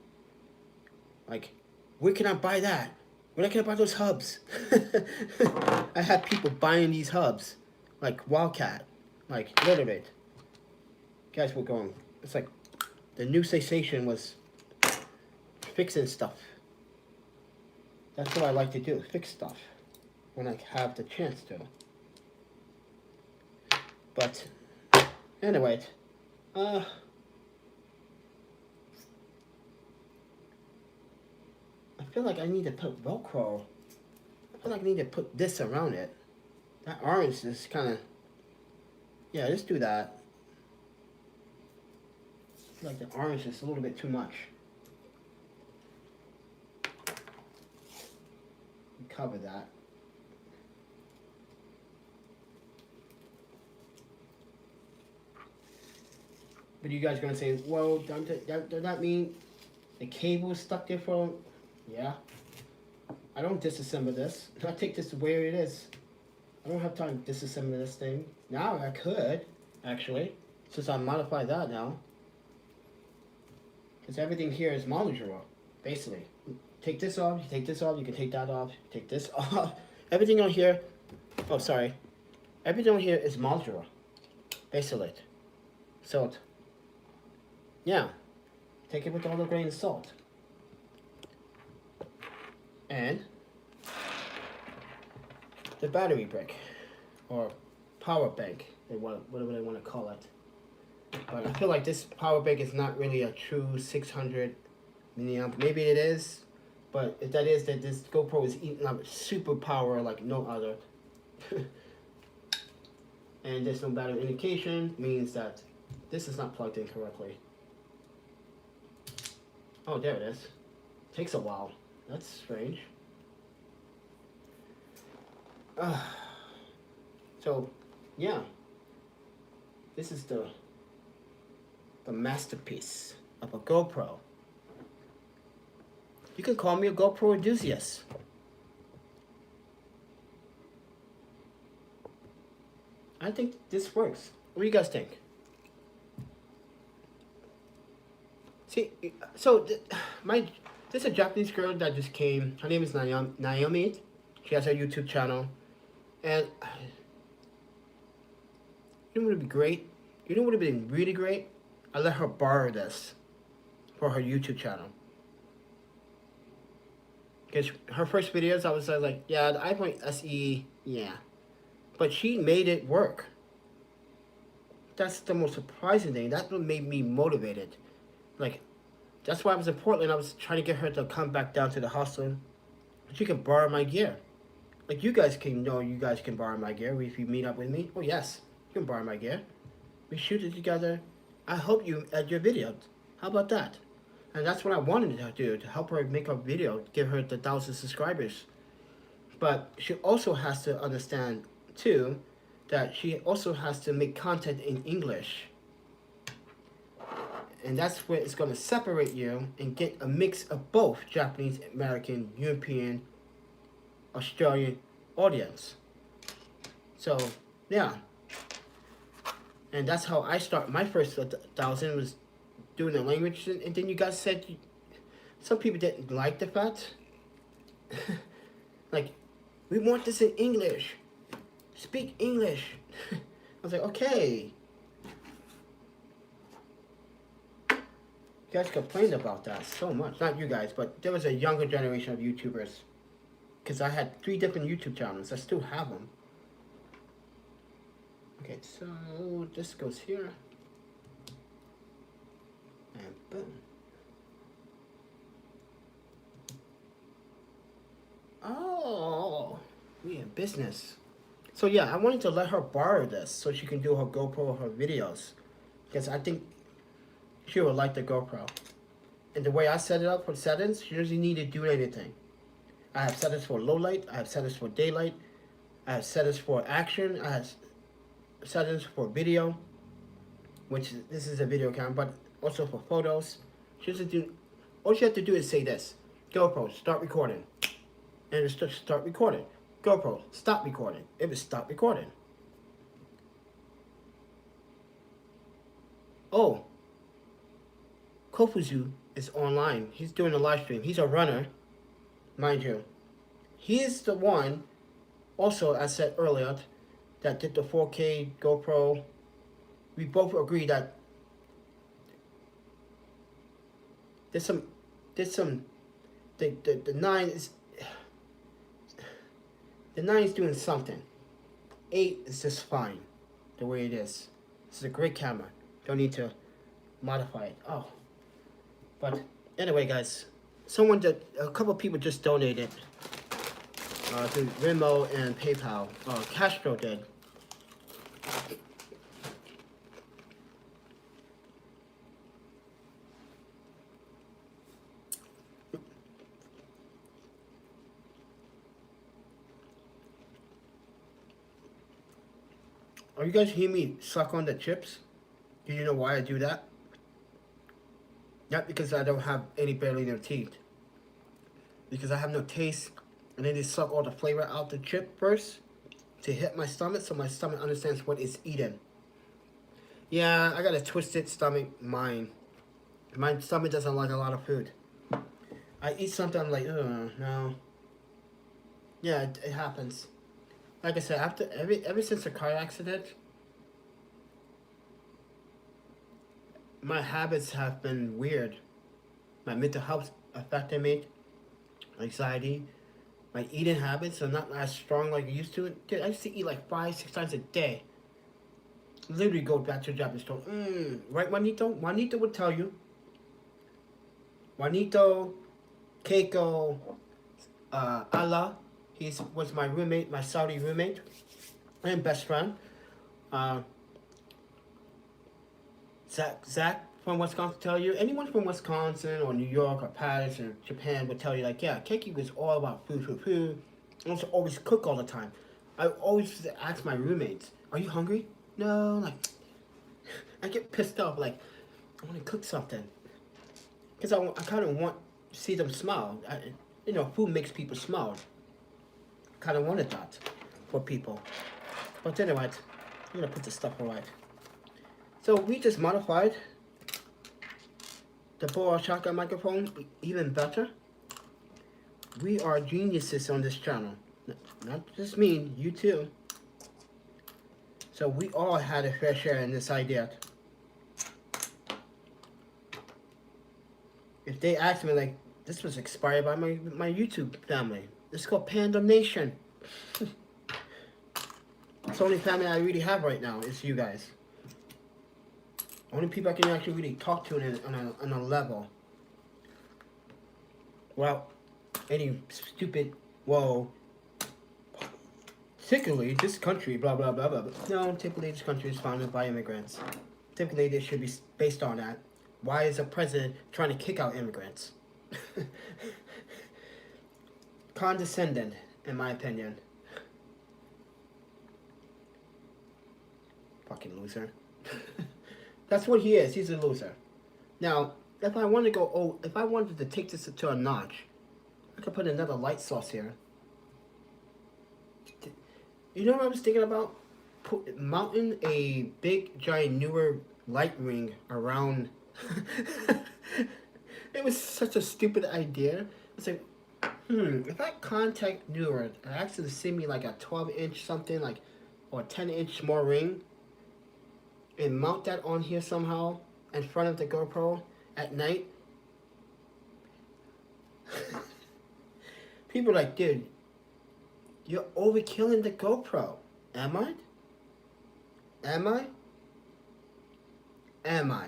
Like, where can I buy that? Where can I buy those hubs? I had people buying these hubs. Like Wildcat. Like, literally. Guys were going. It's like, the new sensation was fixing stuff. That's what I like to do. Fix stuff. When I have the chance to. But, anyway. I feel like I need to put Velcro. I feel like I need to put this around it. That orange is kind of. Yeah, let's do that. I feel like the orange is a little bit too much. Cover that. But you guys are gonna say, well, does that mean the cable is stuck there for? Yeah. I don't disassemble this. I take this where it is. I don't have time to disassemble this thing. Now I could, actually, since I modified that now. Because everything here is modular, basically. Take this off, you take this off, you can take that off, take this off. Everything on here, oh sorry. Everything on here is modular, basically. So, yeah, take it with all the grain of salt. And the battery brick, or power bank, whatever they want to call it. But I feel like this power bank is not really a true 600 milliamp. Maybe it is, but if that is, that this GoPro is eating up super power like no other. And there's no battery indication, means that this is not plugged in correctly. Oh, there it is. Takes a while. That's strange. So, yeah. This is the masterpiece of a GoPro. You can call me a GoPro enthusiast. I think this works. What do you guys think? See, so this is a Japanese girl that just came. Her name is Naomi. She has her YouTube channel. And you know what would be great? You know what would have been really great? I let her borrow this for her YouTube channel. Because her first videos, I was like, yeah, the iPhone SE, yeah. But she made it work. That's the most surprising thing. That's what made me motivated. Like, that's why I was in Portland. I was trying to get her to come back down to the hostel. She can borrow my gear. Like, you guys can borrow my gear if you meet up with me. Oh, yes, you can borrow my gear. We shoot it together. I help you edit your videos. How about that? And that's what I wanted to do, to help her make a video, give her the 1,000 subscribers. But she also has to understand, too, that she also has to make content in English. And that's where it's going to separate you and get a mix of both Japanese, American, European, Australian audience. So, yeah. And that's how I start my first 1,000 was doing the language. And then you guys said some people didn't like the fact. Like, we want this in English. Speak English. I was like, okay. You guys complained about that so much. Not you guys, but there was a younger generation of YouTubers. Because I had 3 different YouTube channels. I still have them. Okay, so this goes here. And boom. Oh, we in business. So yeah, I wanted to let her borrow this so she can do her GoPro, her videos. Because I think she would like the GoPro. And the way I set it up for settings, she doesn't need to do anything. I have settings for low light, I have settings for daylight, I have settings for action, I have settings for video, which this is a video camera, but also for photos. She doesn't do, all she has to do is say this: GoPro, start recording. And it's just start recording. GoPro, stop recording. It was stop recording. Oh, Kofuzu is online. He's doing a live stream. He's a runner, mind you. He is the one, also, as I said earlier, that did the 4K GoPro. We both agree that the 9 is, the 9 is doing something. 8 is just fine, the way it is. This is a great camera. Don't need to modify it. Oh, but anyway, guys, a couple people just donated through Venmo and PayPal. Castro did. Are you guys hearing me suck on the chips? Do you know why I do that? Not because I don't have any barely no teeth. Because I have no taste, and then they suck all the flavor out the chip first to hit my stomach, so my stomach understands what it's eating. Yeah, I got a twisted stomach mind. My stomach doesn't like a lot of food. I eat something, I'm like, no. Yeah, it happens. Like I said, after ever since the car accident, my habits have been weird. My mental health affected me. Anxiety. My eating habits are not as strong like I used to. Dude, I used to eat like 5-6 times a day. Literally go back to the Japanese store. Right, Juanito? Juanito would tell you. Juanito, Keiko, Allah. He was my roommate, my Saudi roommate, and best friend. Zach from Wisconsin tell you. Anyone from Wisconsin or New York or Paris or Japan would tell you, like, yeah, Keiki was all about food. I also always cook all the time. I always ask my roommates, are you hungry? No, like, I get pissed off, like, I want to cook something. Because I kind of want to see them smile. Food makes people smile. Kind of wanted that for people. But anyway, I'm going to put this stuff away. So we just modified the Boa shotgun microphone even better. We are geniuses on this channel. Not just me, you too. So we all had a fair share in this idea. If they asked me, like, This was inspired by my YouTube family. It's called Panda Nation. It's the only family I really have right now is you guys. Only people I can actually really talk to on a level. Well, any stupid, well, typically this country, blah, blah, blah, blah. No, typically this country is founded by immigrants. Typically they should be based on that. Why is a president trying to kick out immigrants? Condescending, in my opinion. Fucking loser. That's what he is. He's a loser. Now, if I want to go, if I wanted to take this to a notch, I could put another light source here. You know what I was thinking about? Mounting a big, giant, newer light ring around. It was such a stupid idea. It's like, if I contact Newer and ask them to send me like a 12-inch something, like, or a 10-inch more ring, and mount that on here somehow in front of the GoPro at night. People are like, dude, you're overkilling the GoPro. Am I? Am I? Am I?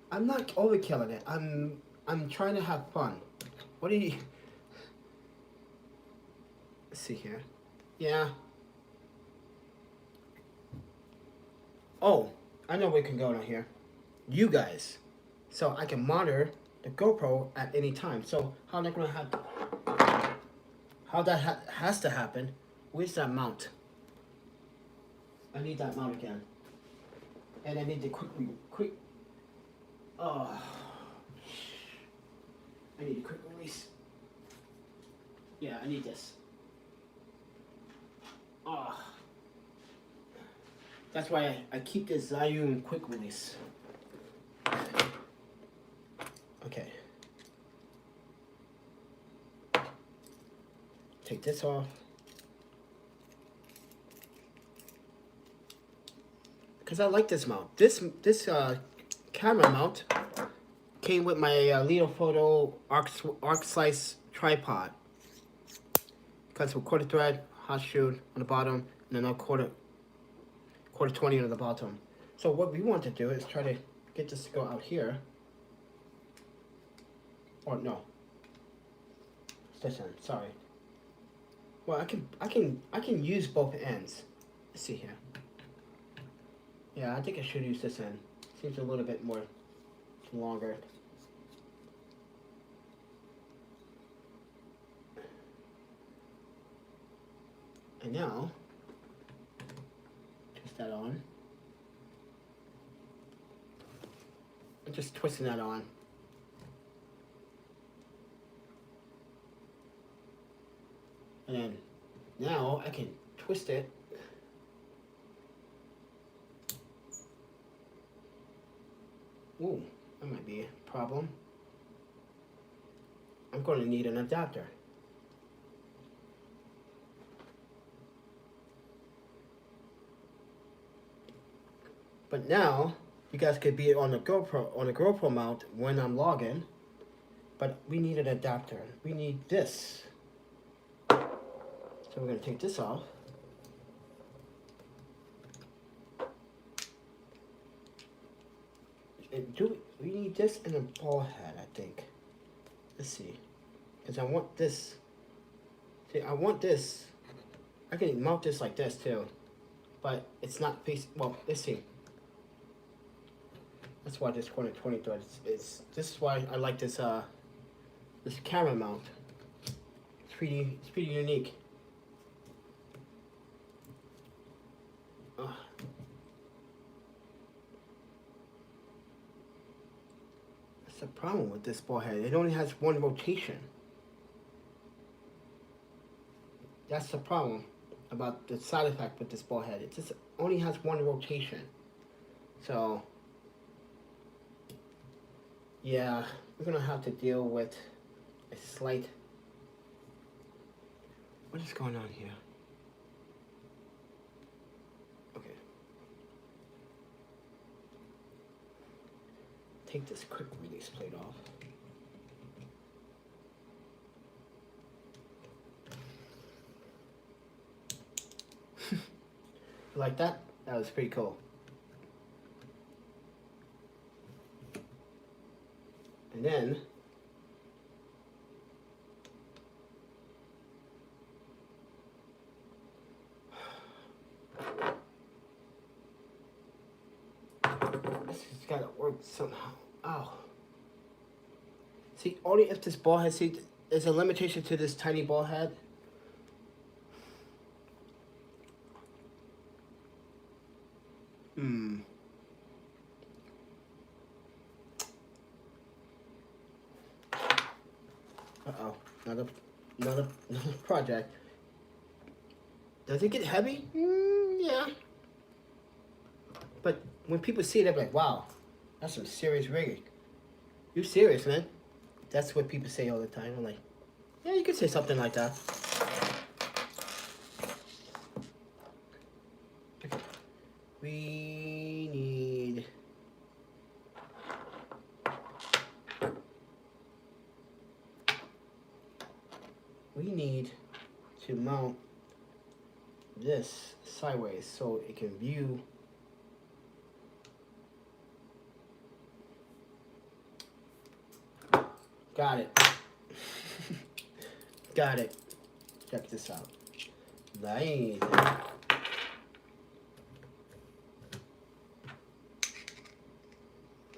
I'm not overkilling it. I'm trying to have fun. What do you... Let's see here. Yeah. Oh, I know we can go down here. You guys. So I can monitor the GoPro at any time. So how that gonna happen? How that has to happen? Where's that mount? I need that mount again. And I need the quick. Oh, I need a quick release. Yeah, I need this. Oh, that's why I keep this Zhiyun quick release. Okay. Take this off. Because I like this mount. This camera mount came with my Leo Photo arc slice tripod. Cuts with quarter thread, hot shoe on the bottom, and then a quarter 20 on the bottom. So what we want to do is try to get this to go out here. Or no. This end, sorry. Well, I can use both ends. Let's see here. Yeah, I think I should use this end. Seems a little bit more longer. And now, twist that on. I'm just twisting that on. And then, now I can twist it. Ooh, that might be a problem. I'm going to need an adapter. But now, you guys could be on the GoPro mount when I'm logging. But we need an adapter. We need this. So we're going to take this off. We need this and a ball head, I think. Let's see. Because I want this. See, I want this. I can mount this like this too. But it's not facing. Well, let's see. That's why this corner 20 thread is. This is why I like this this camera mount. It's pretty unique. That's the problem with this ball head. It only has one rotation. That's the problem about the side effect with this ball head. It just only has one rotation. So, yeah, we're gonna have to deal with a slight. What is going on here? Okay. take this quick release plate off. Like that? That was pretty cool. And then this has got to work somehow. Ow. See, only if this ball head, see, there's a limitation to this tiny ball head. Uh-oh, another project. Does it get heavy? Yeah. But when people see it, they're like, wow, that's some serious rigging. You serious, man? That's what people say all the time. I'm like, yeah, you could say something like that. Okay. We need to mount this sideways so it can view got it. Got it. Check this out. Nice.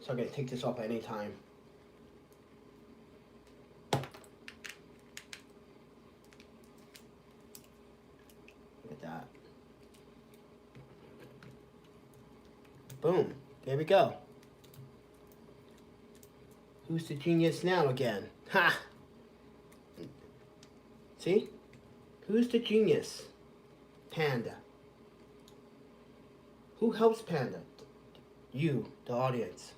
So I'm gonna take this off at any time. Look at that. Boom. There we go. Who's the genius now again? Ha! See? Who's the genius? Panda. Who helps Panda? You, the audience.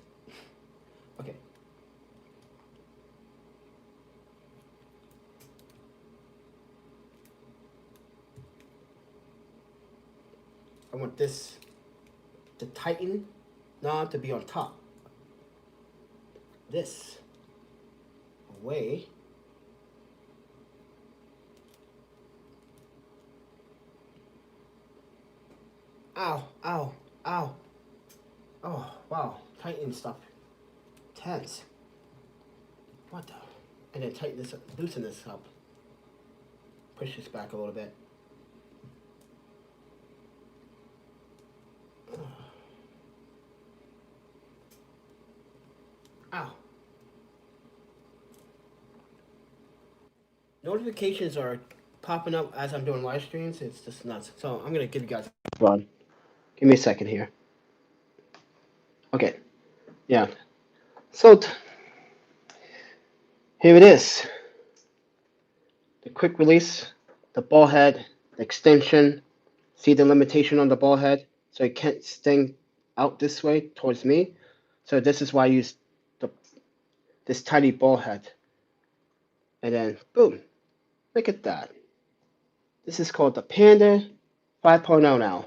Okay. I want this, the Titan knob to be on top. This away. Ow, ow, ow. Oh, wow. Tighten stuff. Tense. What the? And then tighten this up, loosen this up. Push this back a little bit. Ow. Notifications are popping up as I'm doing live streams. It's just nuts. So I'm going to give you guys a run. Give me a second here. Okay. Yeah. So here it is. The quick release, the ball head, the extension. See the limitation on the ball head? So it can't sting out this way towards me. So this is why I use this tiny ball head. And then, boom. Look at that. This is called the Panda 5.0 now.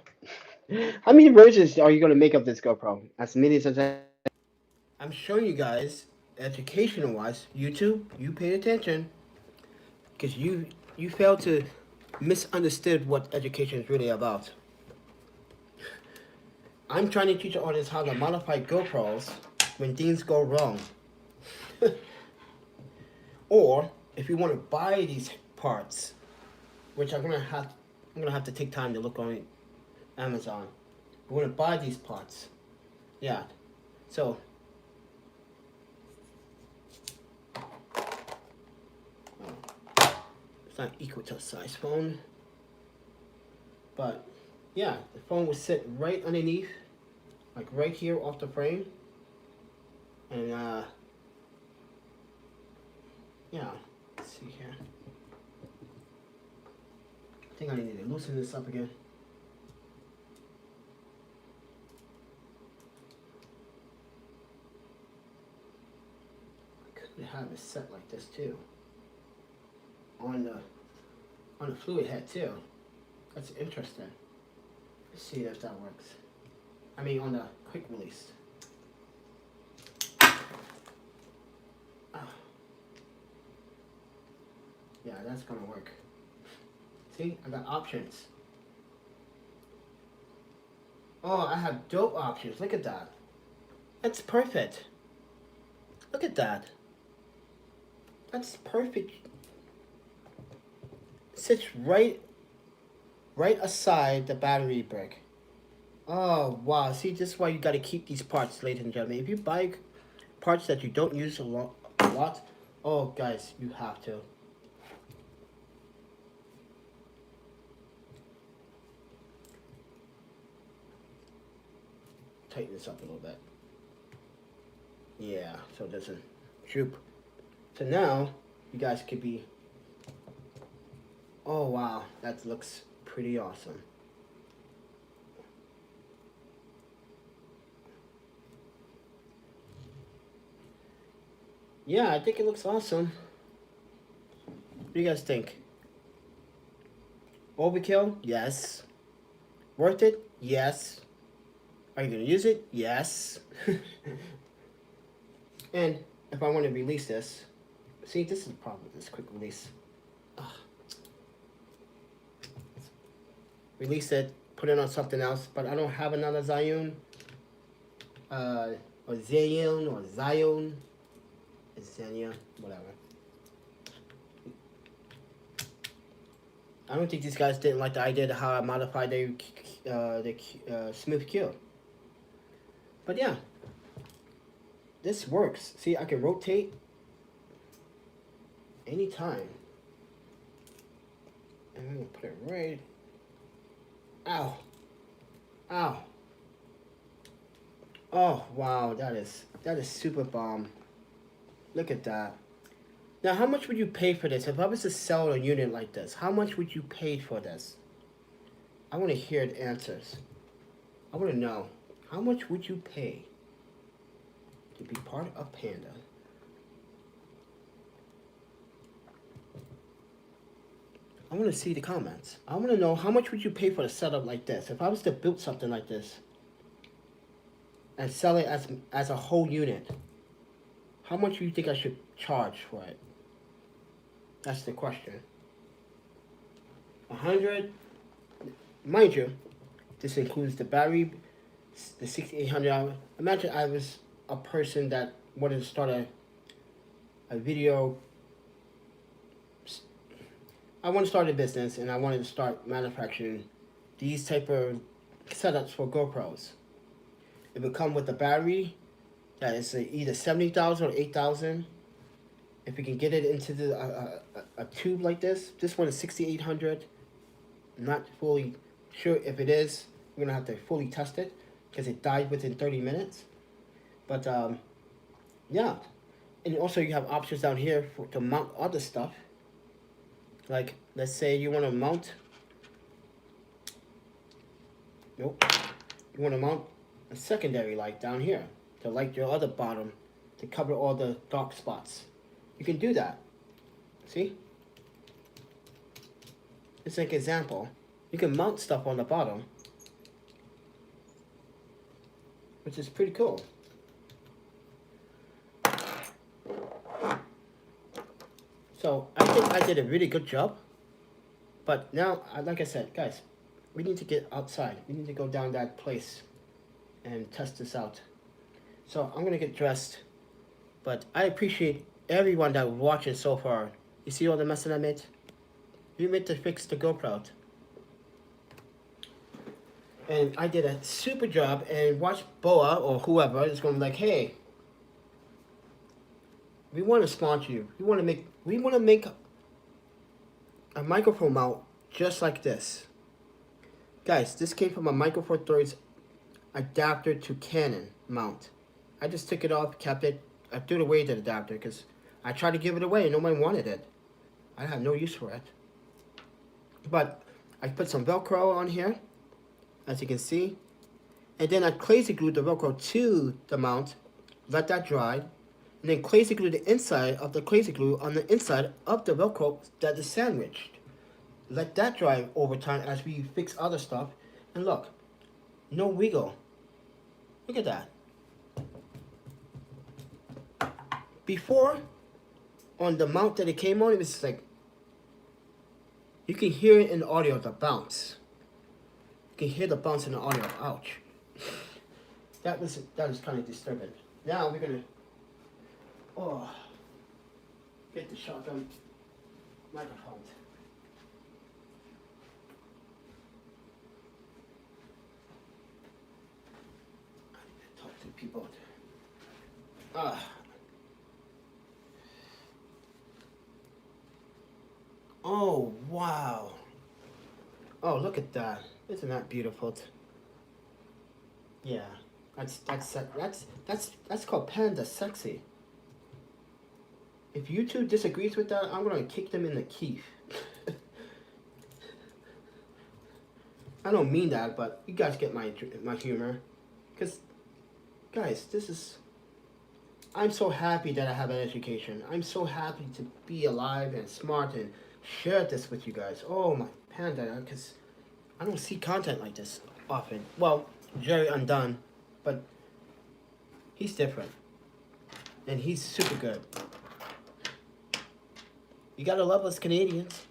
How many versions are you going to make of this GoPro? As many as I'm showing you guys, educational-wise, YouTube, you paid attention. Because you failed to misunderstood what education is really about. I'm trying to teach the audience how to modify GoPros when things go wrong. Or if you want to buy these parts, which I'm gonna have to take time to look on Amazon. You want to buy these parts, yeah. So it's not equal to a size phone, but yeah, the phone would sit right underneath, like right here off the frame, and yeah. Let's see here. I think I need to loosen this up again. I could have it set like this too. On the fluid head too. That's interesting. Let's see if that works. I mean on the quick release. Yeah, that's gonna work. See, I got options. Oh, I have dope options. Look at that. That's perfect. Look at that. That's perfect. Sits right aside the battery brick. Oh wow, see, this is why you gotta keep these parts, ladies and gentlemen. If you buy parts that you don't use a lot, oh guys, you have to. Tighten this up a little bit. Yeah, so it doesn't droop. So now, you guys could be, oh wow, that looks pretty awesome. Yeah, I think it looks awesome. What do you guys think? Overkill? Yes. Worth it? Yes. Are you gonna use it? Yes. And if I want to release this, see, this is the problem with this quick release. Ugh. Release it, put it on something else, but I don't have another Zhiyun, or Zhiyun, or Zhiyun, Xenia, whatever. I don't think these guys didn't like the idea of how I modified the smooth cue. But yeah, this works. See, I can rotate anytime. And I'm gonna put it right. Ow. Ow. Oh wow, that is super bomb. Look at that. Now, how much would you pay for this? If I was to sell a unit like this, how much would you pay for this? I want to hear the answers. I want to know, how much would you pay to be part of Panda? I want to see the comments. I want to know, how much would you pay for a setup like this? If I was to build something like this and sell it as a whole unit, how much do you think I should charge for it? That's the question. 100, mind you, this includes the battery, the 6800 hour. Imagine I was a person that wanted to start a video. I want to start a business and I wanted to start manufacturing these type of setups for GoPros. It would come with a battery that is either 70,000 or 8,000. If we can get it into a tube like this one is 6,800. Not fully sure if it is. We're gonna have to fully test it because it died within 30 minutes. But yeah, and also you have options down here to mount other stuff. Like, let's say you want to mount. Nope. You want to mount a secondary light down here to light your other bottom to cover all the dark spots. You can do that. See? It's like an example. You can mount stuff on the bottom, which is pretty cool. So I think I did a really good job. But now, like I said, guys, we need to get outside. We need to go down that place and test this out. So I'm gonna get dressed. But I appreciate everyone that was watching so far. You see all the mess that I made? We made to fix the GoPro. And I did a super job, and watch Boa or whoever is going to be like, hey, we want to sponsor you. We want to make a microphone mount just like this. Guys, this came from a Micro Four Thirds adapter to Canon mount. I just took it off, kept it. I threw away the adapter because I tried to give it away and nobody wanted it. I have no use for it. But I put some Velcro on here, as you can see. And then I crazy glued the Velcro to the mount, let that dry, and then crazy glued the inside of the crazy glue on the inside of the Velcro that is sandwiched. Let that dry over time as we fix other stuff. And look, no wiggle. Look at that. Before, on the mount that it came on, it was like You can hear it in the audio, the bounce. You can hear the bounce in the audio. Ouch. That was kind of disturbing. Now we're gonna get the shotgun microphone. I need to talk to people. Oh wow. Oh, look at that. Isn't that beautiful? Yeah. That's called panda sexy. If YouTube disagrees with that, I'm gonna kick them in the teeth. I don't mean that, but you guys get my humor. Cause, guys, I'm so happy that I have an education. I'm so happy to be alive and smart and share this with you guys. Oh my panda, cause I don't see content like this often. Well, Jerry Undone, but he's different. And he's super good. You gotta love us Canadians.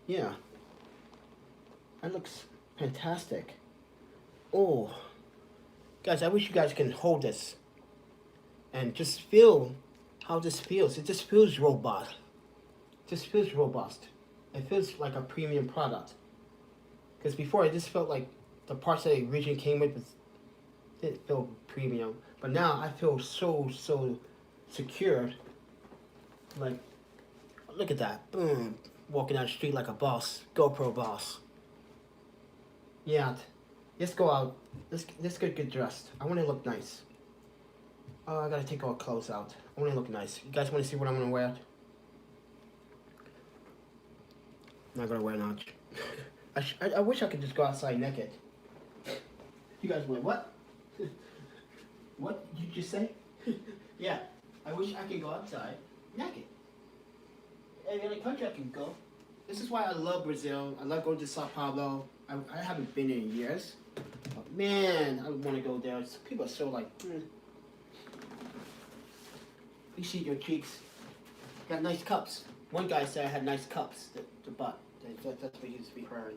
Yeah. That looks fantastic. Oh. Guys, I wish you guys can hold this. And just feel how this feels. It just feels robust. It just feels robust. It feels like a premium product. Because before it just felt like the parts that it originally came with didn't feel premium. But now I feel so secure. Like, look at that. Boom. Walking down the street like a boss. GoPro boss. Yeah. Let's go out. Let's get dressed. I want to look nice. Oh, I gotta take all clothes out. I want to look nice. You guys want to see what I'm gonna wear? I'm not gonna wear much. I wish I could just go outside naked. You guys went, what? What did you just say? Yeah, I wish I could go outside naked. Any other country I can go. This is why I love Brazil. I love going to Sao Paulo. I haven't been there in years. But man, I want to go there. People are so like, You see your cheeks. Got nice cups. One guy said I had nice cups. The butt. That's what he used to be heard.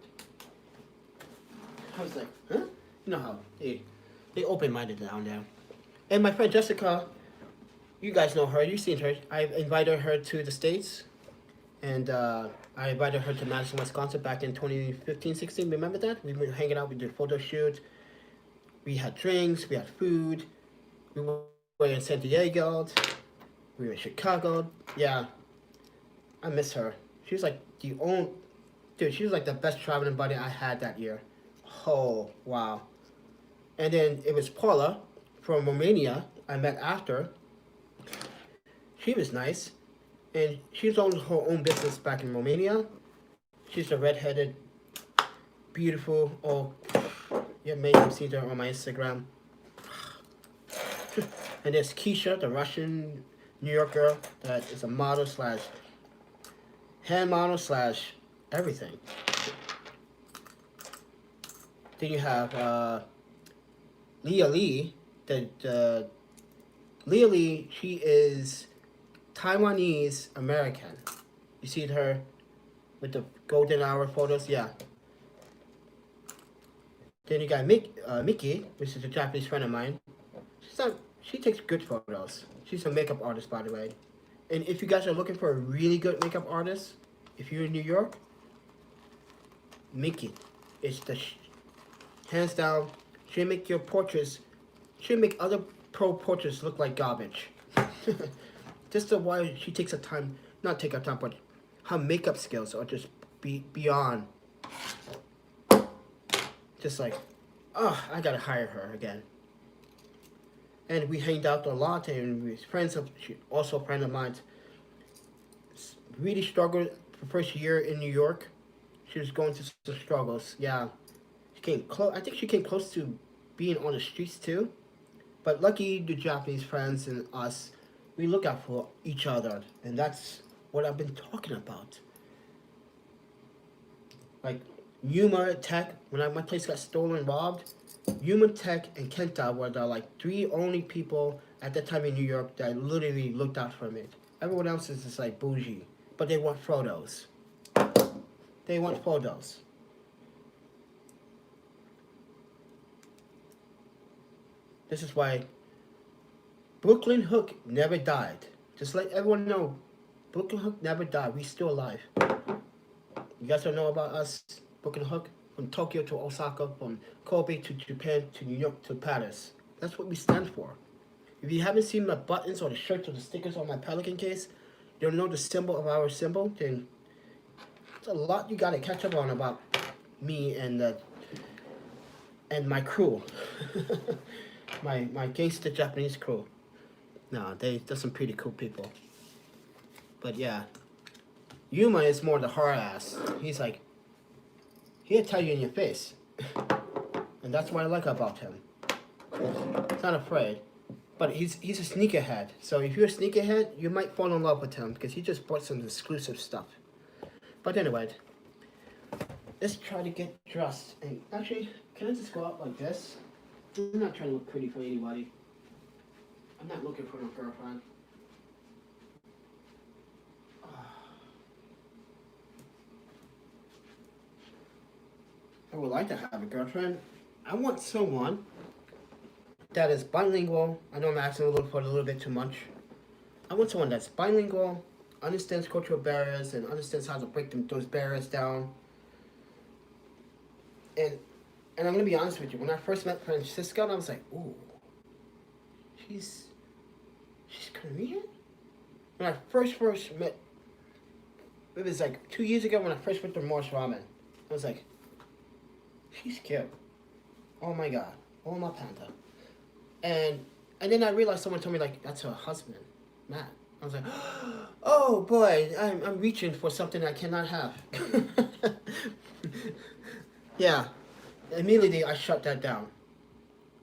I was like, huh? You know how they open-minded down there. And my friend Jessica, you guys know her. You've seen her. I invited her to the States. And I invited her to Madison, Wisconsin back in 2015-16. Remember that? We were hanging out. We did a photo shoot. We had drinks. We had food. We were in San Diego. We were in Chicago. Yeah. I miss her. She was like she was like the best traveling buddy I had that year. Oh, wow. And then it was Paula from Romania I met after. She was nice. And she's owned her own business back in Romania. She's a redheaded, beautiful, you may have seen her on my Instagram. And there's Keisha, the Russian New York girl that is a model slash hand model slash everything. Then you have Leah Lee. Leah Lee, she is Taiwanese American. You see her with the golden hour photos? Yeah. Then you got Mickey, which is a Japanese friend of mine. She takes good photos. She's a makeup artist, by the way. And if you guys are looking for a really good makeup artist, if you're in New York, Mickey is the hands down. She'll make your portraits. She'll make other pro portraits look like garbage. Just the way she takes her time, not take her time, but her makeup skills are just beyond. Just like, I gotta hire her again. And we hanged out a lot, and we was friends. She also a friend of mine. Really struggled the first year in New York. She was going through some struggles. Yeah, she came close. I think she came close to being on the streets too. But lucky the Japanese friends and us, we look out for each other, and that's what I've been talking about. Like Yuma Tech, when my place got stolen, robbed, Human Tech and Kenta were the like 3 only people at that time in New York that literally looked out for me. Everyone else is just like bougie, but they want photos. They want photos. This is why Brooklyn Hook never died. Just let everyone know, Brooklyn Hook never died. We still alive. You guys don't know about us, Brooklyn Hook? From Tokyo to Osaka, from Kobe to Japan to New York to Paris. That's what we stand for. If you haven't seen the buttons or the shirts or the stickers on my Pelican case, you don't know the symbol of our symbol, then there's a lot you gotta catch up on about me and my crew. my gangster Japanese crew. No, they're some pretty cool people. But yeah, Yuma is more the hard ass. He's like, he'll tell you in your face. And that's what I like about him. He's not afraid. But he's a sneakerhead. So if you're a sneakerhead, you might fall in love with him because he just bought some exclusive stuff. But anyway, let's try to get dressed. And actually, can I just go out like this? I'm not trying to look pretty for anybody. I'm not looking for no girlfriend. I would like to have a girlfriend. I want someone that is bilingual. I know I'm asking for a little bit too much. I want someone that's bilingual, understands cultural barriers, and understands how to break those barriers down. And I'm gonna be honest with you. When I first met Francesca, I was like, ooh, she's Korean. When I first met, it was like 2 years ago when I first went to Morris Ramen. I was like, she's cute. Oh my god. Oh my panda. And then I realized someone told me like that's her husband, Matt. I was like, oh boy, I'm reaching for something I cannot have. Yeah. Immediately I shut that down.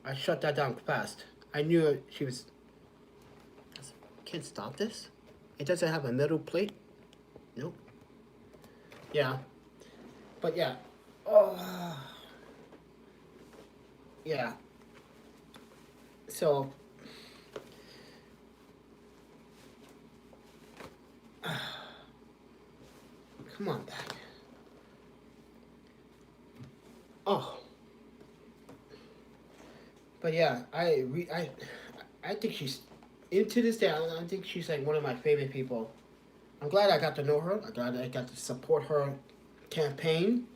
I shut that down fast. I knew she was. Can't stop this? It doesn't have a middle plate? Nope. Yeah. But yeah. Oh. Yeah. So. Come on back. Oh. But yeah, I think she's, into this day, I think she's like one of my favorite people. I'm glad I got to know her. I'm glad I got to support her campaign.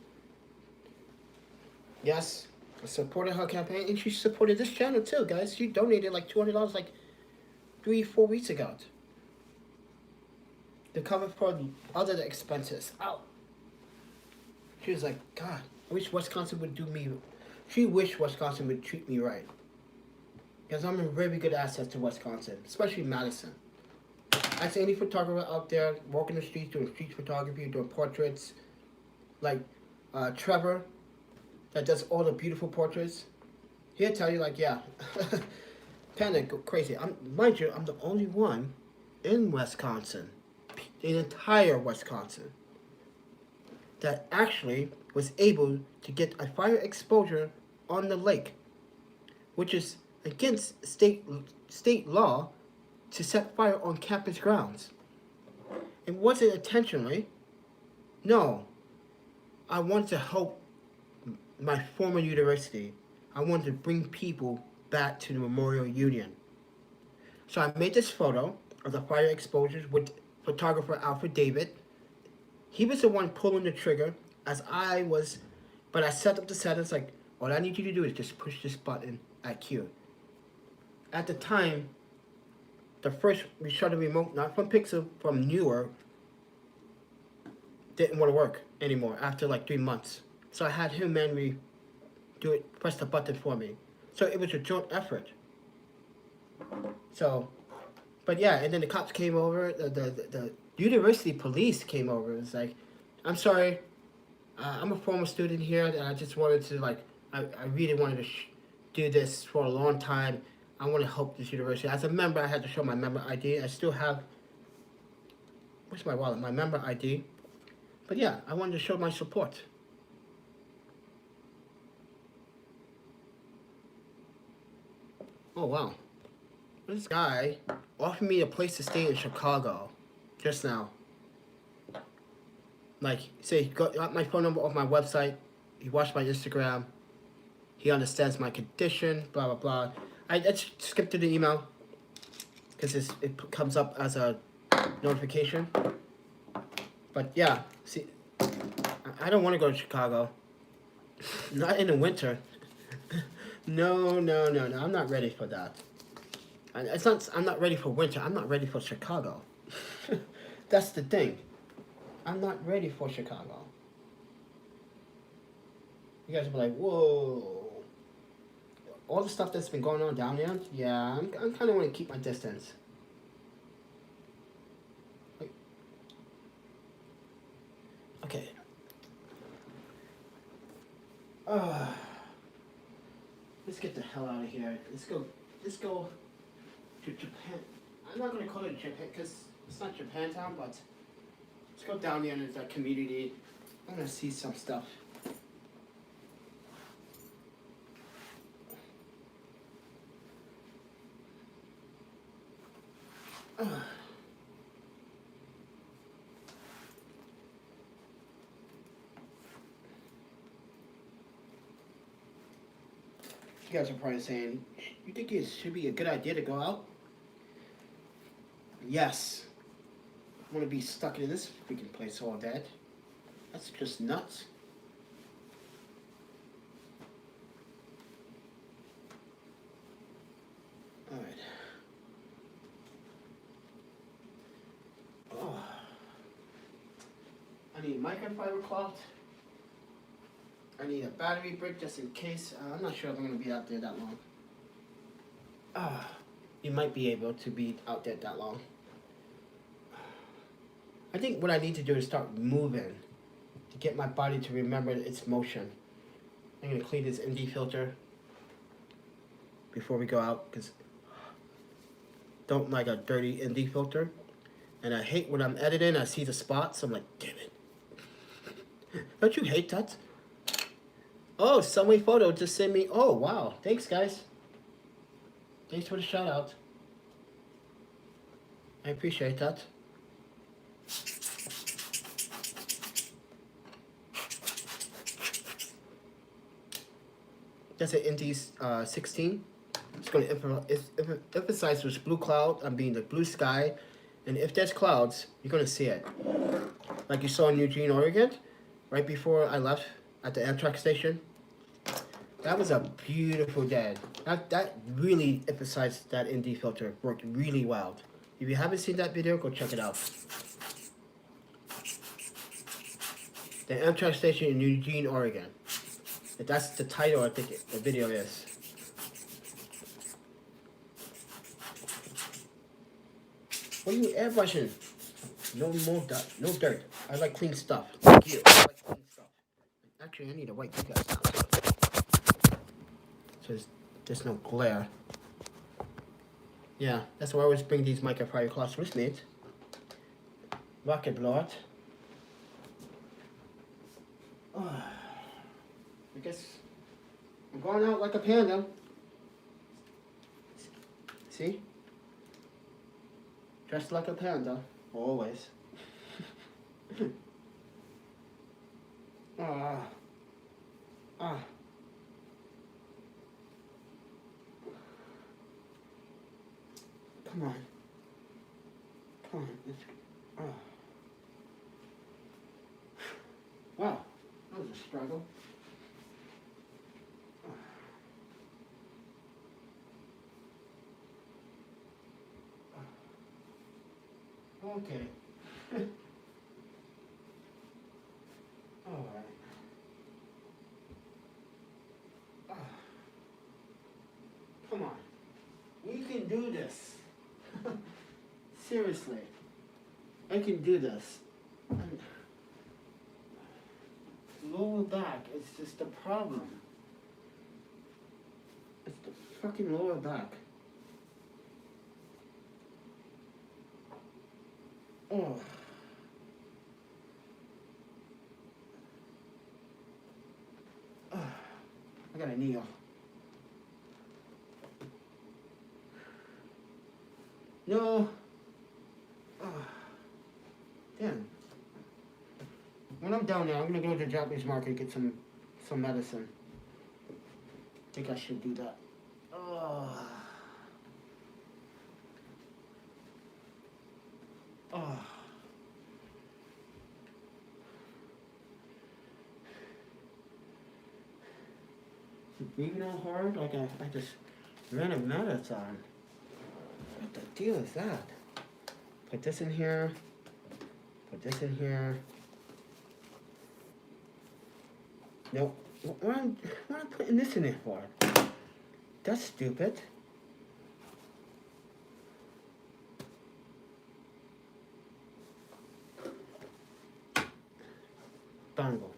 Yes, I supported her campaign, and she supported this channel too, guys. She donated like $200 like 3-4 weeks ago to cover for other expenses. Ow. She was like, God, I wish Wisconsin would do me. She wished Wisconsin would treat me right. Because I'm a very good asset to Wisconsin, especially Madison. I say any photographer out there walking the streets, doing street photography, doing portraits, like Trevor, that does all the beautiful portraits, he'll tell you like, yeah, Panda, go crazy. Mind you, I'm the only one in Wisconsin, the entire Wisconsin, that actually was able to get a fire exposure on the lake, which is against state law to set fire on campus grounds. It wasn't intentionally. No. I wanted to help my former university. I wanted to bring people back to the Memorial Union. So I made this photo of the fire exposures with photographer Alfred David. He was the one pulling the trigger as I was, but I set up the settings like, all I need you to do is just push this button at Q. At the time, the first Shutter remote, not from Pixel, from Newer, didn't want to work anymore after like 3 months. So I had him manually do it, press the button for me. So it was a joint effort. So, but yeah, and then the cops came over, the university police came over. It was like, I'm sorry, I'm a former student here, and I just wanted to like, I really wanted to do this for a long time. I want to help this university. As a member, I had to show my member ID. I still have, where's my wallet? My member ID. But yeah, I wanted to show my support. Oh, wow. This guy offered me a place to stay in Chicago just now. Like, say, he got my phone number off my website. He watched my Instagram. He understands my condition, blah, blah, blah. I just skipped through the email because it comes up as a notification. But yeah, see, I don't want to go to Chicago. Not in the winter. No. I'm not ready for that. I'm not ready for winter. I'm not ready for Chicago. That's the thing. I'm not ready for Chicago. You guys will be like, whoa. All the stuff that's been going on down there, yeah, I'm kind of want to keep my distance. Okay. Let's get the hell out of here. Let's go to Japan. I'm not going to call it Japan because it's not Japantown, but let's go down there into that community. I'm going to see some stuff. You guys are probably saying, you think it should be a good idea to go out? Yes. I want to be stuck in this freaking place all day. That's just nuts. Alright. Oh. I need microfiber cloth. I need a battery brick just in case. I'm not sure if I'm going to be out there that long. You might be able to be out there that long. I think what I need to do is start moving to get my body to remember its motion. I'm going to clean this ND filter before we go out because don't like a dirty ND filter. And I hate when I'm editing, I see the spots. I'm like, damn it. Don't you hate that? Oh, Sunway Photo just sent me. Oh, wow. Thanks, guys. Thanks for the shout out. I appreciate that. That's an Indy's 16. It's going to emphasize this blue cloud. I mean, the blue sky. And if there's clouds, you're going to see it. Like you saw in Eugene, Oregon, right before I left at the Amtrak station. That was a beautiful day. That really emphasized that ND filter. Worked really well. If you haven't seen that video, go check it out. The Amtrak station in Eugene, Oregon. That's the title, I think the video is. What are you airbrushing? No more dirt. No dirt. I like clean stuff. Thank you. I like clean stuff. Actually, I need to wipe you guys down. So there's no glare. Yeah, that's why I always bring these microfiber cloths with me. Rocket blower. I guess I'm going out like a panda. See? Dressed like a panda, always. Come on. Come on. Wow, that was a struggle. Okay. All right. Come on. We can do this. Seriously. I can do this. Lower back is just the problem. It's the fucking lower back. Oh. I got a knee off. No. Damn. When I'm down there, I'm gonna go to the Japanese market and get some medicine. I think I should do that. Oh. Oh. Breathing out hard, like I just ran a marathon. What the deal is that? Put this in here. Put this in here. Nope. What am I putting this in there for? That's stupid. Dongle.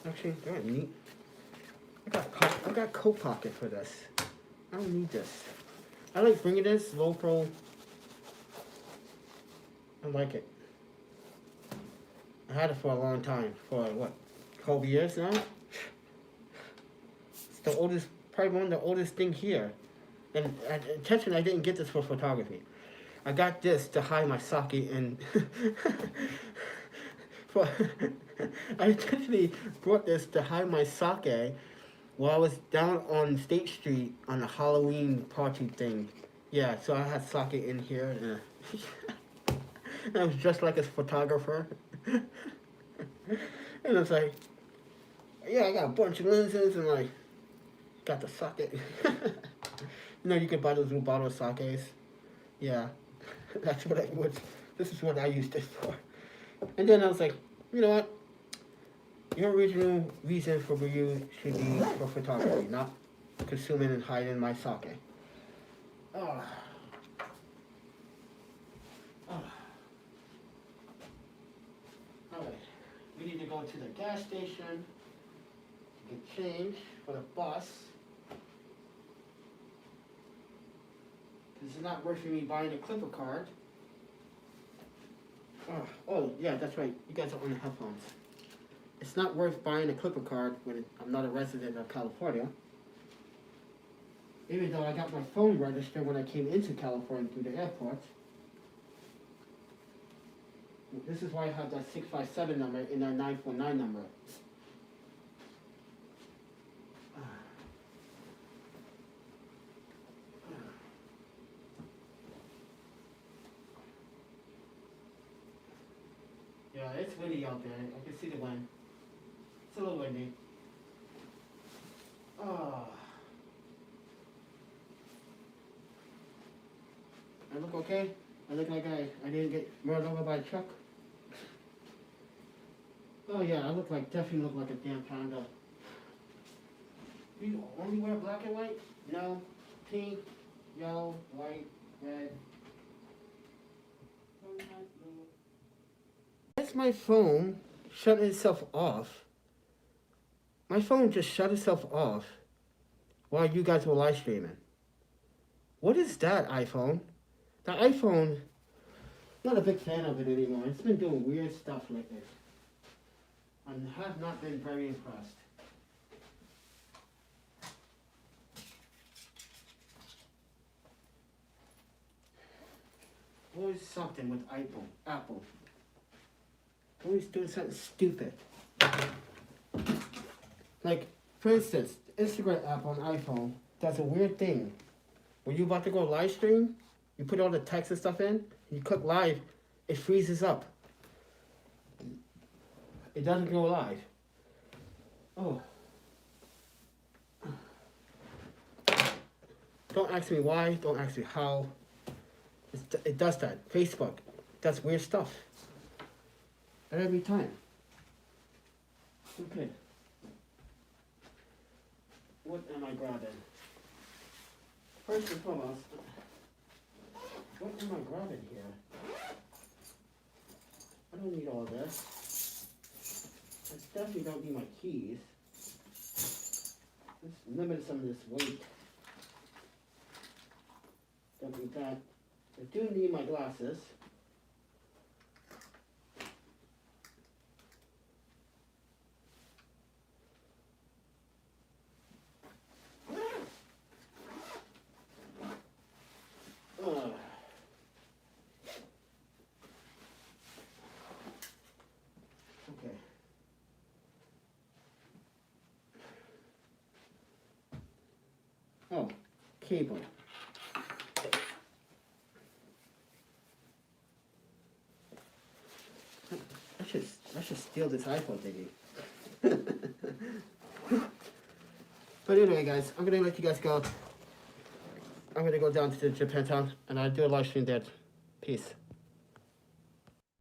Actually, they're neat. I got coat pocket for this. I don't need this. I like bringing this low pro. I like it. I had it for a long time. For what, 12 years now? It's the oldest, probably one of the oldest thing here. And intentionally, I didn't get this for photography. I got this to hide my sake and I intentionally brought this to hide my sake while I was down on State Street on a Halloween party thing. Yeah, so I had sake in here and I was dressed like a photographer. And it's like, yeah, I got a bunch of lenses and like, got the sake. You know, you can buy those little bottle of sakes. Yeah, that's what this is what I used it for. And then I was like, you know what? Your original reason for you should be for photography, not consuming and hiding my sake. Oh. Oh. Alright, we need to go to the gas station to get change for the bus. This is not worth for me buying a Clipper card. Oh, yeah, that's right. You guys are on the headphones. It's not worth buying a Clipper card when I'm not a resident of California. Even though I got my phone registered when I came into California through the airport. This is why I have that 657 number and that 949 number. Yeah, it's windy out there. I can see the wind. It's a little windy. Oh. I look okay? I look like I didn't get run over by a truck? Oh yeah, I definitely look like a damn panda. You only wear black and white? No. Pink, yellow, white, red. That's my phone shut itself off. My phone just shut itself off while you guys were live streaming. What is that, iPhone? The iPhone, not a big fan of it anymore. It's been doing weird stuff lately. I have not been very impressed. Always something with Apple. Always doing something stupid. Like, for instance, the Instagram app on iPhone does a weird thing. When you're about to go live stream, you put all the text and stuff in, you click live, it freezes up. It doesn't go live. Oh. Don't ask me why, don't ask me how. It does that. Facebook does weird stuff. Every time. Okay. What am I grabbing? First and foremost, what am I grabbing here? I don't need all this. I definitely don't need my keys. Let's limit some of this weight. Don't need that. I do need my glasses. cable. I should steal this iPhone thingy. But anyway, guys, I'm gonna let you guys go. I'm gonna go down to Japantown and I'll do a live stream there. Peace.